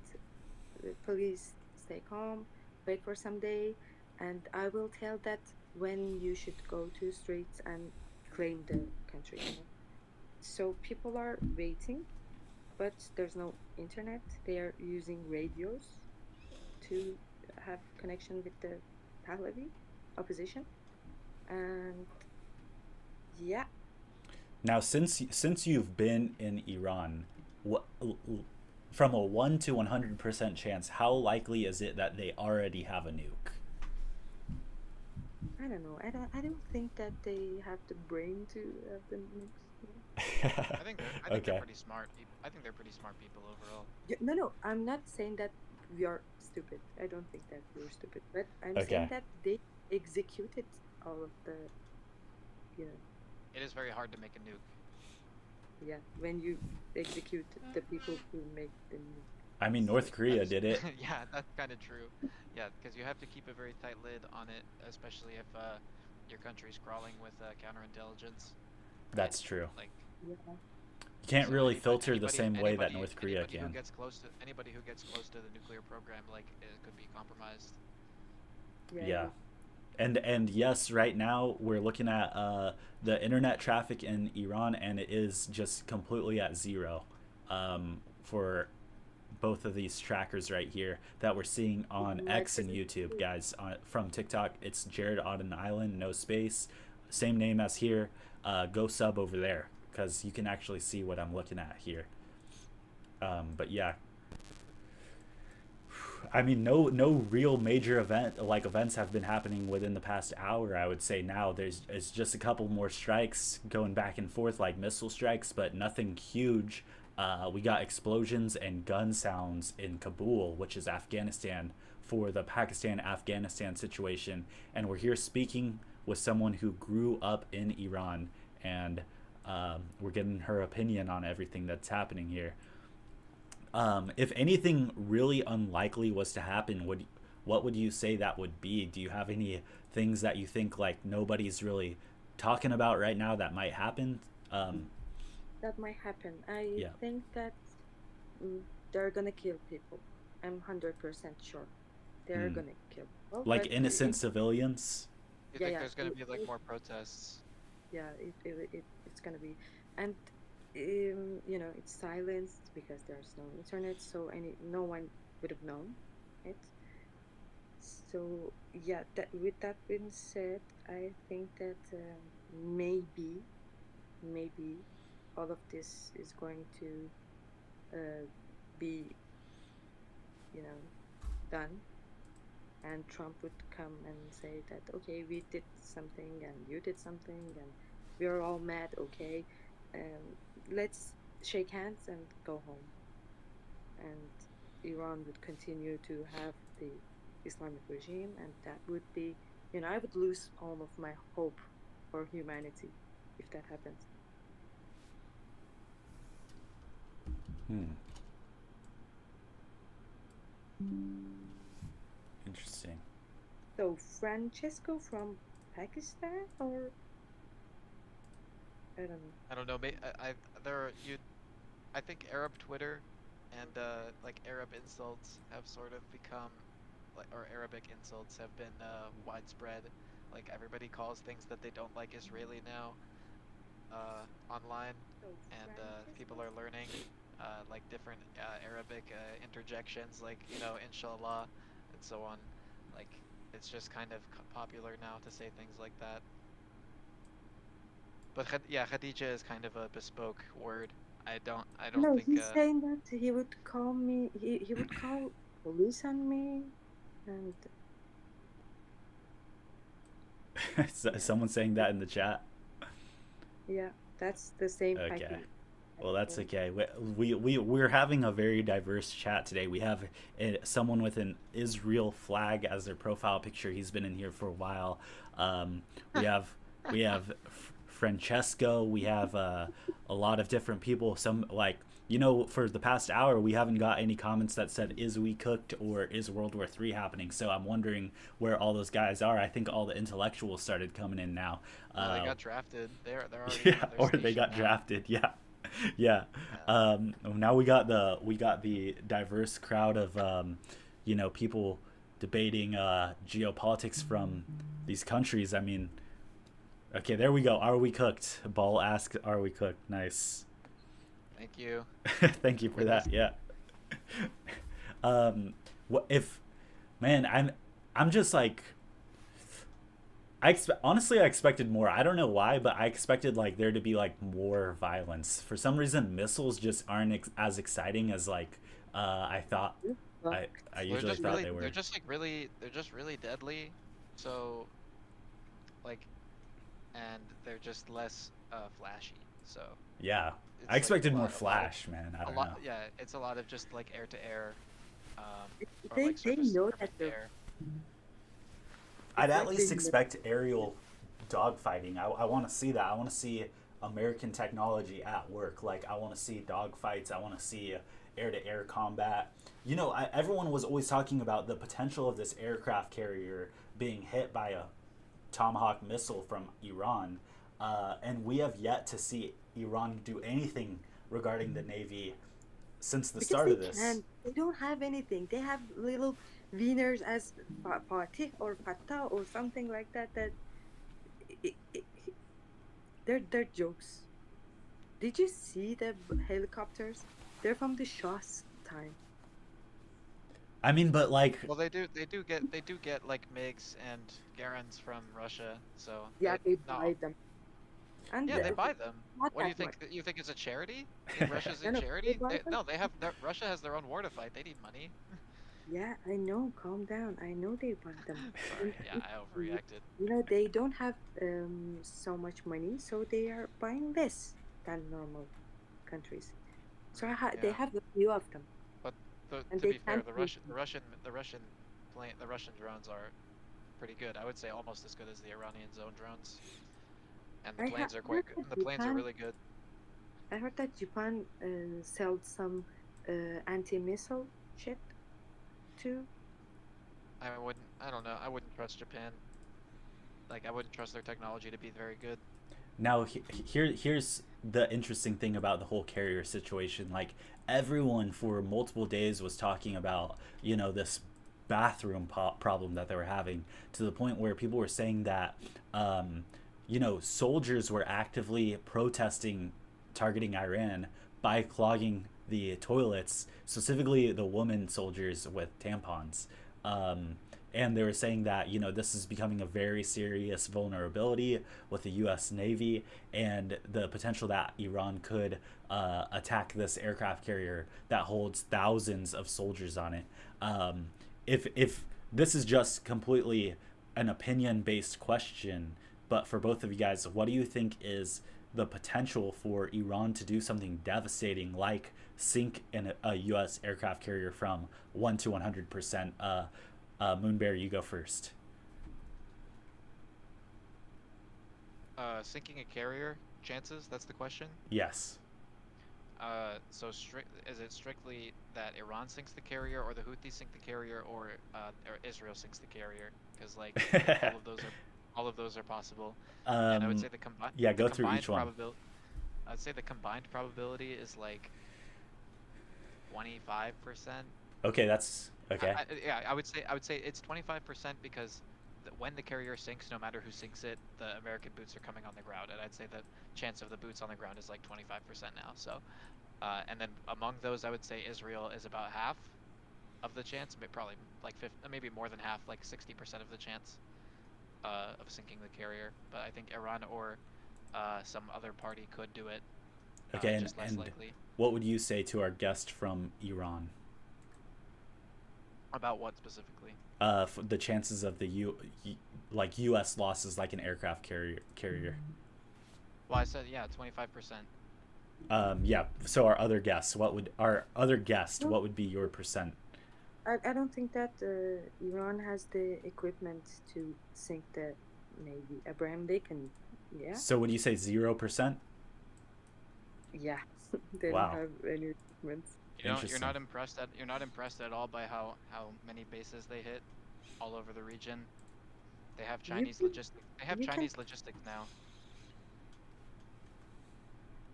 please stay calm, wait for some day, and I will tell that when you should go to streets and claim the country. So people are waiting, but there's no internet. They are using radios to have connection with the Pahlavi opposition, and yeah, Now, since you've been in Iran, what from a 1 to 100% chance, how likely is it that they already have a nuke? I don't know. I don't think that they have the brain to have the nukes. I think they're Okay. pretty smart people. I think they're pretty smart people overall. No, no, I'm not saying that we are stupid. I don't think that we're stupid, but I'm saying Okay. that they executed all of the, you know, It is very hard to make a nuke. Yeah, when you execute the people who make the nuke. I mean, North Korea That's did it. yeah, that's kind of true. Yeah, because you have to keep a very tight lid on it, especially if your country's crawling with counterintelligence, right? That's true. Like, Yeah, You can't so really filter the same way that anybody North Korea anybody who can. gets close to the nuclear program, like, it could be compromised. yeah, Yeah. it And yes, right now we're looking at the internet traffic in Iran, and it is just completely at zero for both of these trackers right here that we're seeing on is. X and YouTube, guys. From TikTok, it's Jared Auden Island, no space, same name as here. Go sub over there because you can actually see what I'm looking at here. But yeah, I mean, no real major events have been happening within the past hour. I would say now it's just a couple more strikes going back and forth like missile strikes, but nothing huge. We got explosions and gun sounds in Kabul, which is Afghanistan, for the Pakistan-Afghanistan situation, and we're here speaking with someone who grew up in Iran, and we're getting her opinion on everything that's happening here. If anything really unlikely was to happen, what would you say that would be? Do you have any things that you think like nobody's really talking about right now that might happen? That might happen. I Yeah. think that mm, they're gonna kill people. I'm 100% sure they're Hmm. gonna kill people. Like But innocent civilians? You yeah, think yeah, there's gonna be like more protests? yeah, it's gonna be, and it's silenced because there's no internet, so no one would have known it. So yeah, that with that being said, I think that maybe all of this is going to uh, be, you know, done, and Trump would come and say that, okay, we did something and you did something and we're all mad, okay, let's shake hands and go home. And Iran would continue to have the Islamic regime, and that would be, I would lose all of my hope for humanity if that happens. Hmm. Interesting. So Francesco from Pakistan, or I don't know. I don't know. There are you. I think Arab Twitter and like Arab insults have sort of become, like, or Arabic insults have been widespread. Like, everybody calls things that they don't like Israeli now online, So and people Francesco. are learning like different Arabic interjections, like, inshallah and so on. Like, it's just kind of popular now to say things like that. But yeah, Khadija is kind of a bespoke word. I don't No, think he's saying that he would call me. He would call police on me, and yeah, Someone saying that in the chat. yeah, that's the same Okay. Well, that's okay. We're having a very diverse chat today. We have someone with an Israel flag as their profile picture. He's been in here for a while. We have Francesco. We have a lot of different people. Some, like, for the past hour, we haven't got any comments that said "Is we cooked?" or "Is World War III happening?" So I'm wondering where all those guys are. I think all the intellectuals started coming in now. they got drafted. They're already in Yeah, another or they station got now. drafted. Yeah, yeah. Yeah. Now we got the diverse crowd of people debating geopolitics from these countries. I mean, okay, there we go. Are we cooked? Ball asks, "Are we cooked?" Nice. Thank you. Thank you for Witness. that. Yeah. What if, man? I'm just like, honestly, I expected more. I don't know why, but I expected like there to be like more violence. For some reason, missiles just aren't as exciting as like I thought. I I They're usually just thought really, they were. they're just really deadly. So, like, and they're just less flashy. So Yeah, it's I like expected more a lot flash, man. I of, a don't lot. know. Yeah, it's a lot of just like air to air, um, or they like they surface know surface that to the air. I'd it's at like they least know. expect aerial dogfighting. I want to see that. I want to see American technology at work. Like I want to see dogfights. I want to see air-to-air combat. You know, everyone was always talking about the potential of this aircraft carrier being hit by a Tomahawk missile from Iran, and we have yet to see Iran do anything regarding the Navy since the Because start they of this. can't. They don't have anything. They have little wieners as Fatih or Fatah or something like that. I I they're jokes. Did you see the helicopters? They're from the Shah's time. I mean, but like, Well, they do get like MiGs and Garans from Russia, so Yeah, it they no. buy them. And Yeah, they buy them. not What do you that much. think? You think it's a charity? You think Russia's No, a no, they charity? buy them. No, they have Russia has their own war to fight. They need money. Yeah, I know. Calm down. I know they buy them. Sorry, yeah, I overreacted. You know, they don't have so much money, so they are buying less than normal countries. So they Yeah. have a few of them, But and to they be fair, can't use the Russian drones are pretty good. I would say almost as good as the Iranian zone drones. And the I planes are heard quite good. that And the planes are Japan. really good. I heard that Japan sold some anti-missile shit too. I don't know. I wouldn't trust Japan. Like I wouldn't trust their technology to be very good. now here's the interesting thing about the whole carrier situation. Like everyone for multiple days was talking about, you know, this bathroom problem that they were having, to the point where people were saying that you know, soldiers were actively protesting targeting Iran by clogging the toilets, specifically the women soldiers with tampons. Um, and they were saying that, you know, this is becoming a very serious vulnerability with the U.S. Navy, and the potential that Iran could attack this aircraft carrier that holds thousands of soldiers on it. If this is just completely an opinion based question, but for both of you guys, what do you think is the potential for Iran to do something devastating like sink a U.S. aircraft carrier from 1 to 100%? Moonbear, you go first. Sinking a carrier chances? That's the question. Yes. So is it strictly that Iran sinks the carrier, or the Houthis sink the carrier, or Israel sinks the carrier? Because like all of those are all of those are possible. And I would say Yeah, the go through combined each one. probability. I'd say the combined probability is like 25%. Okay, that's okay. Yeah, I would say it's 25% because when the carrier sinks, no matter who sinks it, the American boots are coming on the ground, and I'd say the chance of the boots on the ground is like 25% now. So, and then among those, I would say Israel is about half of the chance, probably like 50, maybe more than half, like 60% of the chance of sinking the carrier. But I think Iran or some other party could do it, Okay, just less and likely. what would you say to our guest from Iran? About what specifically? The chances of the like U.S. losses, like an aircraft carrier. Well, I said yeah, 25%. Yeah. So our other guest? No, What would be your percent? I don't think that Iran has the equipment to sink the Navy. Abraham Lincoln, yeah, So would you say 0%? yeah, they don't Wow. have any equipment. You're Interesting. not impressed at all by how many bases they hit all over the region. They have You can, you can. Chinese logistics now.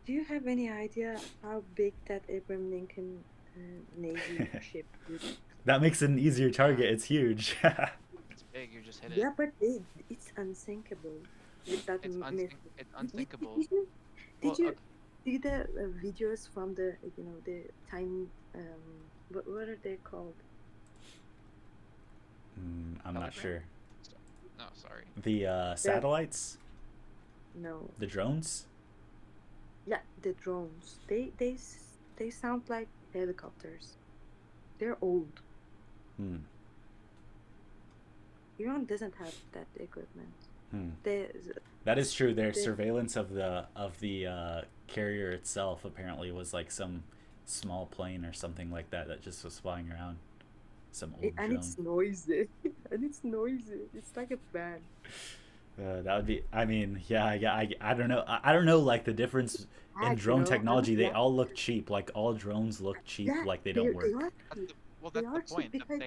Do you have any idea how big that Abraham Lincoln Navy ship would? That makes it an easier Yeah, target. It's huge. it's big. You just hit it. Yeah, but it's unsinkable with that missile. It's Did, unsinkable. did Well, you see the videos from the the tiny what are they called? I'm not Telegram? sure. No, sorry. The The satellites, no, the drones. yeah, the drones. They sound like helicopters. They're old. Hmm. Iran doesn't have that equipment. Hmm. They That is true. Their they surveillance of the carrier itself apparently was like some small plane or something like that that just was flying around. Some old and drone. it's noisy. And it's noisy. It's like a band. That would be. I mean, yeah, yeah. I don't know. I don't know. Like the difference in You drone know, I'm technology, they glad all look cheap. Like all drones look cheap. that Like they don't they work. are That's cheap. the well, They that's the are cheap point. That because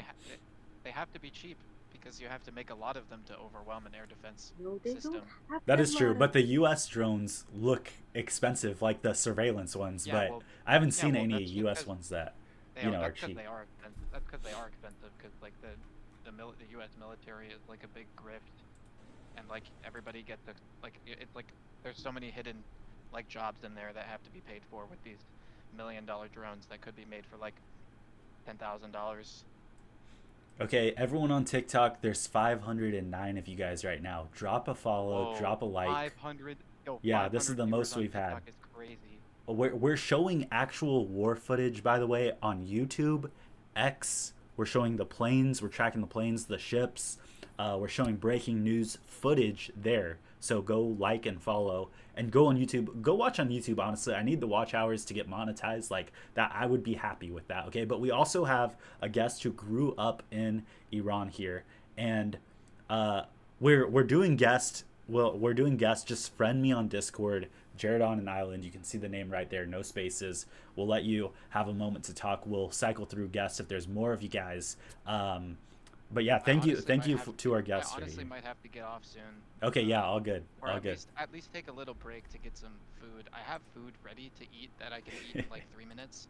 they have to be cheap because you have to make a lot of them to overwhelm an air defense no, they don't system. have That that is true. lot But of. the U.S. drones look expensive, like the surveillance ones. Yeah, But well, I haven't yeah, seen well, any that's just U.S. because ones that they are. are That's because cheap. they are expensive. That's because they are expensive. Because like the U.S. military is like a big grift, and like everybody gets the like it's like there's so many hidden like jobs in there that have to be paid for with these $1 million drones that could be made for like $10,000. Okay, everyone on TikTok, there's 509 of you guys right now. Drop a follow, Whoa, drop a like. 500, yo, Yeah, this is 500 the viewers most on we've had. TikTok is crazy. We're showing actual war footage, by the way, on YouTube, X. We're showing the planes. We're tracking the planes, the ships. We're showing breaking news footage there. So go like and follow, and go on YouTube. Go watch on YouTube. Honestly, I need the watch hours to get monetized. Like that, I would be happy with that. Okay, but we also have a guest who grew up in Iran here, and uh, we're doing guest. Well, we're doing guest. Just friend me on Discord, Jared on an Island. You can see the name right there, no spaces. We'll let you have a moment to talk. We'll cycle through guests if there's more of you guys. But yeah, I honestly thank might you have to our I guests right honestly here. might have to get off soon. Okay, yeah, Um, all good, or all good. at least take a little break to get some food. I have food ready to eat that I can eat in like 3 minutes.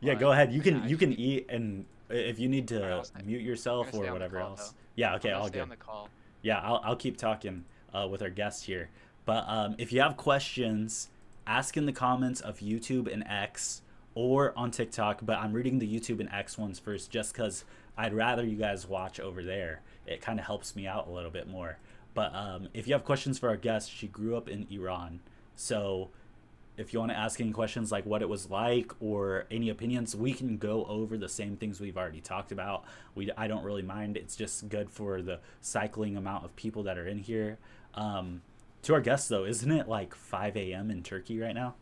Yeah, go ahead. But yeah, I You just can need. eat, and if you need All right, to mute I'm gonna yourself stay or on the whatever call though. else. Yeah, I'm okay, gonna all stay on good. the call. Yeah, I'll keep talking with our guest here. But if you have questions, ask in the comments of YouTube and X or on TikTok. But I'm reading the YouTube and X ones first just because I'd rather you guys watch over there. It kind of helps me out a little bit more. But if you have questions for our guest, she grew up in Iran. So if you want to ask any questions like what it was like or any opinions, we can go over the same things we've already talked about. I don't really mind. It's just good for the cycling amount of people that are in here. Um, to our guests though, isn't it like 5 a.m. in Turkey right now?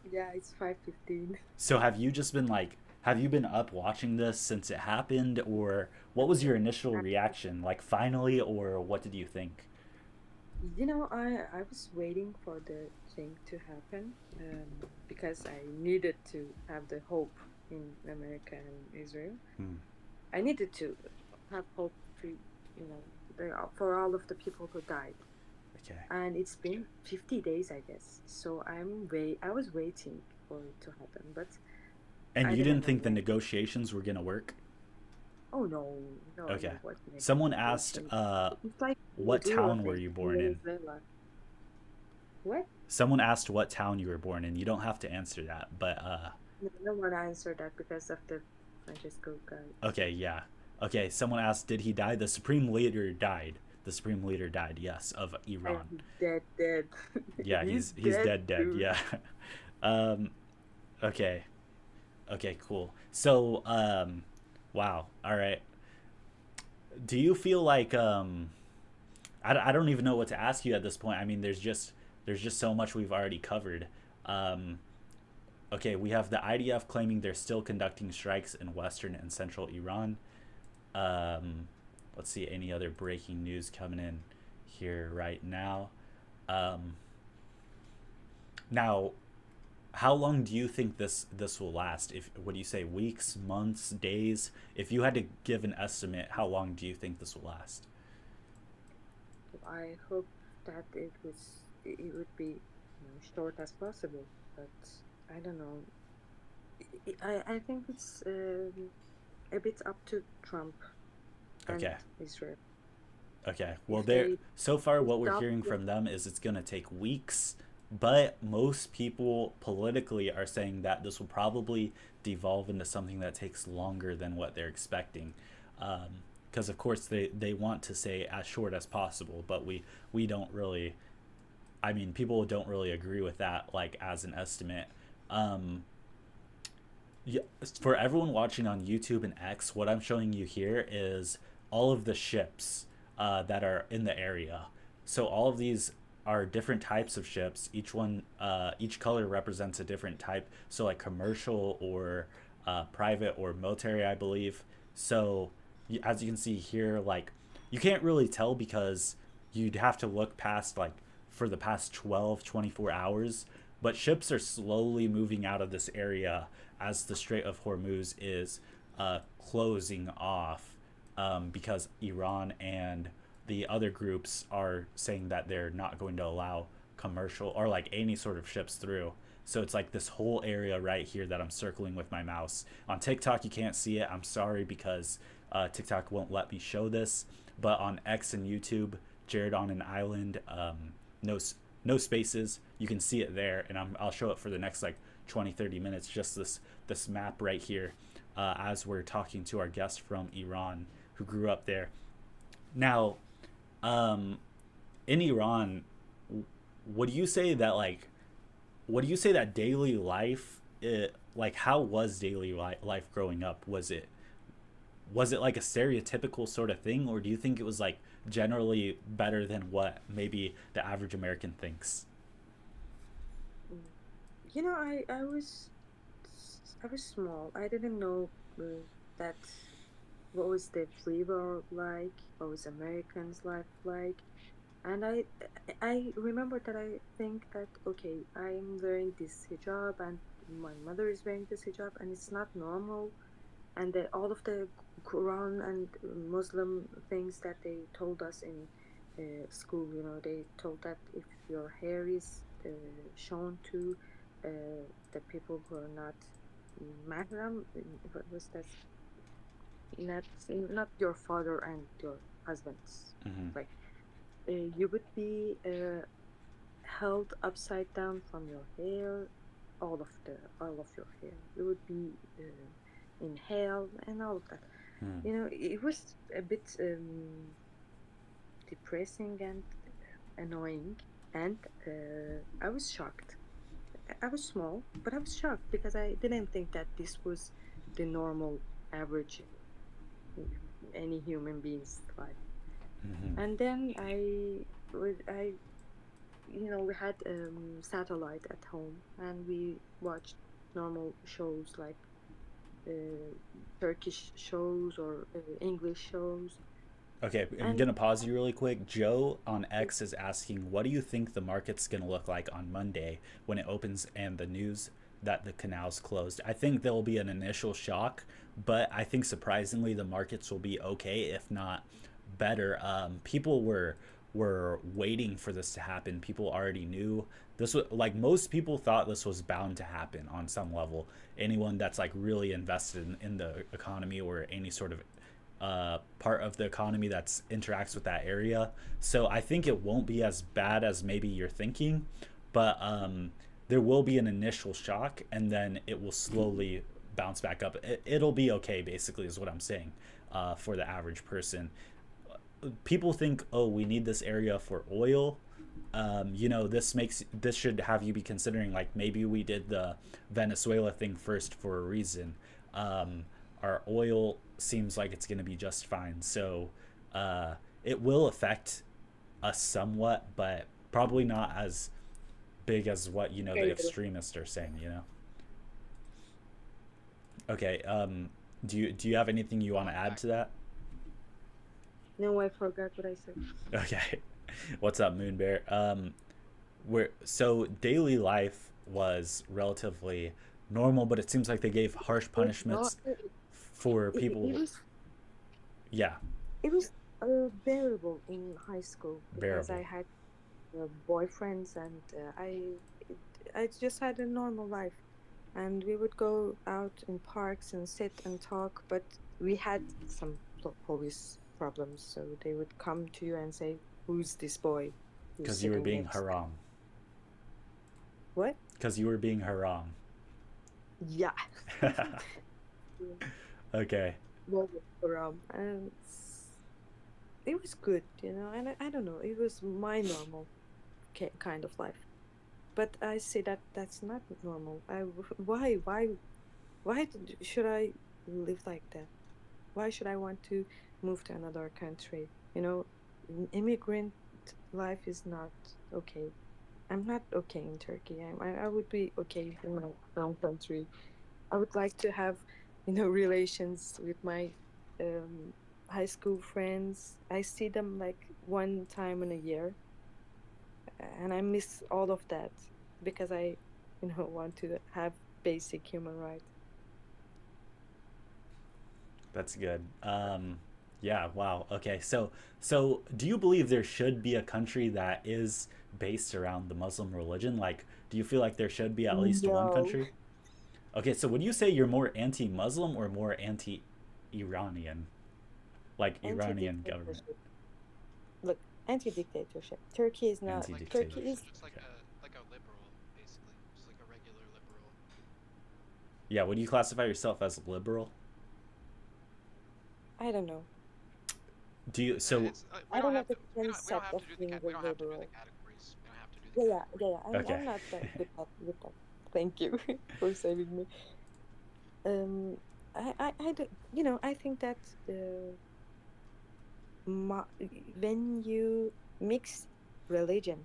Yeah, it's 5:15. So have you just been like, have you been up watching this since it happened, or what was your initial reaction? Like finally, or what did you think? You know, I was waiting for the thing to happen because I needed to have the hope in America and Israel. Hmm. I needed to have hope for, for all of the people who died. Okay. And it's been 50 days, I guess. So I was waiting for it to happen, but And I you didn't didn't know think the when. negotiations were gonna work? Oh no, no, Okay. no, what Someone asked, negotiation? It's like you what do town of were it you in born in? Venezuela. What? Someone asked what town you were born in. You don't have to answer that, but No, no one answered that because of the Francisco guy. okay, yeah. Okay, someone asked, did he die? The supreme leader died. The supreme leader died, yes, of Iran. And dead, dead. Yeah, He's he's dead, dead, dead. dude. Yeah. um, okay, okay, cool. So, wow. All right. Do you feel like I don't even know what to ask you at this point. I mean, there's just so much we've already covered. Um, okay, we have the IDF claiming they're still conducting strikes in western and central Iran. Um, let's see any other breaking news coming in here right now. Um, now, how long do you think this will last? If what do you say, weeks, months, days? If you had to give an estimate, how long do you think this will last? I hope that it would be short as possible, but I don't know. I think it's a bit up to Trump and Okay. Israel. Okay. Well, If there they so far what we're stop hearing the from them is it's going to take weeks, but most people politically are saying that this will probably devolve into something that takes longer than what they're expecting. Because of course they want to say as short as possible, but we don't really. I mean, people don't really agree with that, like as an estimate. Um, yeah, for everyone watching on YouTube and X, what I'm showing you here is all of the ships that are in the area. So all of these are different types of ships. Each color represents a different type. So like commercial or private or military, I believe. So as you can see here, like you can't really tell because you'd have to look past like for the past 12, 24 hours. But ships are slowly moving out of this area as the Strait of Hormuz is closing off, because Iran and the other groups are saying that they're not going to allow commercial or like any sort of ships through. So it's like this whole area right here that I'm circling with my mouse. On TikTok, you can't see it. I'm sorry because TikTok won't let me show this. But on X and YouTube, Jared on an island, no no spaces. You can see it there, and I'll show it for the next like 20, 30 minutes. Just this map right here, as we're talking to our guest from Iran who grew up there. Now, um, in Iran, what do you say that like what do you say that daily life like how was daily life growing up? Was it like a stereotypical sort of thing, or do you think it was like generally better than what maybe the average American thinks? Mm. You know, I was small. I didn't know that what was the flavor like, what was Americans' life like, and I remember that I think that okay, I'm wearing this hijab and my mother is wearing this hijab and it's not normal, and all of the Quran and Muslim things that they told us in school, you know, they told that if your hair is shown to the people who are not mahram, what was that? Not not your father and your husbands, Mm-hmm. like you would be held upside down from your hair, all of your hair. You would be in hell and all of that. Mm. You know, it was a bit depressing and annoying, and I was shocked. I was small, but I was shocked because I didn't think that this was the normal, average uh, any human being's life. Mm-hmm. And then I, you know, we had satellite at home, and we watched normal shows like uh, Turkish shows or English shows, Okay, I'm and gonna pause you really quick. Joe on X is asking, "What do you think the market's gonna look like on Monday when it opens and the news that the canal's closed?" I think there will be an initial shock, but I think surprisingly the markets will be okay, if not better. People were waiting for this to happen. People already knew this was like most people thought this was bound to happen on some level. Anyone that's like really invested in the economy or any sort of part of the economy that's interacts with that area. So I think it won't be as bad as maybe you're thinking, but there will be an initial shock, and then it will slowly bounce back up. It'll be okay, basically, is what I'm saying. For the average person, people think, oh, we need this area for oil. This should have you be considering like maybe we did the Venezuela thing first for a reason. Um, our oil seems like it's going to be just fine. So it will affect us somewhat, but probably not as big as what the very little. extremists are saying. Okay. Do you have anything you Well, want to in add fact, to that? No, I forgot what I said. Okay. What's up, Moon Bear? Where so daily life was relatively normal, but it seems like they gave harsh No, punishments for it people. was Yeah, it was bearable in high school because I bearable. had boyfriends and it, I just had a normal life, and we would go out in parks and sit and talk, but we had some police problems, so they would come to you and say, "Who's this boy who's Because you were sitting being next?" haram. What? Because you were being haram. Yeah. Okay. Well, and it was good, you know, and I don't know, it was my normal kind of life. But I say that that's not normal. Why should I live like that? Why should I want to move to another country? You know, immigrant life is not okay. I'm not okay in Turkey. I would be okay in my own country. I would like to have, you know, relations with my um, high school friends. I see them like one time in a year, and I miss all of that because I, want to have basic human rights. That's good. Yeah, wow. Okay, so do you believe there should be a country that is based around the Muslim religion? Like, do you feel like there should be at least one No, country? Okay, so would you say you're more anti-Muslim or more anti-Iranian? Like Iranian government? anti-dictatorship. Look, anti-dictatorship. Turkey is not. Like Turkey Anti-dictatorship. is. just like Okay. a liberal, basically, just like a regular liberal. Yeah, would you classify yourself as liberal? I don't know. Do you so It's I don't have the we don't concept have of to do being we a don't have to do the liberal. categories. We don't have to do the Yeah, categories. yeah, yeah. okay. I'm not that good with that. Thank you for saving me. Um, I don't, I think that ma- when you mix religion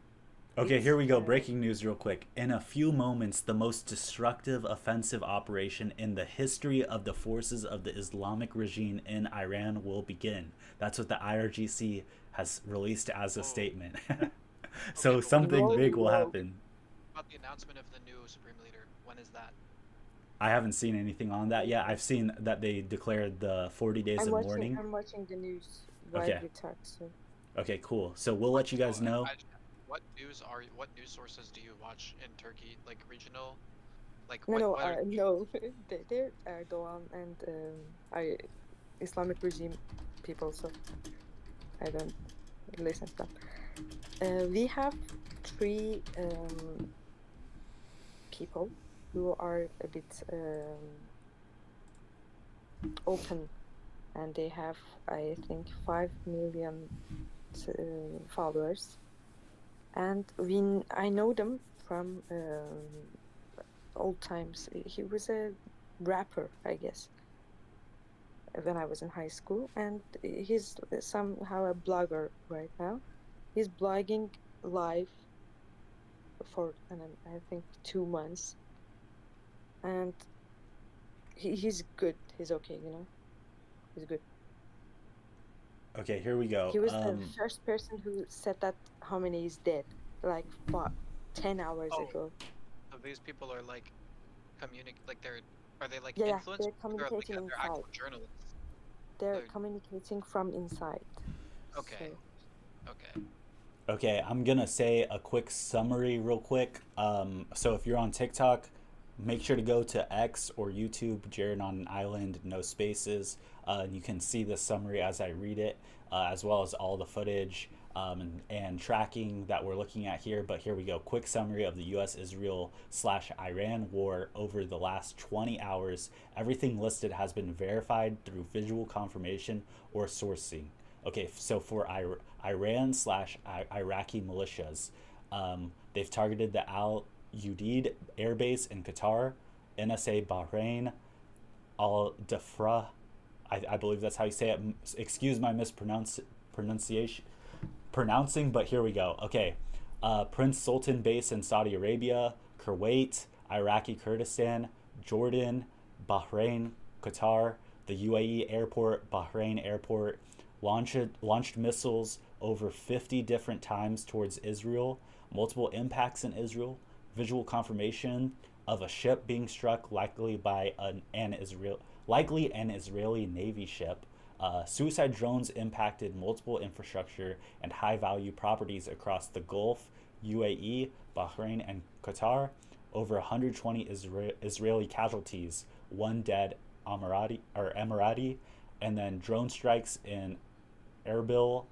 Okay, with here we go. Breaking news, real quick. In a few moments, the most destructive offensive operation in the history of the forces of the Islamic regime in Iran will begin. That's what the IRGC has released as a Oh, statement. okay, So but what something whoa, big will whoa. happen. about the announcement of the new supreme leader? When is that? I haven't seen anything on that yet. I've seen that they declared the 40 days I'm of watching. mourning. I'm watching the news while Okay, we talk. So okay, cool. So we'll What let you so guys know. what news sources do you watch in Turkey? Like regional? Like no, no, what are no. They're Erdogan and I Islamic regime people. So I don't listen to them. We have three people who are a bit open, and they have, I think, 5 million followers. And I know them from old times. He was a rapper, I guess, when I was in high school, and he's somehow a blogger right now. He's blogging live for, I think, 2 months, and he's good. He's okay, he's good. Okay, here we go. He was the first person who said that Khomeini is dead, like 10 hours oh, ago. so these people are like are they like Yeah, influencers they're or like communicating they're inside. actual journalists? They're They're communicating from inside. okay. So, Okay. Okay, I'm gonna say a quick summary real quick. So if you're on TikTok, make sure to go to X or YouTube, Jared on an Island, no spaces. You can see the summary as I read it, as well as all the footage and tracking that we're looking at here. But here we go. Quick summary of the U.S. Israel / Iran war over the last 20 hours. Everything listed has been verified through visual confirmation or sourcing. Okay, so for Iran / Iraqi militias, they've targeted the Al Udeid air base in Qatar, NSA Bahrain, Al Dafra. I believe that's how you say it. Excuse my pronunciation, pronouncing, but here we go. Okay, Prince Sultan base in Saudi Arabia, Kuwait, Iraqi Kurdistan, Jordan, Bahrain, Qatar, the UAE airport, Bahrain airport, launched missiles over 50 different times towards Israel, multiple impacts in Israel, visual confirmation of a ship being struck, likely by likely an Israeli Navy ship. Suicide drones impacted multiple infrastructure and high value properties across the Gulf, UAE, Bahrain, and Qatar. Over 120 Israeli casualties, one dead Emirati, and then drone strikes in Erbil,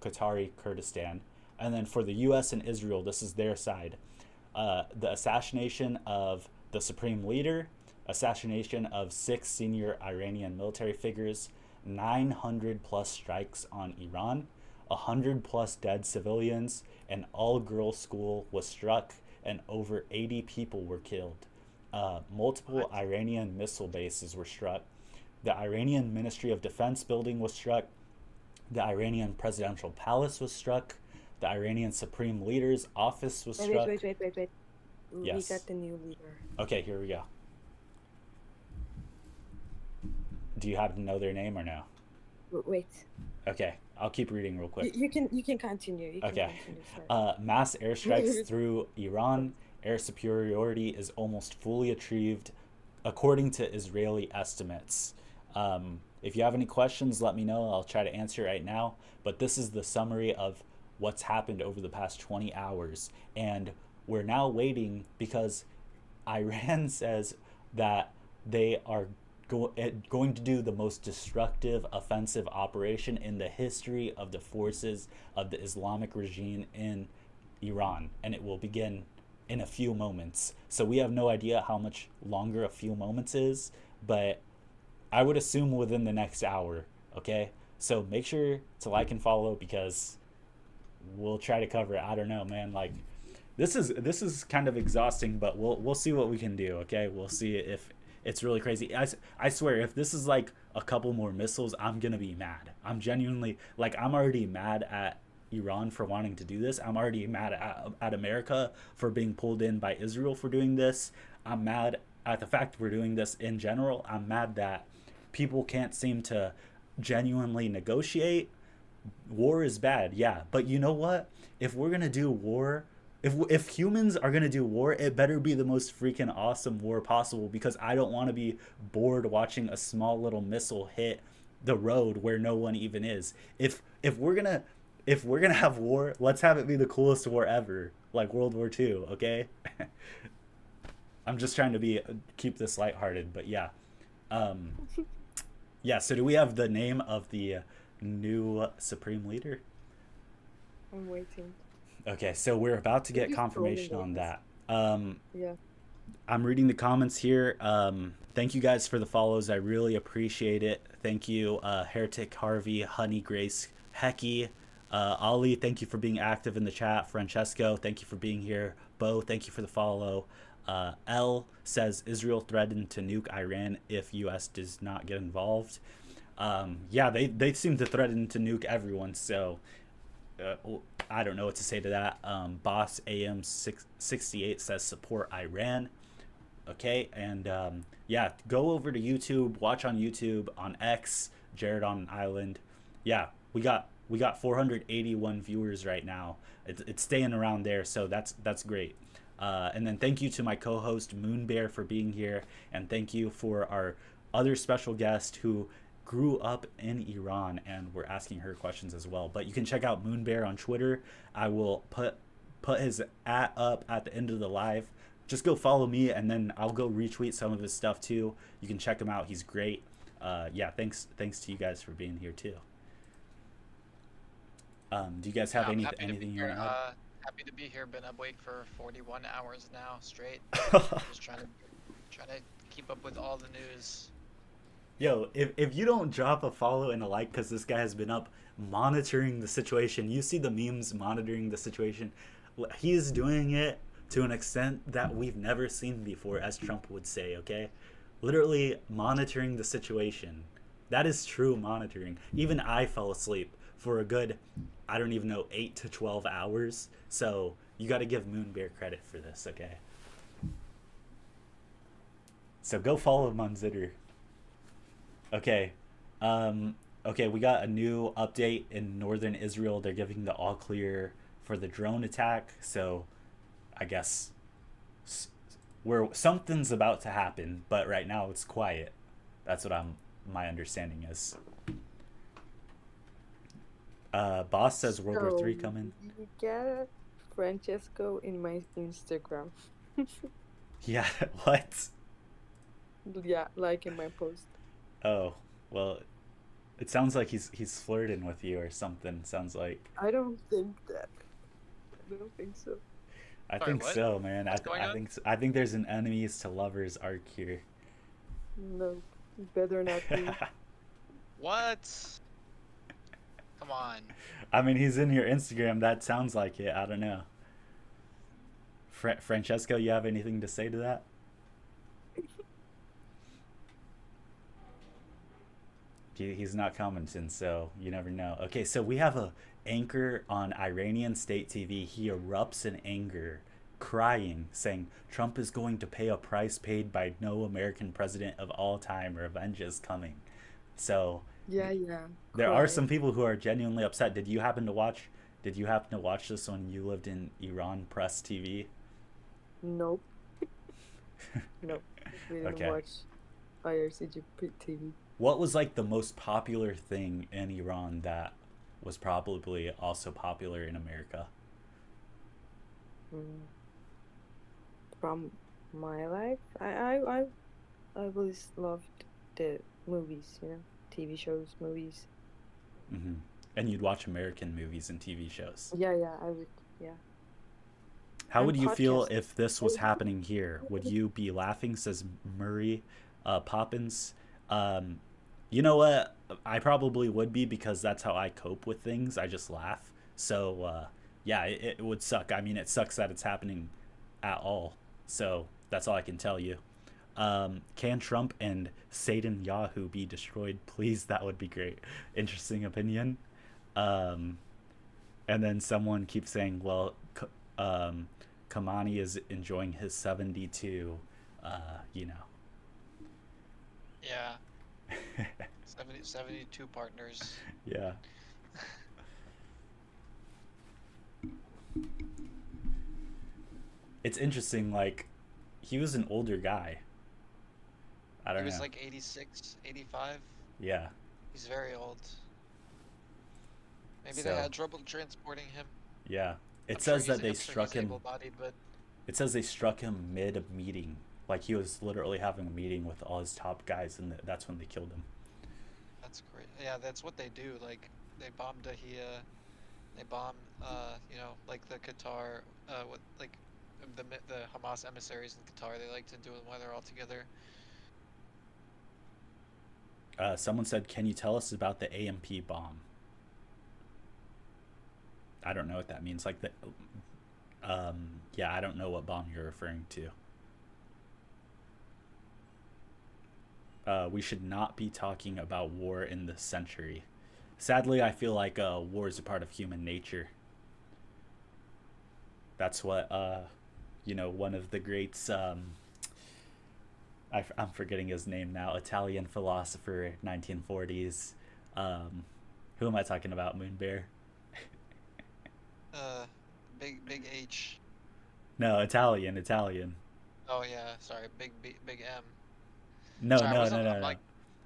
Qatari Kurdistan. And then for the U.S. and Israel, this is their side. The assassination of the supreme leader, assassination of 6 senior Iranian military figures, 900 plus strikes on Iran, 100 plus dead civilians, an all girls school was struck, and over 80 people were killed. Multiple What? Iranian missile bases were struck. The Iranian Ministry of Defense building was struck. The Iranian presidential palace was struck. The Iranian supreme leader's office was wait, struck. wait. We Yes. got the new leader. Okay, here we go. Do you happen to know their name or no? Wait. Okay, I'll keep reading real quick. You can continue. You can Okay. continue. Sorry. Mass airstrikes through Iran. Air superiority is almost fully achieved, according to Israeli estimates. If you have any questions, let me know. I'll try to answer right now. But this is the summary of what's happened over the past 20 hours. And we're now waiting because Iran says that they are going to do the most destructive offensive operation in the history of the forces of the Islamic regime in Iran, and it will begin in a few moments. So we have no idea how much longer a few moments is, but I would assume within the next hour. Okay, so make sure to like and follow because we'll try to cover it. I don't know, man. Like this is kind of exhausting, but we'll see what we can do. Okay, we'll see if it's really crazy. I swear, if this is like a couple more missiles, I'm gonna be mad. I'm genuinely like I'm already mad at Iran for wanting to do this. I'm already mad at America for being pulled in by Israel for doing this. I'm mad at the fact we're doing this in general. I'm mad that people can't seem to genuinely negotiate. War is bad, yeah, but you know what? If we're gonna do war, if humans are gonna do war, it better be the most freaking awesome war possible because I don't want to be bored watching a small little missile hit the road where no one even is. If we're gonna have war, let's have it be the coolest war ever, like World War II. Okay. I'm just trying to keep this lighthearted, but yeah. Um, yeah. So do we have the name of the new supreme leader? I'm waiting. Okay, so we're about to get Maybe scrolling confirmation on this. that. Um, Yeah. I'm reading the comments here. Thank you guys for the follows. I really appreciate it. Thank you, Heretic Harvey, Honey Grace, Hecky, Ali. Thank you for being active in the chat. Francesco, thank you for being here. Bo, thank you for the follow. L says Israel threatened to nuke Iran if U.S. does not get involved. Yeah, they seem to threaten to nuke everyone. So uh, I don't know what to say to that. Boss AM 68 says support Iran. Okay, and yeah, go over to YouTube, watch on YouTube, on X, Jared on an Island. Yeah, we got 481 viewers right now. It's staying around there, so that's great. And then thank you to my co-host Moonbear for being here, and thank you for our other special guest who grew up in Iran and we're asking her questions as well. But you can check out Moonbear on Twitter. I will put his up at the end of the live. Just go follow me and then I'll go retweet some of his stuff too. You can check him out. He's great. Yeah, thanks to you guys for being here too. Do you guys have I'm happy to be anything you here. want to add? Happy to be here. Been awake for 41 hours now straight. Just trying to keep up with all the news. Yo, if you don't drop a follow and a like because this guy has been up monitoring the situation, you see the memes monitoring the situation. He's doing it to an extent that we've never seen before, as Trump would say, okay? Literally monitoring the situation. That is true monitoring. Even I fell asleep for a good, I don't even know, 8 to 12 hours. So you got to give Moonbear credit for this, okay? So go follow Munzitter. Okay. Okay, we got a new update in northern Israel. They're giving the all clear for the drone attack. So I guess where something's about to happen, but right now it's quiet. That's what my understanding is. Boss says World War So Three coming. you get Francesco in my Instagram. Yeah, what? Yeah, like in my post. Oh, well, it sounds like he's flirting with you or something. Sounds like. I don't think that. I don't think so. I Sorry, think what? so, man. What's going I on? think I think there's an enemies to lovers arc here. No, better not be. What? Come on. I mean, he's in your Instagram. That sounds like it. I don't know. Francesco, you have anything to say to that? He's not commenting, so you never know. Okay, so we have a anchor on Iranian state TV. He erupts in anger, crying, saying Trump is going to pay a price paid by no American president of all time. Revenge is coming. So Yeah, yeah. There are Cry. some people who are genuinely upset. Did you happen to watch? Did you happen to watch this when you lived in Iran Press TV? Nope. Nope. We didn't Okay. watch IRCGP TV. What was like the most popular thing in Iran that was probably also popular in America? Mm. From my life, I always loved the movies, TV shows, movies. Hmm. And you'd watch American movies and TV shows. Yeah, yeah, I would, yeah. How And would you feel podcasts. if this was happening here? Would you be laughing? Says Murray Poppins. Um, you know what? I probably would be because that's how I cope with things. I just laugh. So yeah, it would suck. I mean, it sucks that it's happening at all. So that's all I can tell you. Can Trump and Satan Yahoo be destroyed? Please, that would be great. Interesting opinion. Um, and then someone keeps saying, well, Kamani is enjoying his 72, you know. Yeah, 72 partners. Yeah. It's interesting, like, he was an older guy. I He don't was know. like 86, 85. Yeah. He's very old. Maybe they So, had trouble transporting him. yeah. It I'm sure says he's that they I'm sure he's struck him. able-bodied, but It says they struck him mid meeting. Like, he was literally having a meeting with all his top guys, and that's when they killed him. that's great. Yeah, that's what they do. Like they bombed Dahia. They bomb, like the Qatar, what like the Hamas emissaries in Qatar. They like to do it while they're all together. Someone said, can you tell us about the AMP bomb? I don't know what that means. Like, yeah, I don't know what bomb you're referring to. We should not be talking about war in this century. Sadly, I feel like war is a part of human nature. That's what, one of the greats, I'm forgetting his name now, Italian philosopher, 1940s. Um, who am I talking about, Moon Bear? Uh, big H. No, Italian, Italian. Oh yeah, sorry, big M. No, Sorry, I no, wasn't. no, no, I'm no. like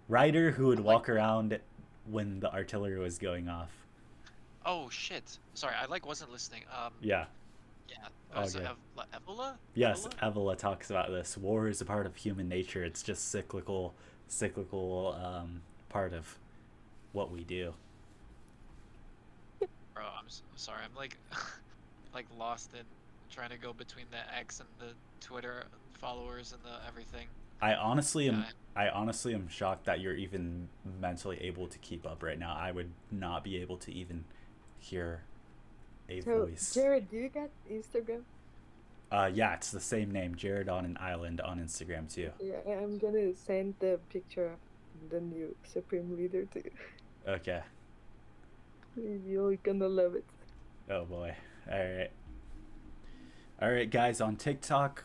Ryder who would I'm like walk around when the artillery was going off. oh shit. Sorry, I like wasn't listening. Yeah, Yeah. all So good. Evola? Yes, Evola? Evola talks about this. War is a part of human nature. It's just cyclical part of what we do. Bro, sorry. I'm like like lost in trying to go between the X and the Twitter followers and the everything. I honestly am. Yeah. I honestly am shocked that you're even mentally able to keep up right now. I would not be able to even hear a So, voice. Jared, do you got Instagram? Yeah, it's the same name, Jared on an Island on Instagram too. Yeah, I'm gonna send the picture of the new Supreme Leader to you. Okay. You're gonna love it. Oh boy. All right. All right, guys. On TikTok,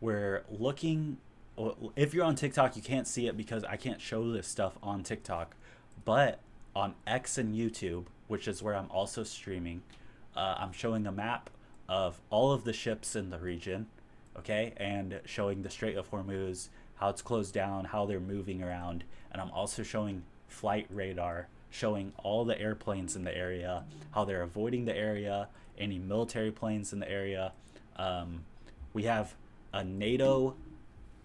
we're looking. If you're on TikTok, you can't see it because I can't show this stuff on TikTok. But on X and YouTube, which is where I'm also streaming, I'm showing a map of all of the ships in the region, okay, and showing the Strait of Hormuz, how it's closed down, how they're moving around, and I'm also showing flight radar, showing all the airplanes in the area, how they're avoiding the area, any military planes in the area. Um, we have a NATO,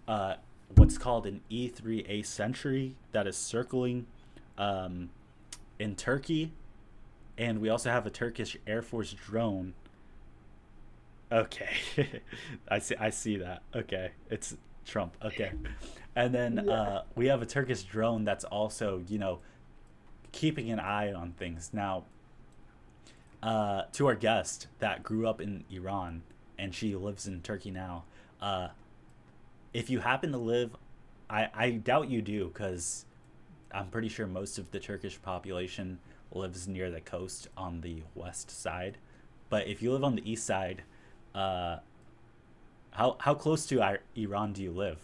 uh, what's called an E3A Sentry that is circling um, in Turkey, and we also have a Turkish Air Force drone. Okay, I see that. Okay, it's Trump. Okay, and then Yeah. we have a Turkish drone that's also keeping an eye on things now. To our guest that grew up in Iran and she lives in Turkey now. Uh, if you happen to live, I doubt you do because I'm pretty sure most of the Turkish population lives near the coast on the west side. But if you live on the east side, uh, how close to Iran do you live?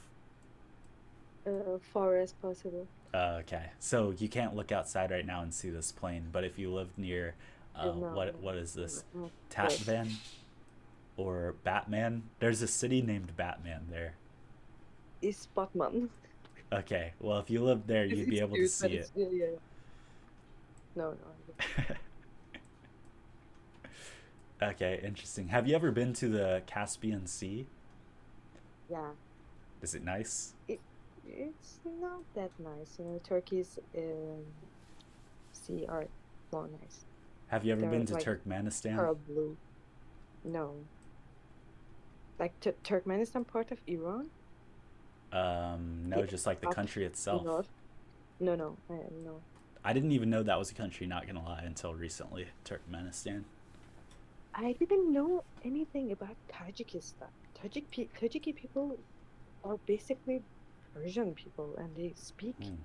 Far as possible. Okay, so you can't look outside right now and see this plane, but if you lived near, No, what is no, this? no, good. Tatvan or Batman? There's a city named Batman there. It's Batman. Okay, well, if you lived there, you'd be It's able to cute, but see it. it's yeah, yeah. No, no. Okay, interesting. Have you ever been to the Caspian Sea? Yeah, Is it nice? it's not that nice. Turkey's sea are not nice. Have you ever They're been to like Turkmenistan? pearl blue. No, like Turkmenistan part of Iran? No, The just like the up country itself. north? No, no, no. I didn't even know that was a country, not gonna lie, until recently. Turkmenistan. I didn't know anything about Tajikistan. Tajiki people are basically Persian people, and they speak Hmm.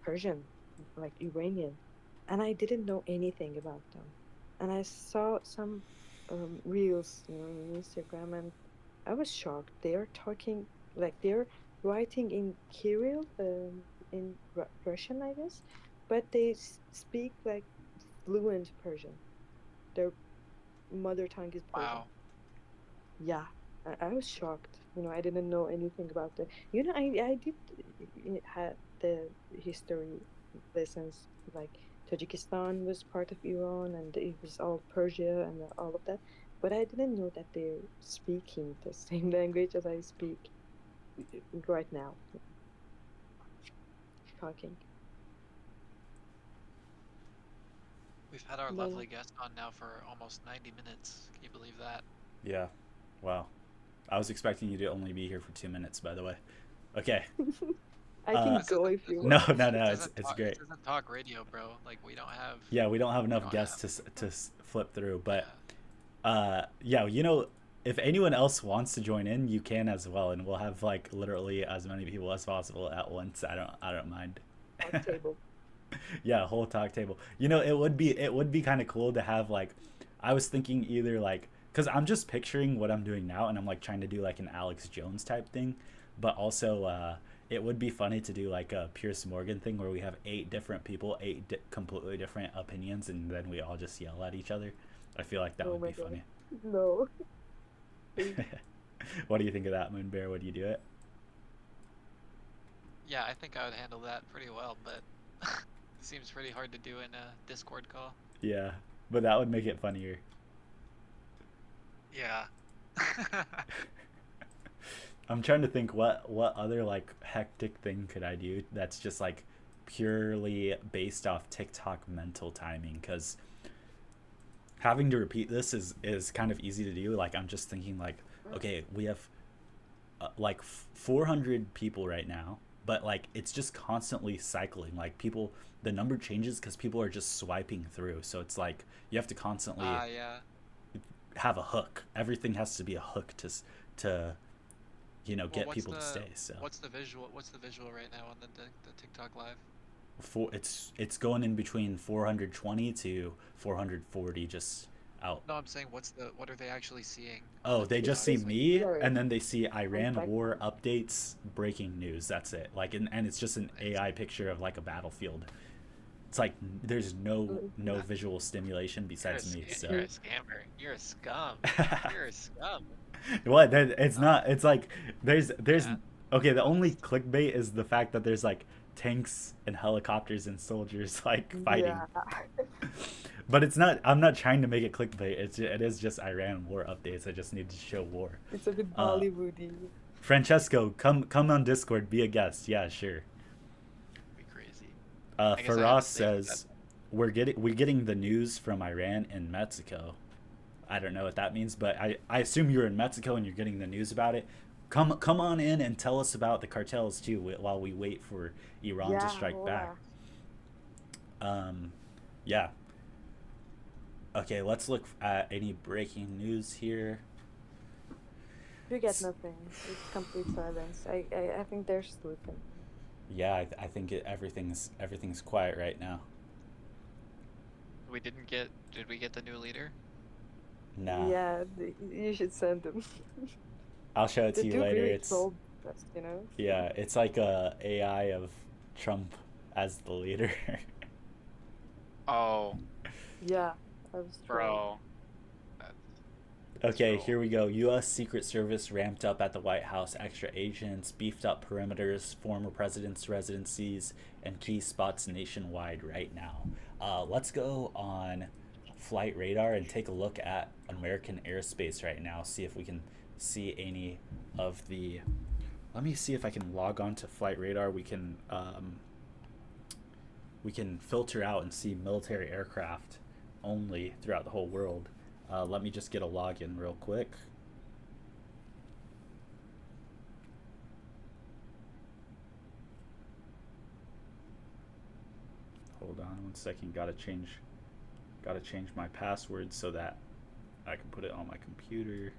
Persian, like Iranian, and I didn't know anything about them. And I saw some reels, on Instagram, and I was shocked. They are talking like they're writing in Kirill, in Russian, I guess, but they speak like fluent Persian. Their mother tongue is Persian. Wow. Yeah, I was shocked. I didn't know anything about the. I did had the history lessons, like Tajikistan was part of Iran and it was all Persia and all of that, but I didn't know that they're speaking the same language as I speak right now, talking. We've had our But lovely guest on now for almost 90 minutes. Can you believe that? Yeah. Wow. I was expecting you to only be here for 2 minutes, by the way. Okay. I can Uh, go if you no, want. no, This no. isn't It's talk, great. this isn't talk radio, bro. Like we don't have Yeah, we don't have we enough don't guests have to flip through, yeah. but yeah, if anyone else wants to join in, you can as well, and we'll have like literally as many people as possible at once. I don't mind. Talk table. Yeah, whole talk table. It would be kind of cool to have like, I was thinking either like, cuz I'm just picturing what I'm doing now and I'm like trying to do like an Alex Jones type thing, but also it would be funny to do like a Pierce Morgan thing where we have eight different people, completely different opinions, and then we all just yell at each other. I feel like that Oh would my be god. funny. No. Please. What do you think of that, Moon Bear? Would you do it? Yeah, I think I would handle that pretty well, but it seems pretty hard to do in a Discord call. Yeah, but that would make it funnier. Yeah. I'm trying to think what other like hectic thing could I do that's just like purely based off TikTok mental timing, because having to repeat this is kind of easy to do. Like I'm just thinking like, okay, we have like 400 people right now, but like it's just constantly cycling. Like people, the number changes because people are just swiping through. So it's like you have to constantly Yeah. have a hook. Everything has to be a hook to Well, get what's people to the stay. So what's the visual right now on the TikTok live? it's going in between 420 to 440 just out. No, I'm saying what are they actually seeing on Oh, the they just TikTok? see It's Like, me, blurry. and then they see Iran Like war updates, breaking news. That's it. Like, and it's just an it's, AI picture of like a battlefield. It's like there's no uh, visual stimulation besides me. you're So a scammer. You're a scum. You're a scum. what? It's Uh, not. It's like there's yeah. okay. The only clickbait is the fact that there's like tanks and helicopters and soldiers like fighting. yeah. But it's not. I'm not trying to make it clickbait. It is just Iran war updates. I just need to show war. It's a bit Uh, Bollywoody. Francesco, come on Discord. Be a guest. Yeah, sure. Be crazy. I guess I Faraz haven't saved that. says we're getting the news from Iran and Mexico. I don't know what that means, but I assume you're in Mexico and you're getting the news about it. Come on in and tell us about the cartels too, while we wait for Iran to Yeah, strike back. hola. Yeah. Okay, let's look at any breaking news here. You get nothing. It's complete silence. I think they're sleeping. Yeah, I think everything's quiet right now. Did we get the new leader? Nah, Yeah, you should send them. I'll show it The to you dude later. really It's trolled us. yeah, it's like a AI of Trump as the leader. Oh, Yeah, I was trolling. bro. That's Okay, so. here we go. U.S. Secret Service ramped up at the White House, extra agents, beefed up perimeters, former presidents' residencies, and key spots nationwide right now. Let's go on Flight Radar and take a look at American airspace right now, see if we can see any of the. Let me see if I can log on to Flight Radar. We can filter out and see military aircraft only throughout the whole world. Let me just get a login real quick. Hold on 1 second. Gotta change my password so that I can put it on my computer.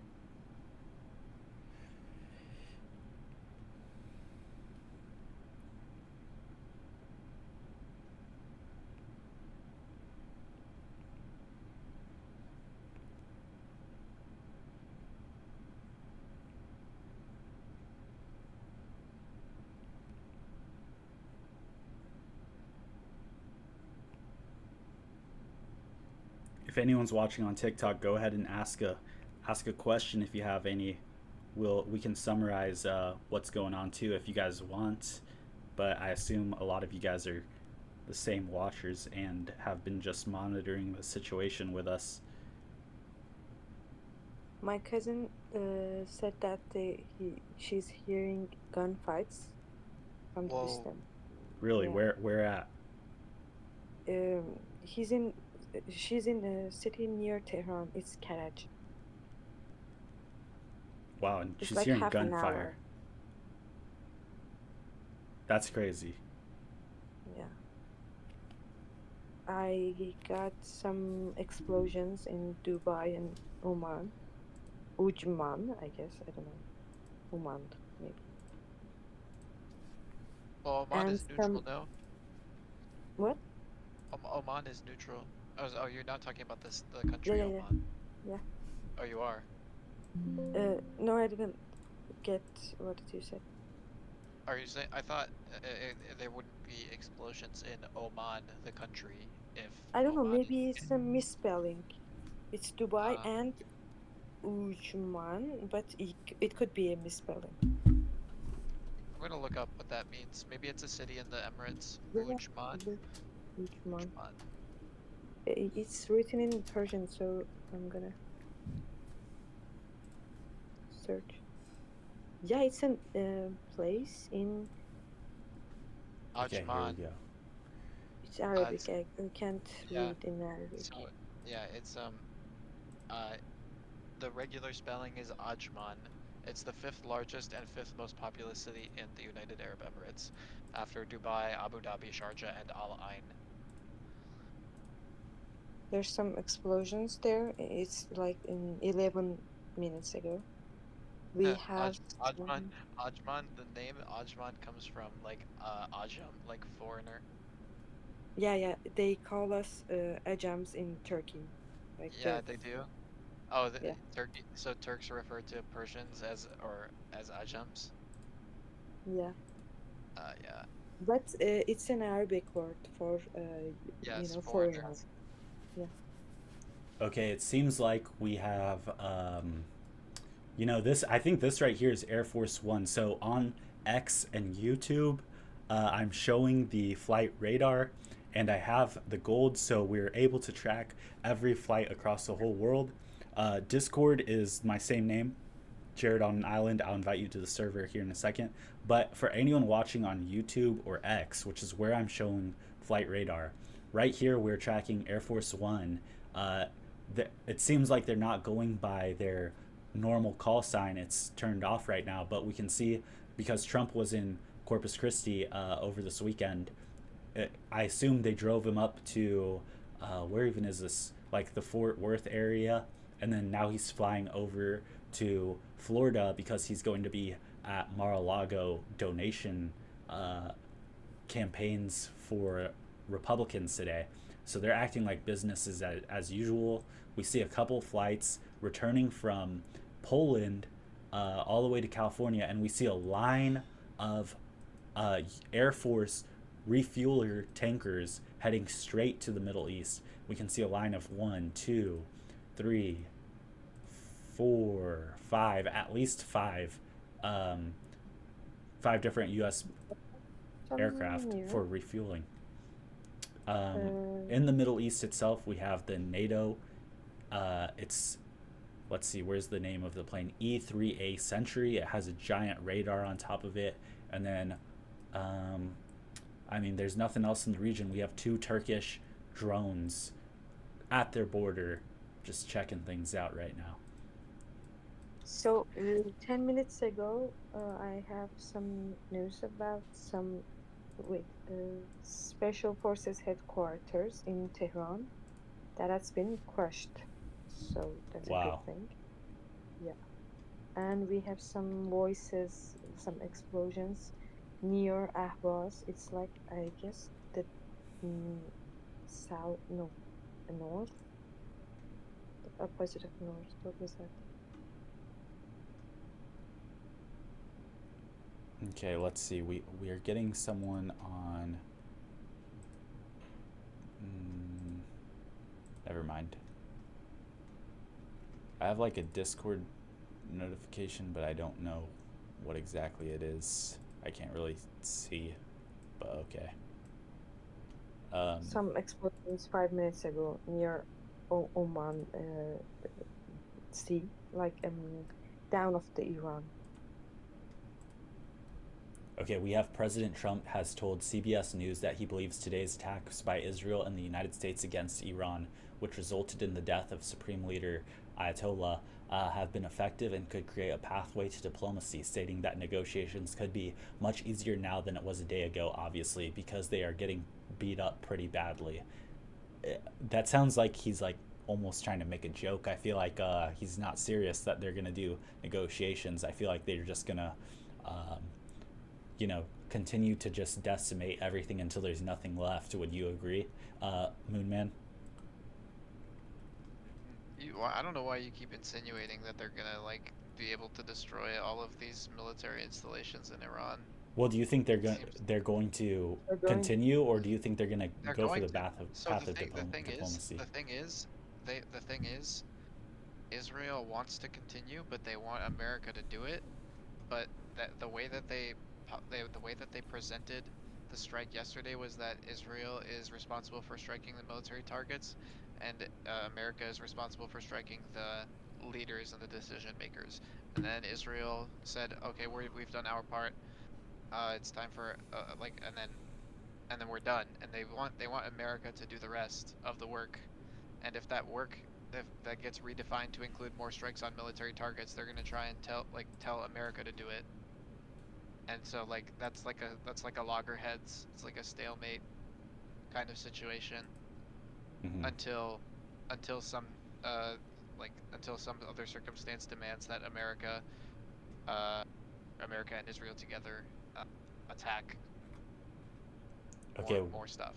If anyone's watching on TikTok, go ahead and ask a question if you have any. We can summarize what's going on too if you guys want. But I assume a lot of you guys are the same watchers and have been just monitoring the situation with us. My cousin said that she's hearing gunfights from the Whoa. distance. Really, Yeah. where at? She's in a city near Tehran. It's Karaj. Wow, and It's she's like hearing half an gunfire. hour. That's crazy. Yeah. I got some explosions in Dubai and Oman. Ujman, I guess. I don't know. Oman, maybe. Well, Oman And is neutral, some. no? What? Oman is neutral. Oh, you're not talking about the country Yeah. Oman. Yeah. Oh, you are. No, I didn't get what did you say? Are you saying? I thought there wouldn't be explosions in Oman, the country, if I don't know. Oman Maybe it's a misspelling. It's Dubai Uh, and Ujman, but it could be a misspelling. I'm gonna look up what that means. Maybe it's a city in the Emirates. Yeah, Ujman. Ujman. Ujman. It's written in Persian, so I'm gonna search. Yeah, it's a place in. Okay, here Ajman. we go. It's Arabic. It's- I can't yeah. read in Arabic. So yeah, it's the regular spelling is Ajman. It's the 5th largest and 5th most populous city in the United Arab Emirates, after Dubai, Abu Dhabi, Sharjah, and Al Ain. There's some explosions there. It's like in 11 minutes ago. We have Ajman. Ajman. The name Ajman comes from like Ajam, like foreigner. Yeah. They call us Ajams in Turkey. Like Yeah, they do. Oh, Yeah. Turkey. So Turks refer to Persians as Ajams. Yeah. Yeah. But it's an Arabic word for Yes, foreigner. foreigners. Okay, it seems like we have, this. I think this right here is Air Force One. So on X and YouTube, I'm showing the flight radar, and I have the gold, so we're able to track every flight across the whole world. Discord is my same name, Jared on an Island. I'll invite you to the server here in a second. But for anyone watching on YouTube or X, which is where I'm showing flight radar, right here we're tracking Air Force One. It seems like they're not going by their normal call sign. It's turned off right now, but we can see because Trump was in Corpus Christi over this weekend. I assume they drove him up to where even is this? Like the Fort Worth area, and then now he's flying over to Florida because he's going to be at Mar-a-Lago donation campaigns for Republicans today. So they're acting like business is as usual. We see a couple flights returning from Poland all the way to California, and we see a line of Air Force refueler tankers heading straight to the Middle East. We can see a line of 1, 2, 3, 4, 5, at least um, 5 different U.S. aircraft Some for near. refueling. Uh, In the Middle East itself, we have the NATO. It's let's see, where's the name of the plane? E3A Century. It has a giant radar on top of it, and then, um, I mean, there's nothing else in the region. We have 2 Turkish drones at their border, just checking things out right now. so 10 minutes ago, I have some news about some with special forces headquarters in Tehran that has been crushed. So that's a good Wow. thing. Yeah. And we have some voices, some explosions near Ahvaz. It's like, I guess, the south, no, north, the opposite of north. What was that? Okay, let's see. We are getting someone on. Mm, Never mind. I have like a Discord notification, but I don't know what exactly it is. I can't really see, but okay. Um, Some explosions 5 minutes ago near Oman Sea, like down of the Iran. Okay, we have President Trump has told CBS News that he believes today's attacks by Israel and the United States against Iran, which resulted in the death of Supreme Leader Ayatollah, have been effective and could create a pathway to diplomacy, stating that negotiations could be much easier now than it was a day ago, obviously, because they are getting beat up pretty badly. That sounds like he's like almost trying to make a joke. I feel like he's not serious that they're going to do negotiations. I feel like they're just going to um, continue to just decimate everything until there's nothing left. Would you agree, Moonman? I don't know why you keep insinuating that they're gonna like be able to destroy all of these military installations in Iran. Well, do you think It seems they're going to They're going. continue, or do you think they're going to they're go for going the to. So path of the diplomacy? thing is, the thing is, Israel wants to continue, but they want America to do it. But that the way that the way that they presented the strike yesterday was that Israel is responsible for striking the military targets, and America is responsible for striking the leaders and the decision makers. And then Israel said, "Okay, we've done our part. It's time for and then we're done." And they want America to do the rest of the work. And if that gets redefined to include more strikes on military targets, they're gonna try and tell America to do it. And so like that's like a loggerheads. It's like a stalemate kind of situation Hmm. until until some uh until some other circumstance demands that uh America and Israel together attack Okay, more stuff.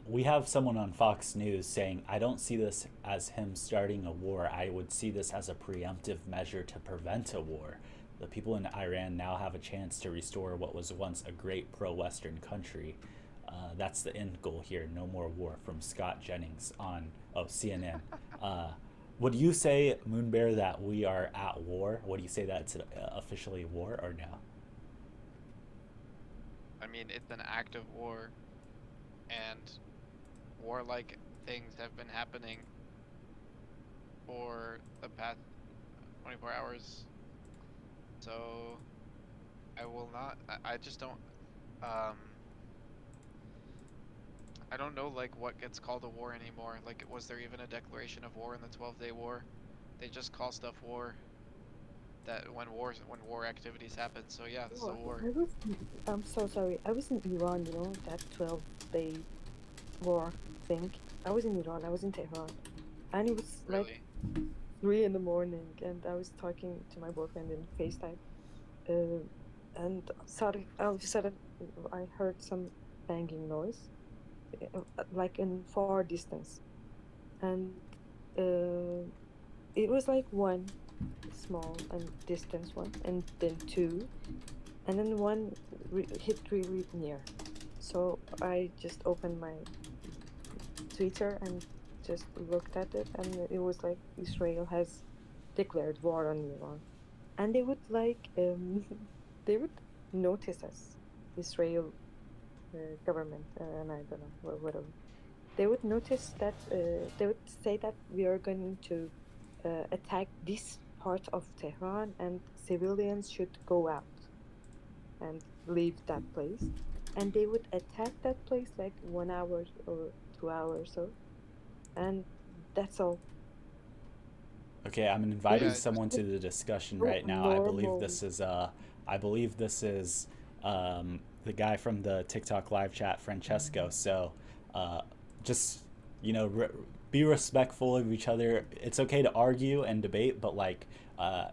we have someone on Fox News saying, I don't see this as him starting a war. I would see this as a preemptive measure to prevent a war. The people in Iran now have a chance to restore what was once a great pro Western country. That's the end goal here. No more war, from Scott Jennings on CNN. Uh, would you say, Moonbear, that we are at war? Would you say that it's officially war or no? I mean, it's an act of war, and warlike things have been happening for the past 24 hours. So I will not. I just don't. Um, I don't know like what gets called a war anymore. Like, was there even a declaration of war in the 12-day war? They just call stuff war. That when war activities happen. So yeah, this is a Oh, war. I'm so sorry. I was in Iran, that 12-day war thing. I was in Iran, I was in Tehran. And it was like Really? 3 in the morning, and I was talking to my boyfriend in FaceTime. And suddenly, all of a sudden, I heard some banging noise, like in far distance. And it was like one small and distance one, and then two, and then one hit really near. So I just opened my Twitter and just looked at it, and it was like Israel has declared war on Iran, and they would like they would notice us, Israel government, and I don't know whatever. They would notice that they would say that we are going to attack this part of Tehran, and civilians should go out and leave that place, and they would attack that place like 1 hour or 2 hours or, and that's all. Okay, I'm It inviting Yeah, is just someone to the discussion so right now. normal. I believe this is the guy from the TikTok live chat, Francesco. So uh, just you know, be respectful of each other. It's okay to argue and debate, but like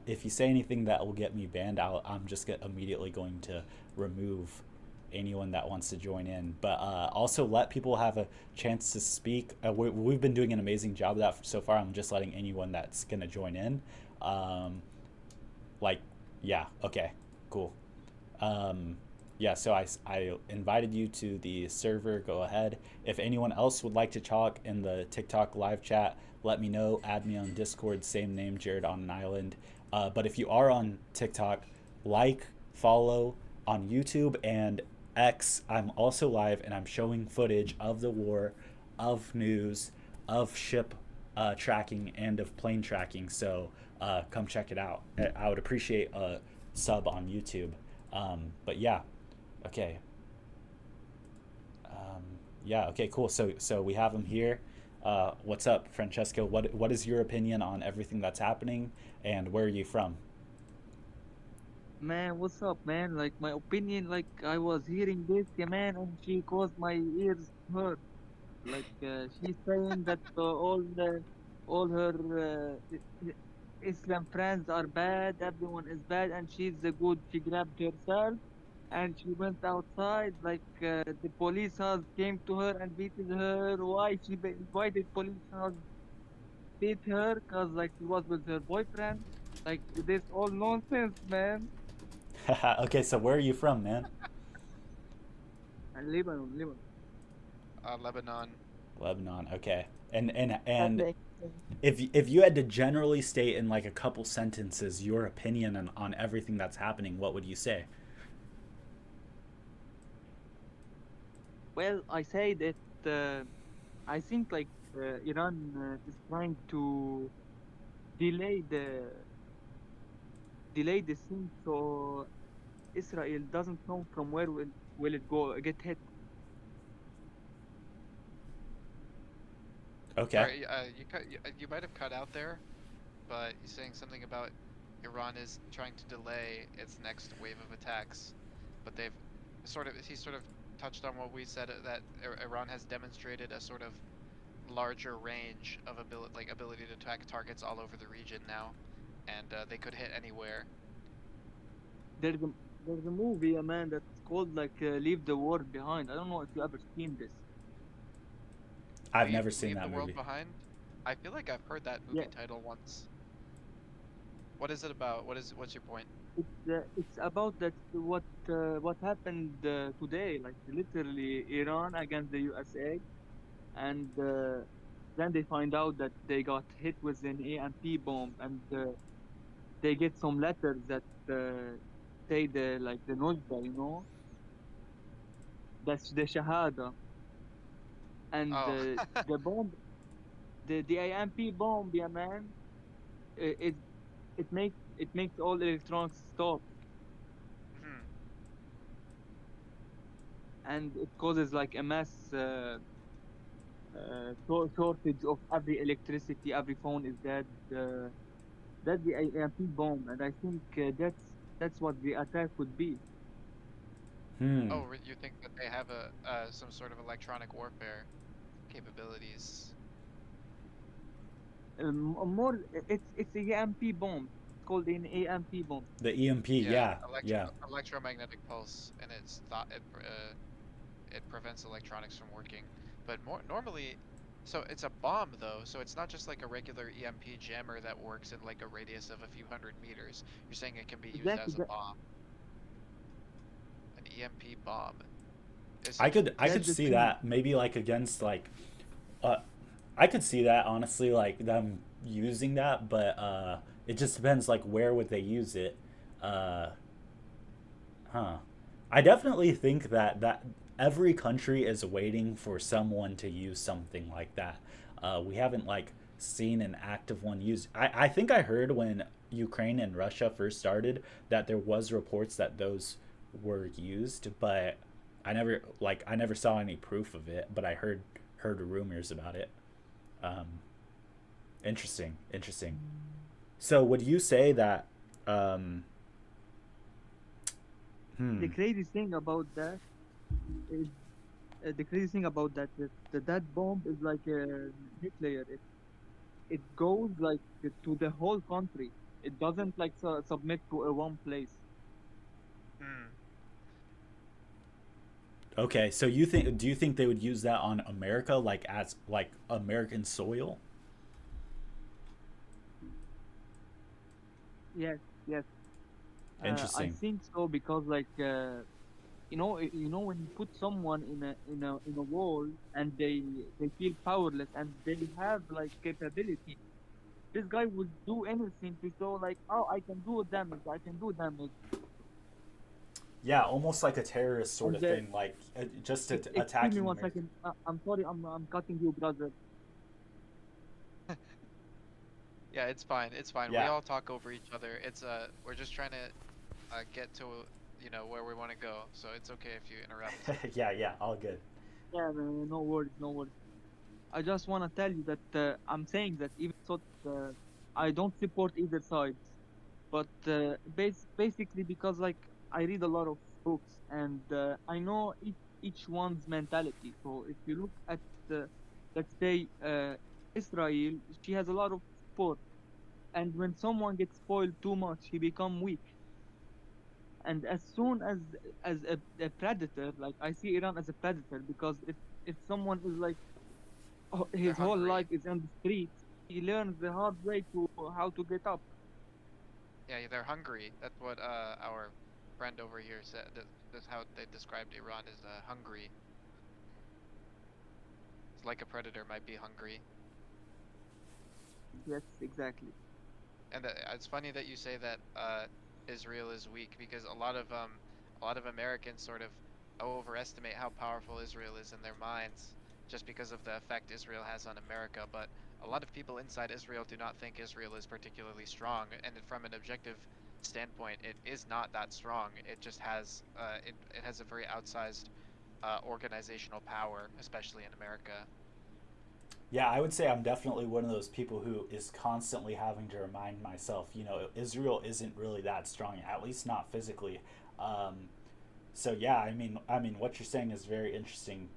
if you say anything that will get me banned, I'm just immediately going to remove anyone that wants to join in. But also let people have a chance to speak. We've been doing an amazing job of that so far. I'm just letting anyone that's gonna join in. Um, like, yeah, okay, cool. Um, yeah, so I invited you to the server. Go ahead. If anyone else would like to talk in the TikTok live chat, let me know. Add me on Discord. Same name, Jared on an island. But if you are on TikTok, like, follow on YouTube and X. I'm also live and I'm showing footage of the war, of news, of ship tracking, and of plane tracking. So come check it out. I would appreciate a sub on YouTube. But yeah, okay. Um, yeah, okay, cool. So we have him here. What's up, Francesco? What is your opinion on everything that's happening, and where are you from? Man, what's up, man? Like my opinion, like I was hearing this, yeah, man, and she caused my ears hurt. Like she's saying that all her Islam friends are bad, everyone is bad, and she's the good. She grabbed herself and she went outside. Like the police has came to her and beated her. Why did police has beat her? Cause like she was with her boyfriend. Like this all nonsense, man. Okay, so where are you from, man? And Lebanon, Lebanon. Lebanon. Lebanon. Okay. And That and makes sense. if you had to generally state in like a couple sentences your opinion on everything that's happening, what would you say? Well, I say that I think like Iran is trying to delay the delay the thing so Israel doesn't know from where will it go get hit. Okay. Sorry, you might have cut out there, but you're saying something about Iran is trying to delay its next wave of attacks, but he sort of touched on what we said that Iran has demonstrated a sort of larger range of ability to attack targets all over the region now, and they could hit anywhere. There's a there's a movie, a man that's called like Leave the World Behind. I don't know if you ever seen this. I've never seen Leave the that world movie. behind. I feel like I've heard that Yeah, movie title once. What is it about? What's your point? it's about that what happened today, like literally Iran against the USA, and then they find out that they got hit with an AMP bomb, and they get some letters that say the like the Nojda, that's the Shahada, and Oh. the bomb, the AMP bomb, yeah, man, it it makes all electronics stop, Hmm. and it causes like a mass shortage of every electricity. Every phone is dead. That's the AMP bomb, and I think that's what the attack would be. Hmm. Oh, you think that they have a some sort of electronic warfare capabilities? More, it's a AMP bomb. It's called an AMP bomb. The EMP. Yeah, Yeah. Yeah. electromagnetic pulse, and it prevents electronics from working. But more normally, so it's a bomb though, so it's not just like a regular EMP jammer that works in like a radius of a few hundred meters. You're saying it can be used Exactly. as a bomb, an EMP bomb. I could That's the see thing. that maybe like against like uh I could see that honestly like them using that, but it just depends like where would they use it. Uh huh. I definitely think that every country is waiting for someone to use something like that. We haven't like seen an active one used. I think I heard when Ukraine and Russia first started that there was reports that those were used, but I never saw any proof of it, but I heard rumors about it. Um, interesting, interesting. So would you say that um, The hmm, crazy thing about that is the crazy thing about that bomb is like nuclear. It goes like to the whole country. It doesn't like submit to a one place. Hmm. okay, so do you think they would use that on America like as like American soil? Yes, yes. I Interesting. think so because like you know when you put someone in a wall and they feel powerless and they have like capability. This guy would do anything to show like, oh, I can do damage. I can do damage. Yeah, almost like a terrorist sort And of thing, like just excuse me attacking one America. second. I'm sorry. I'm cutting you, brother. Yeah, it's fine. It's fine. We Yeah, all talk over each other. It's we're just trying to get to where we want to go. So it's okay if you interrupt. yeah, yeah, all good. Yeah, no, no worries, no worries. I just want to tell you that I'm saying that even though I don't support either side, but basically because like I read a lot of books and I know each one's mentality. So if you look at let's say Israel, she has a lot of support, and when someone gets spoiled too much, he become weak. And as soon as a predator, like I see Iran as a predator because if someone is like They're his whole hungry. life is on the streets, he learns the hard way to how to get up. Yeah, they're hungry. That's what our friend over here said. That's how they described Iran as hungry. It's like a predator might be hungry. Yes, exactly. And it's funny that you say that Israel is weak because a lot of Americans sort of overestimate how powerful Israel is in their minds just because of the effect Israel has on America. But a lot of people inside Israel do not think Israel is particularly strong, and from an objective standpoint, it is not that strong. It just has it has a very outsized organizational power, especially in America. Yeah, I would say I'm definitely one of those people who is constantly having to remind myself, Israel isn't really that strong, at least not physically. Um, so yeah, I mean, what you're saying is very interesting.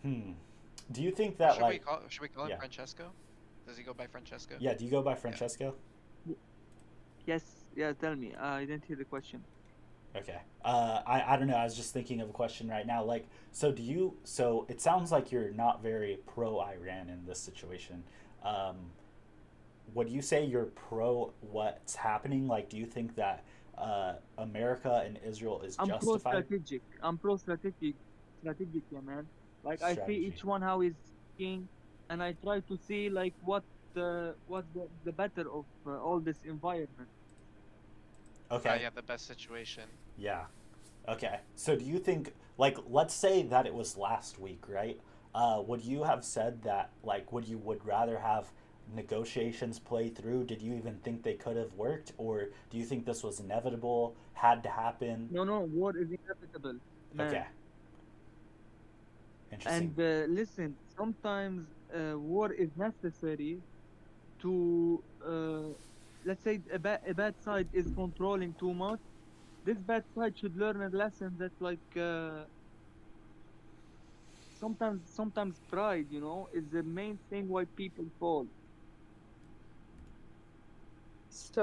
Hmm. Do you think Or that like, should we call him yeah, Francesco? Does he go by Francesco? yeah? Do you go by Yeah. Francesco? Y- Yes, yeah. Tell me. I didn't hear the question. Okay. I don't know. I was just thinking of a question right now. Like, so do you? So it sounds like you're not very pro Iran in this situation. Um, would you say you're pro what's happening? Like, do you think that America and Israel is I'm pro justified strategic. I'm pro strategic, yeah, man. Like I see strategy? each one how he's thinking, and I try to see like what the better of all this environment. Okay. Yeah, the best situation. Yeah. Okay. So do you think, like, let's say that it was last week, right? Would you have said that, like, would rather have negotiations play through? Did you even think they could have worked, or do you think this was inevitable, had to happen? No, no, war is inevitable, Okay. man. Interesting. And listen, sometimes war is necessary to let's say a bad side is controlling too much. This bad side should learn a lesson that like sometimes pride, is the main thing why people fall.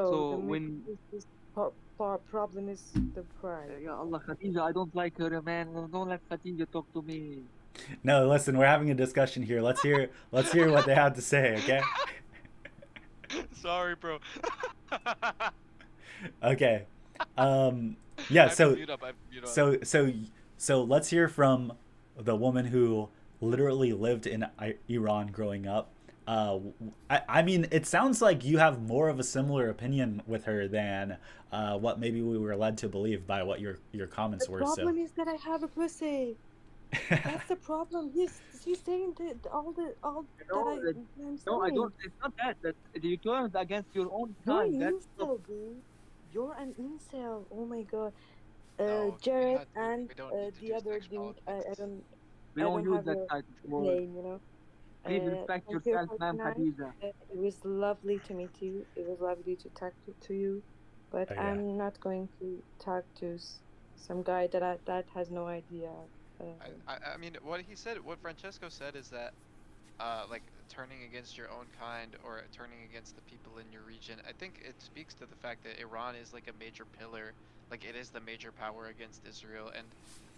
So the So main when problem is the pride. Ya Allah, Khadija, I don't like her, man. Don't let Khadija talk to me. No, listen, we're having a discussion here. Let's hear what they have to say, okay? Sorry, bro. Okay. Yeah, I have to mute up. I have to mute up. so So let's hear from the woman who literally lived in Iran growing up. I mean, it sounds like you have more of a similar opinion with her than what maybe we were led to believe by what your The comments were. So, problem is that I have a pussy. That's the problem. He's saying all You that know, I'm no, I saying. don't. It's not that. That you turned against your own You're kind. an That's the. incel, dude. You're an incel. Oh my god. No, we Jared not do. and We don't need to the do other sex dude. politics. We I don't don't use have that your type of word. name. You know. Please respect Thank you yourself, for ma'am tonight. Hadiza. It was lovely to meet you. It was lovely to talk to you, but oh yeah, I'm not going to talk to some guy that has no idea. I mean, what he said, what Francesco said is that, like turning against your own kind or turning against the people in your region. I think it speaks to the fact that Iran is like a major pillar, like it is the major power against Israel, and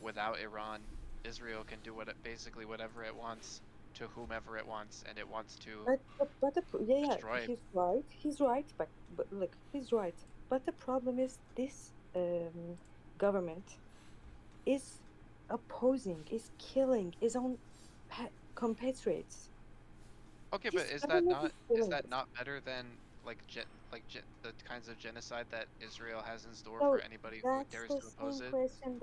without Iran, Israel can do basically whatever it wants to whomever it wants, and it wants to Yeah, destroy. he's right. He's right, but look, he's right. But the problem is this government is opposing, is killing his own compatriots. Okay, but This government is is killing that us. not better than like the kinds of genocide that Israel has in store for So anybody who that's dares the to oppose same it? question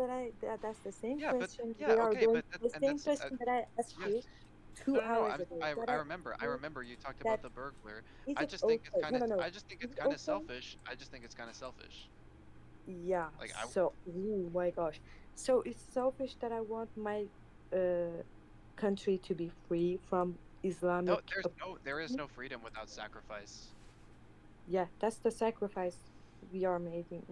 that's the same Yeah, but question yeah, we are okay, going but the and same that's question that I asked yes. you two No, no, no. hours ago. That I I remember. I you remember you talked that about the burglar. is I it just think it's okay? kind No, of. no, no. I just think Is it's it kind of okay? selfish. I just think it's kind of selfish. Yeah. Like I So, oh my gosh. So it's selfish that I want my uh country to be free from no. Islamic. There is no freedom without sacrifice. Yeah, that's the sacrifice we are making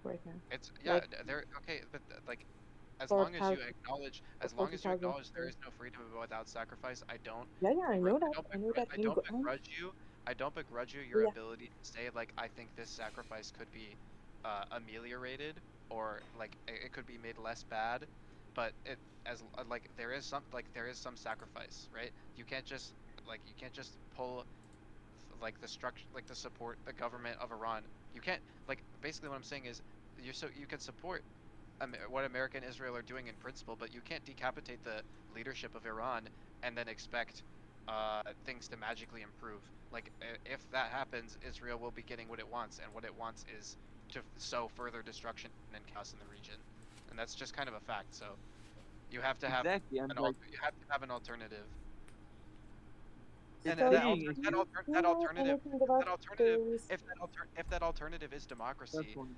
right now. It's yeah. Like There. Okay, but like as for long as you 1,000 acknowledge, or as long as you 40,000 acknowledge there people. is no freedom without sacrifice, Yeah, yeah, I know that. I know that. I And don't go on. begrudge you. I don't begrudge you your Yeah. ability to say like I think this sacrifice could be ameliorated or like it could be made less bad, but it as like there is some sacrifice, right? You can't just pull like the structure like the support the government of Iran. You can't like basically what I'm saying is you can support what America and Israel are doing in principle, but you can't decapitate the leadership of Iran and then expect things to magically improve. Like if that happens, Israel will be getting what it wants, and what it wants is to sow further destruction and chaos in the region, and that's just kind of a fact. So you have to have Exactly. And like you have to have an alternative, and it's So saying do it's you know anything about that alternative the if that alternative is that democracy, one.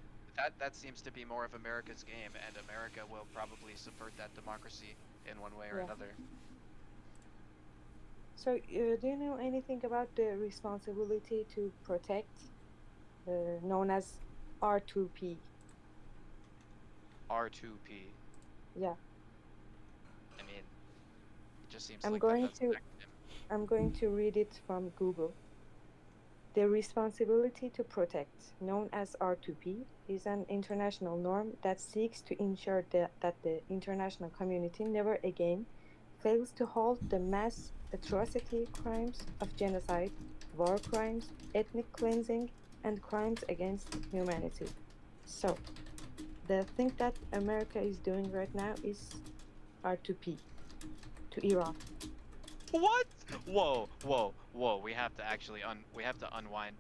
that seems to be more of America's game, and America will probably subvert that democracy in one way or yeah. another. So do you know anything about the responsibility to protect, known as R2P? R2P. Yeah. I mean, it just seems I'm like going that's an to acronym. I'm going to read it from Google. The responsibility to protect, known as R2P, is an international norm that seeks to ensure that the international community never again fails to halt the mass atrocity crimes of genocide, war crimes, ethnic cleansing, and crimes against humanity. So, the thing that America is doing right now is R2P to Iran. What? Whoa. We have to actually we have to unwind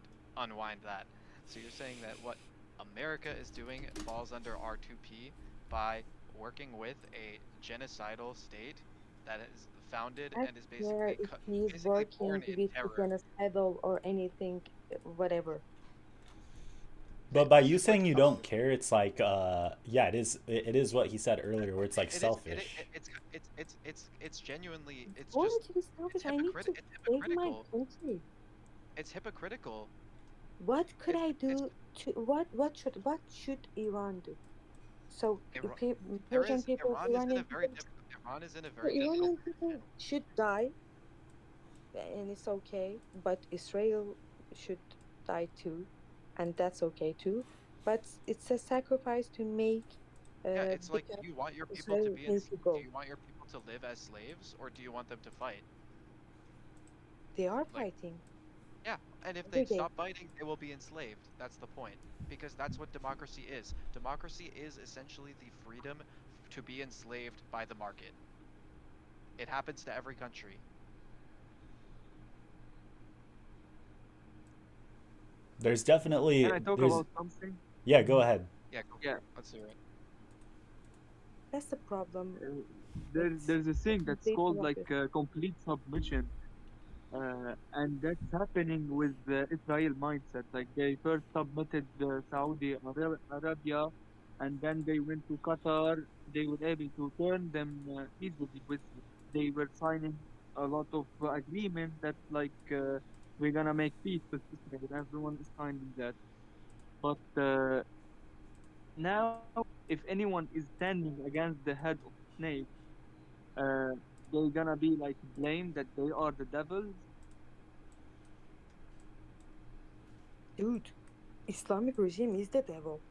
that. So you're saying that what America is doing falls under R2P by working with a genocidal state that is founded I and is don't care if he's basically born working in with terror. genocidal or anything, whatever. but by you This is like saying you don't care, it's like yeah, it is what he said earlier, where it's like selfish. it's genuinely It's going to be selfish. I need to it's save my hypocritical. country. It's hypocritical. What could I It's do to what should Iran do? So Ira- there Persian is people, Iranian people, Iran is in a so very difficult Iranian people should die, and it's okay. But Israel should die too, and that's okay too. But it's a sacrifice to make yeah, it's like because do you want your people to Israel be need to do go. you want your people to live as slaves or do you want them to fight? They are Like fighting yeah, and if they every day. stop fighting, they will be enslaved. That's the point. Because that's what democracy is. Democracy is essentially the freedom to be enslaved by the market. It happens to every country. There's definitely Can I talk there's about something? yeah, go ahead. Yeah, go for Yeah. it. Let's hear it. That's the problem. There's a thing that's Complete called market. like complete submission, and that's happening with the Israel mindset. Like they first submitted Saudi Arabia, and then they went to Qatar. They were able to turn them easily with. They were signing a lot of agreements that we're gonna make peace with Israel. Everyone is signing that, but now if anyone is standing against the head of snake, uh, they're gonna be like blamed that they are the devils. Dude, Islamic regime is the devil.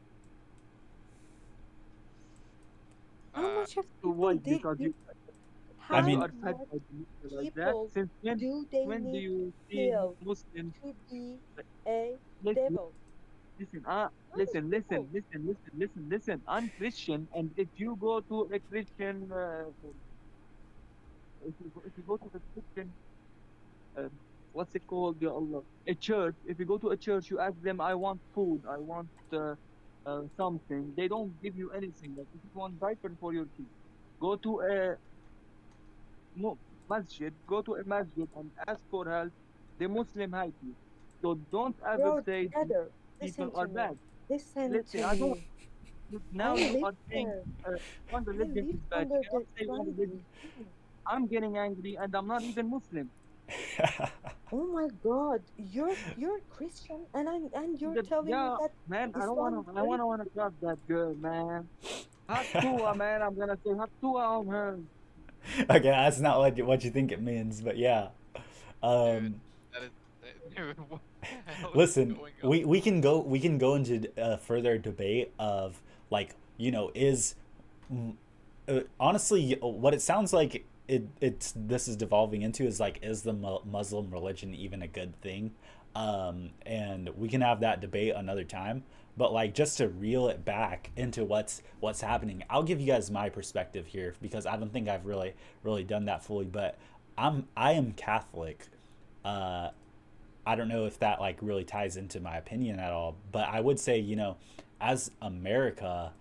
How Uh, much of So people what? did Because you, I how mean, you are fed much by the media like that. people Since do they when do need you to see kill Muslims? to be a Listen, devil? listen, How many listen, people? listen. I'm Christian, and if you go to a Christian, if you go to a Christian, uh, what's it called? Ya Allah, a church. If you go to a church, you ask them, "I want food. I want something." They don't give you anything. Like if you want diaper for your kids, go to a masjid. Go to a masjid and ask for help. The Muslim help you. So don't ever Bro, say these brother, people listen are to me. bad. Listen Listen, to I don't. me. Now I you live are saying there. one I religion live is bad. under You cannot the say one Islamic religion. regime. I'm getting angry, and I'm not even Muslim. Oh my God, you're Christian and you're telling me Yeah, that man, Islam is I very wanna grab that girl, man. Haktua, man. I'm gonna say Haktua on her. Okay, that's not what you think it means, but yeah. dude, Um, that is, dude, what the hell is listen, going on? we can go into a further debate of like is honestly what it sounds like it's this is devolving into is like is the Muslim religion even a good thing, and we can have that debate another time, but like just to reel it back into what's happening, I'll give you guys my perspective here because I don't think I've really done that fully, but I am Catholic. uh I don't know if that like really ties into my opinion at all, but I would say, as America,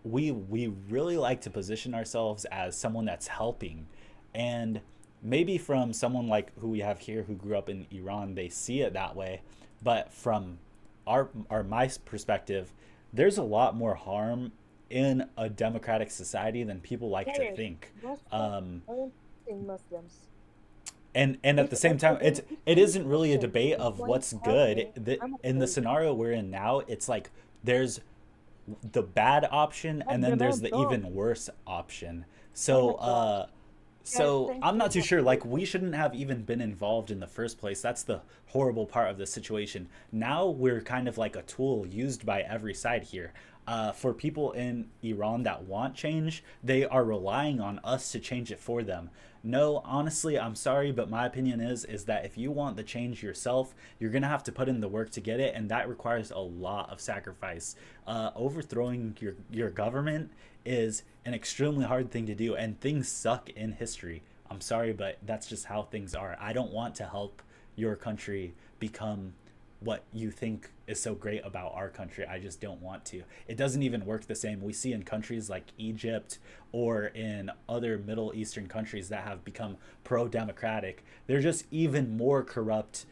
we really like to position ourselves as someone that's helping. And maybe from someone like who we have here who grew up in Iran, they see it that way. But from our my perspective, there's a lot more harm in a democratic society than people like to Yes, think. Muslims Um, aren't in Muslims. and at If the same time if it any isn't really a Christian debate is of going what's to help good. me, I'm In the okay. scenario we're in now, it's like there's the bad option and Let then the there's man the talk. even worse option. Oh my So God. Guys, thank I'm you not too for sure, like we shouldn't have even been involved in the first place. That's the horrible part of the situation. Now we're kind of like a tool used by every side here. For people in Iran that want change, they are relying on us to change it for them. No, honestly, I'm sorry, but my opinion is that if you want the change yourself, you're gonna have to put in the work to get it, and that requires a lot of sacrifice. Overthrowing your government is an extremely hard thing to do, and things suck in history. I'm sorry, but that's just how things are. I don't want to help your country become what you think is so great about our country. I just don't want to. It doesn't even work the same. We see in countries like Egypt or in other Middle Eastern countries that have become pro democratic, they're just even more corrupt,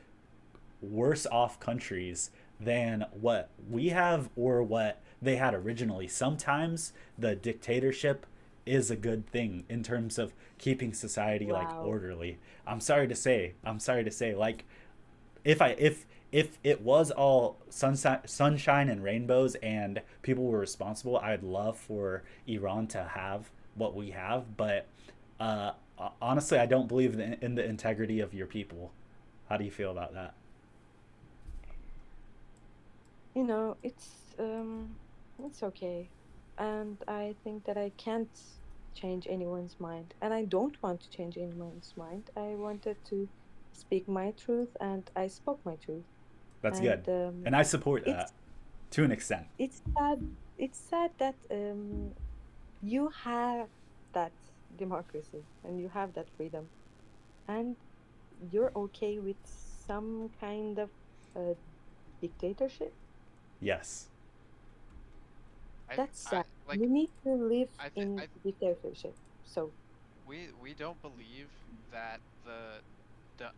worse off countries than what we have or what they had originally. Sometimes the dictatorship is a good thing in terms of keeping society like Wow. orderly. I'm sorry to say, like if it was all sunshine and rainbows and people were responsible, I'd love for Iran to have what we have. But uh, honestly, I don't believe in the integrity of your people. How do you feel about that? You know, it's okay. And I think that I can't change anyone's mind. And I don't want to change anyone's mind. I wanted to speak my truth and I spoke my truth. That's And good, and I support that it's to an extent. it's sad it's sad that you have that democracy and you have that freedom, and you're okay with some kind of uh, dictatorship. Yes. That's I sad. like You need to live I think in I dictatorship. So we don't believe that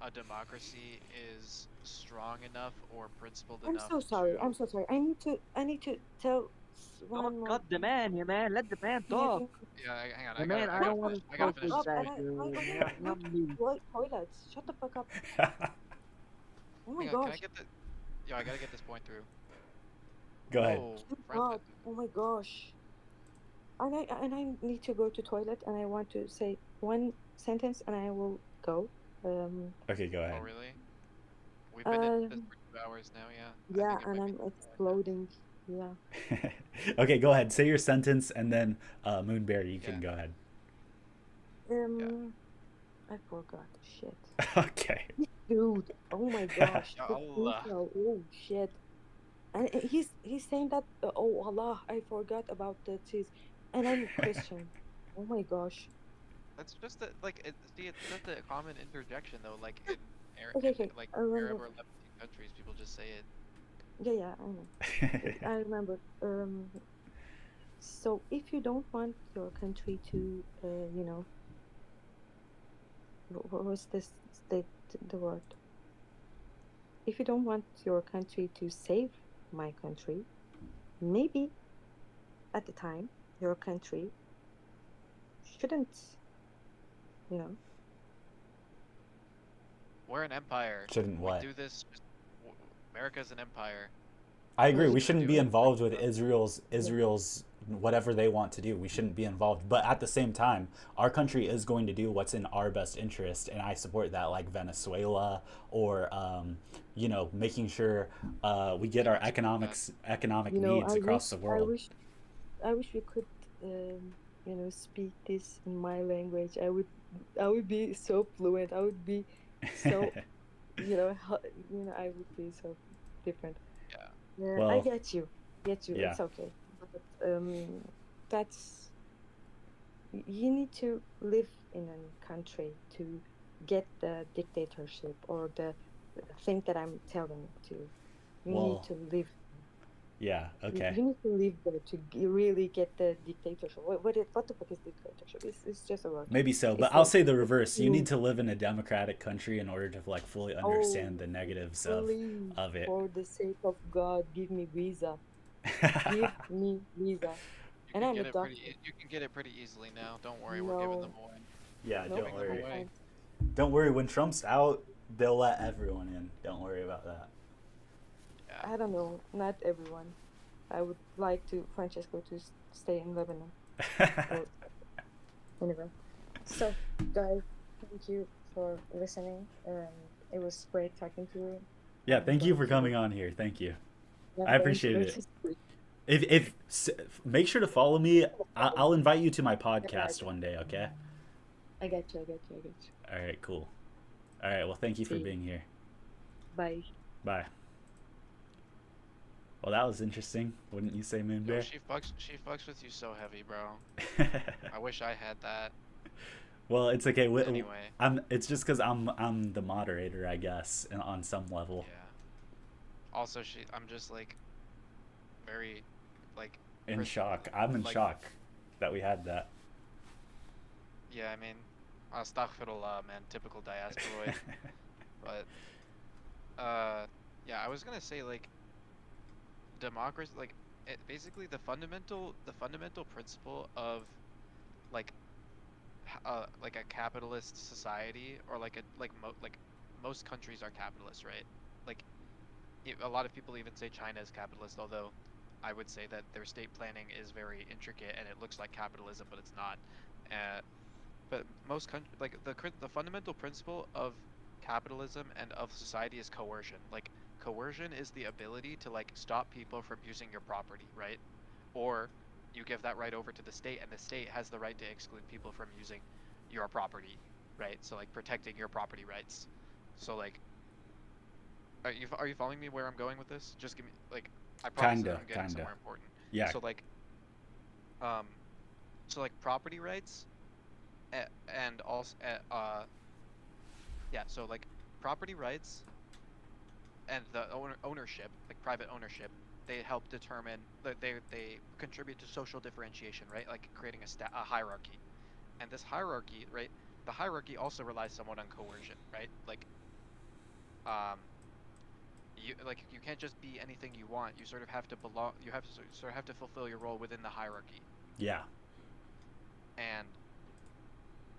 a democracy is strong enough or principled I'm enough so sorry. I'm to. so sorry. I need to tell Don't one more cut the thing. man, yeah, man. Let the man Yeah, talk. Yeah, hang on. Yeah, man, I shut don't want the to I gotta talk fuck finish with this up, that. and point. I gotta Not go me. to toilets. Shut the fuck up. Oh my Hang on. Can I gosh. get the? Yeah, I gotta get this point through. Go ahead. Whoa, friend. God. Oh my gosh. And I need to go to toilet, and I want to say one sentence, and I will go. Um. Okay, go Oh ahead. really? We've been in this Um. for 2 hours now. Yeah, I Yeah, think it and might be I'm time to wind down. exploding. Yeah. Okay, go ahead. Say your sentence, and then Moonberry, you Yeah, can go ahead. yeah. I forgot. Shit. Okay. Dude. Oh my gosh. Ya The Allah. intro. Oh shit. And he's saying that. Oh Allah, I forgot about the cheese, and I'm Christian. Oh my gosh. That's just a, like see, it's just a common interjection though. Like in Okay, in okay. like I Arab remember. or Levantine countries, people just say it. Yeah, yeah. I know. I remember. So if you don't want your country to, what was this state the word? If you don't want your country to save my country, maybe at the time your country shouldn't, you know. We're an empire. Shouldn't We what? do this. America's an empire. I Yeah, agree. yeah, We Just gonna shouldn't do be it. involved with Like, yeah. Israel's whatever they want to do. We shouldn't be involved. But at the same time, our country is going to do what's in our best interest, and I support that. Like Venezuela, or making sure we get our I support that. economic You know, needs across the world. I wish we could, speak this in my language. I would be so fluent. I would be so, I would be so different. Yeah. Yeah, I Well, get you. Get you. yeah. It's okay. But that's you need to live in a country to get the dictatorship or the thing that I'm telling to. You need Well, to live. yeah. Okay. You need to live there to really get the dictatorship. What the fuck is dictatorship? It's just a word. Maybe so, It's but I'll like say the reverse. You need you to live in a democratic country in order to like fully oh understand the negatives please, of it. for the sake of God, give me visa. Give me visa. You And can I'm a get it pretty. doctor. You can get it pretty easily now. Don't worry, we're giving them No, away. Yeah, nope, don't Giving them I worry. away. can't. Don't worry. When Trump's out, they'll let everyone in. Don't worry about Yeah. I don't know. Not everyone. I would like to Francesco to stay in Lebanon. that. Or anyway. So, guys, thank you for listening. It was great talking to you. Yeah, I'm thank you going for to coming on here. Thank you. I'm I going to appreciate go it. to sleep. If make sure to follow me. I'll invite you to my Yeah, I podcast got one day. Okay. I got you. I got you. I got you. All right. Cool. All right. Well, thank you for See you. being here. Bye. Bye. Well, that was interesting, wouldn't you say, Yo, Moonbear? she fucks with you so heavy, bro. I wish I had that. Well, it's okay. Anyway, It's just because I'm the moderator, I guess, on some level. yeah. Also, I'm just like very, like, In Chris- shock. I'm in like, shock that we had that. Yeah, I mean, astaghfirullah, man, typical diasporoid. But, yeah, I was gonna say like democracy, basically the fundamental principle of like like a capitalist society, or like most countries are capitalist, right? Like a lot of people even say China is capitalist, although I would say that their state planning is very intricate and it looks like capitalism, but it's not. But most countries, like the fundamental principle of capitalism and of society is coercion. Like coercion is the ability to like stop people from using your property, right? Or you give that right over to the state, and the state has the right to exclude people from using your property, right? So like protecting your property rights. So like, are you following me where I'm going with this? Just give me like, I promise that Kinda, I'm getting kinda. somewhere important. Yeah. So like, um, So like property rights, and also yeah, so like property rights and the ownership, like private ownership, they help determine that they contribute to social differentiation, right? Like creating a hierarchy. And this hierarchy, right? The hierarchy also relies somewhat on coercion, right? Like um you can't just be anything you want. You sort of have to belong. You have to sort of have to fulfill your role within the hierarchy. Yeah, And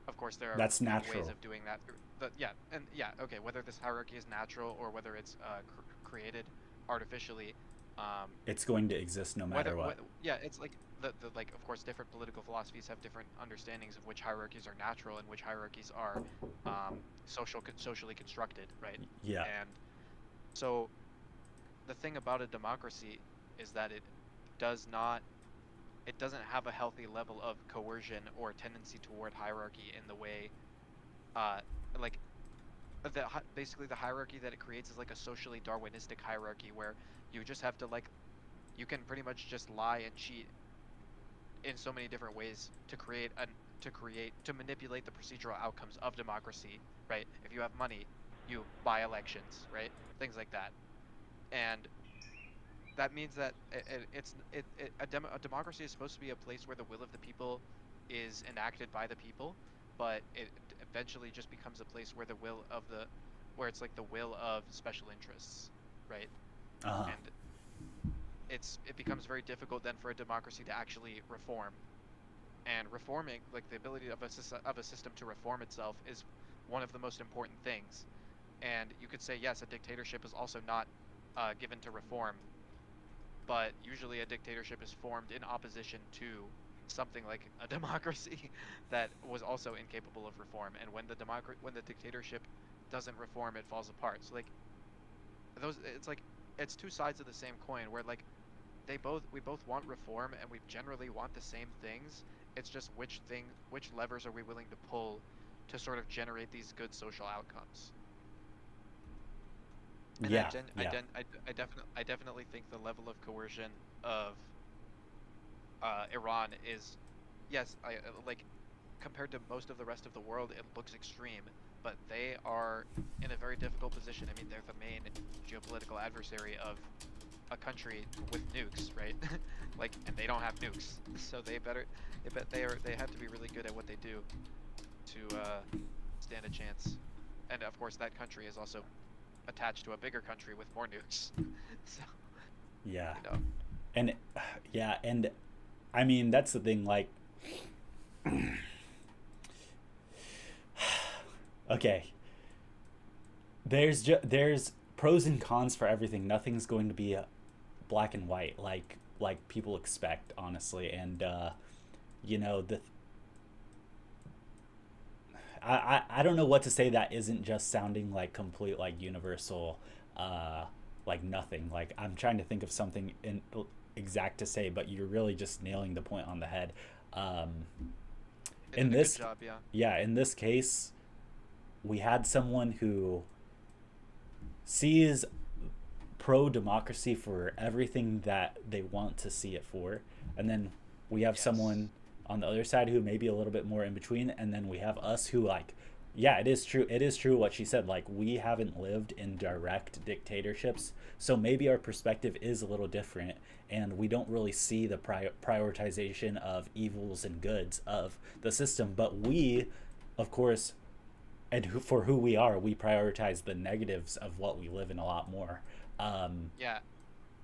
of course, there are that's many ways natural. of doing that. Okay. Whether this hierarchy is natural or whether it's created artificially, um, It's going to exist no matter what. yeah, it's like the like of course different political philosophies have different understandings of which hierarchies are natural and which hierarchies are socially constructed, right? Yeah, And so the thing about a democracy is that does not it doesn't have a healthy level of coercion or tendency toward hierarchy in the way uh like basically the hierarchy that it creates is like a socially Darwinistic hierarchy where you just have to like you can pretty much just lie and cheat in so many different ways to manipulate the procedural outcomes of democracy, right? If you have money, you buy elections, right? Things like that. And that means that a democracy is supposed to be a place where the will of the people is enacted by the people, but it eventually just becomes a place where where it's like the will of special interests, right? uh-huh. And it becomes very difficult then for a democracy to actually reform. And reforming, like the ability of a system to reform itself, is one of the most important things. And you could say yes, a dictatorship is also not given to reform, but usually a dictatorship is formed in opposition to something like a democracy that was also incapable of reform. And when the dictatorship doesn't reform, it falls apart. So like it's two sides of the same coin where like we both want reform and we generally want the same things. It's just which levers are we willing to pull to sort of generate these good social outcomes. And Yeah, yeah. I definitely think the level of coercion of Iran is, yes, I like compared to most of the rest of the world, it looks extreme, but they are in a very difficult position. I mean, they're the main geopolitical adversary of a country with nukes, right? Like, and they don't have nukes, so they have to be really good at what they do to stand a chance. And of course, that country is also attached to a bigger country with more nukes. So, Yeah. you know, And yeah, and I mean that's the thing, like okay. There's pros and cons for everything. Nothing's going to be black and white like people expect, honestly. And you know, the I don't know what to say that isn't just sounding like complete like universal like nothing. Like I'm trying to think of something exact to say, but you're really just nailing the point on the head. Um, they in did a good this job, yeah. Yeah, in this case, we had someone who sees pro democracy for everything that they want to see it for, and then we have Yes. someone on the other side who may be a little bit more in between, and then we have us who like, yeah, it is true what she said, like we haven't lived in direct dictatorships, so maybe our perspective is a little different, and we don't really see the prioritization of evils and goods of the system, but we, of course, and for who we are, we prioritize the negatives of what we live in a lot more. Um, Yeah,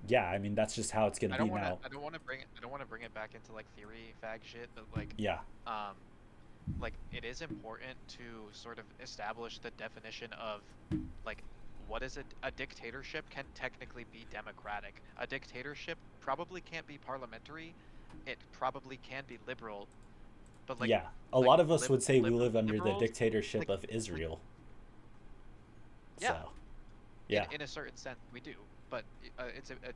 yeah, I mean that's just how it's gonna be now. I don't want to bring it back into like theory fag shit, but Yeah, um like it is important to sort of establish the definition of like what is a dictatorship can technically be democratic. A dictatorship probably can't be parliamentary. It probably can be liberal, but yeah. A lot of us would say we live under the liberals dictatorship like of like Israel. yeah, So, yeah, in a certain sense we do, but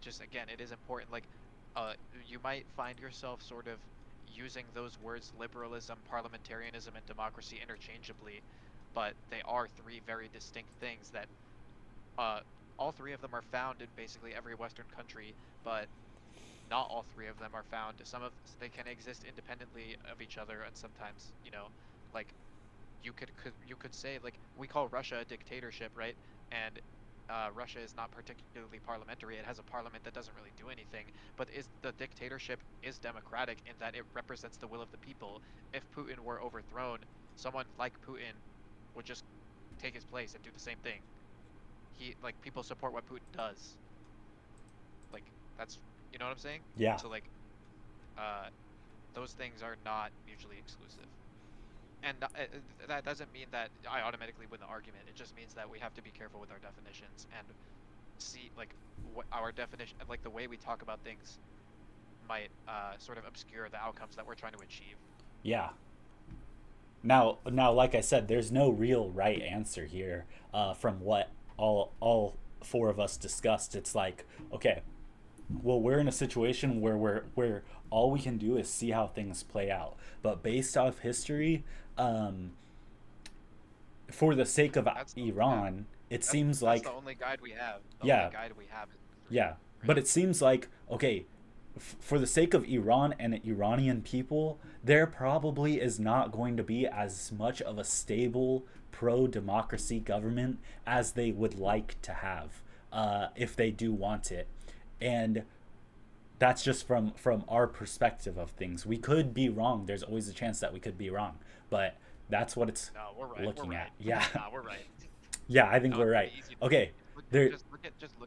just again it is important like uh you might find yourself sort of using those words liberalism, parliamentarianism, and democracy interchangeably, but they are three very distinct things that uh all three of them are found in basically every western country, but not all three of them are found. They can exist independently of each other, and sometimes, like you could say, like, we call Russia a dictatorship, right? And Russia is not particularly parliamentary. It has a parliament that doesn't really do anything, but the dictatorship is democratic in that it represents the will of the people. If Putin were overthrown, someone like Putin would just take his place and do the same thing. People support what Putin does. Like, that's, you know what I'm saying? Yeah. So, like, those things are not mutually exclusive. And that doesn't mean that I automatically win the argument. It just means that we have to be careful with our definitions and see, like, what our definition, like, the way we talk about things might sort of obscure the outcomes that we're trying to achieve. Yeah. Now, like I said, there's no real right answer here from what all four of us discussed. It's like, okay, well, we're in a situation where all we can do is see how things play out. But based off history, for the sake of Iran, it seems like that's the only guide we have. Yeah. Only guide we have is yeah. right? But it seems like, okay, for the sake of Iran and Iranian people, there probably is not going to be as much of a stable pro-democracy government as they would like to have, if they do want it. And that's just from our perspective of things. We could be wrong. There's always a chance that we could be wrong, but that's what it's No, we're right. looking we're at. right. Yeah. No, we're right. Yeah, I think No, we're it's right. pretty easy to Okay, there. just look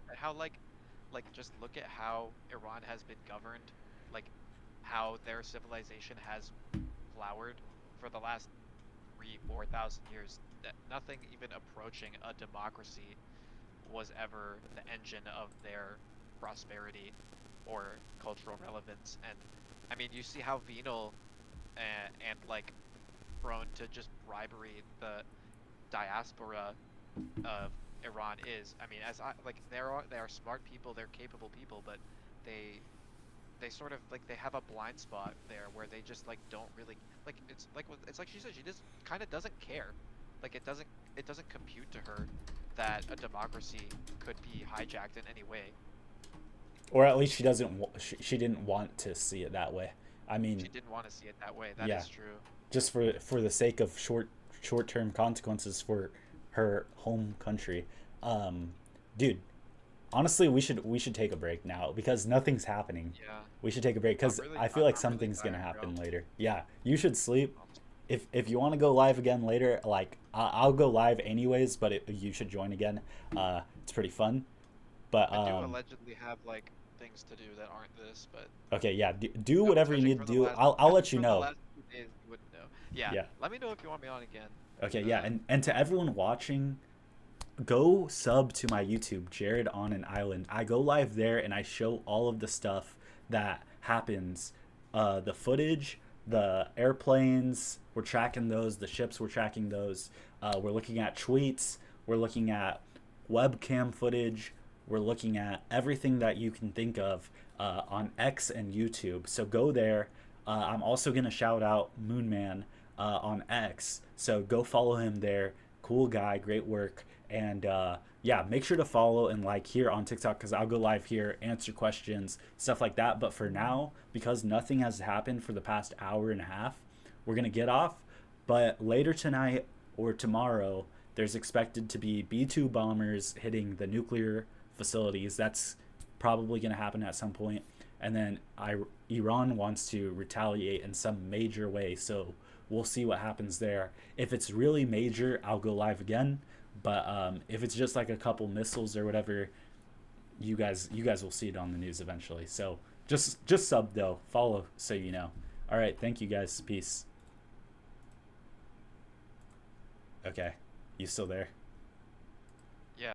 at how just look at how Iran has been governed, like how their civilization has flowered for the last 4,000 years. That nothing even approaching a democracy was ever the engine of their prosperity or cultural relevance. And I mean, you see how venal and like prone to just bribery the diaspora of Iran is. I mean, they are smart people, they're capable people, but they sort of like they have a blind spot there where they just like don't really like it's like she said, she just kind of doesn't care. Like it doesn't compute to her that a democracy could be hijacked in any way. Or at least she doesn't. She didn't want to see it that way. I mean, She didn't want to see it that way. That Yeah. is true. just for the sake of short-term consequences for her home country. Dude, honestly, we should take a break now because nothing's happening. Yeah. We should take a break because really- I feel like I'm really something's gonna tired, happen bro. later. Yeah, you should sleep. If you want to go live again later, like I'll go live anyways, but you should join again. It's pretty fun. But I do allegedly have like things to do that aren't this, but okay, yeah, do no, whatever you judging need for to the do. last- I'll let you from the know. last 2 days, you wouldn't know. Yeah. Yeah. Let me know if you want me on again. Okay, yeah, and to everyone watching, go sub to my YouTube, Jared on an Island. I go live there and I show all of the stuff that happens, the footage, the airplanes, we're tracking those, the ships, we're tracking those. We're looking at tweets, we're looking at webcam footage, we're looking at everything that you can think of on X and YouTube. So go there. I'm also gonna shout out Moonman on X. So go follow him there. Cool guy, great work. And yeah, make sure to follow and like here on TikTok because I'll go live here, answer questions, stuff like that. But for now, because nothing has happened for the past hour and a half, we're gonna get off. But later tonight or tomorrow, there's expected to be B-2 bombers hitting the nuclear facilities. That's probably gonna happen at some point. And then Iran wants to retaliate in some major way. So we'll see what happens there. If it's really major, I'll go live again. But if it's just like a couple missiles or whatever, you guys will see it on the news eventually. So just sub though, follow so you know. All right, thank you guys. Peace. Okay, you still there?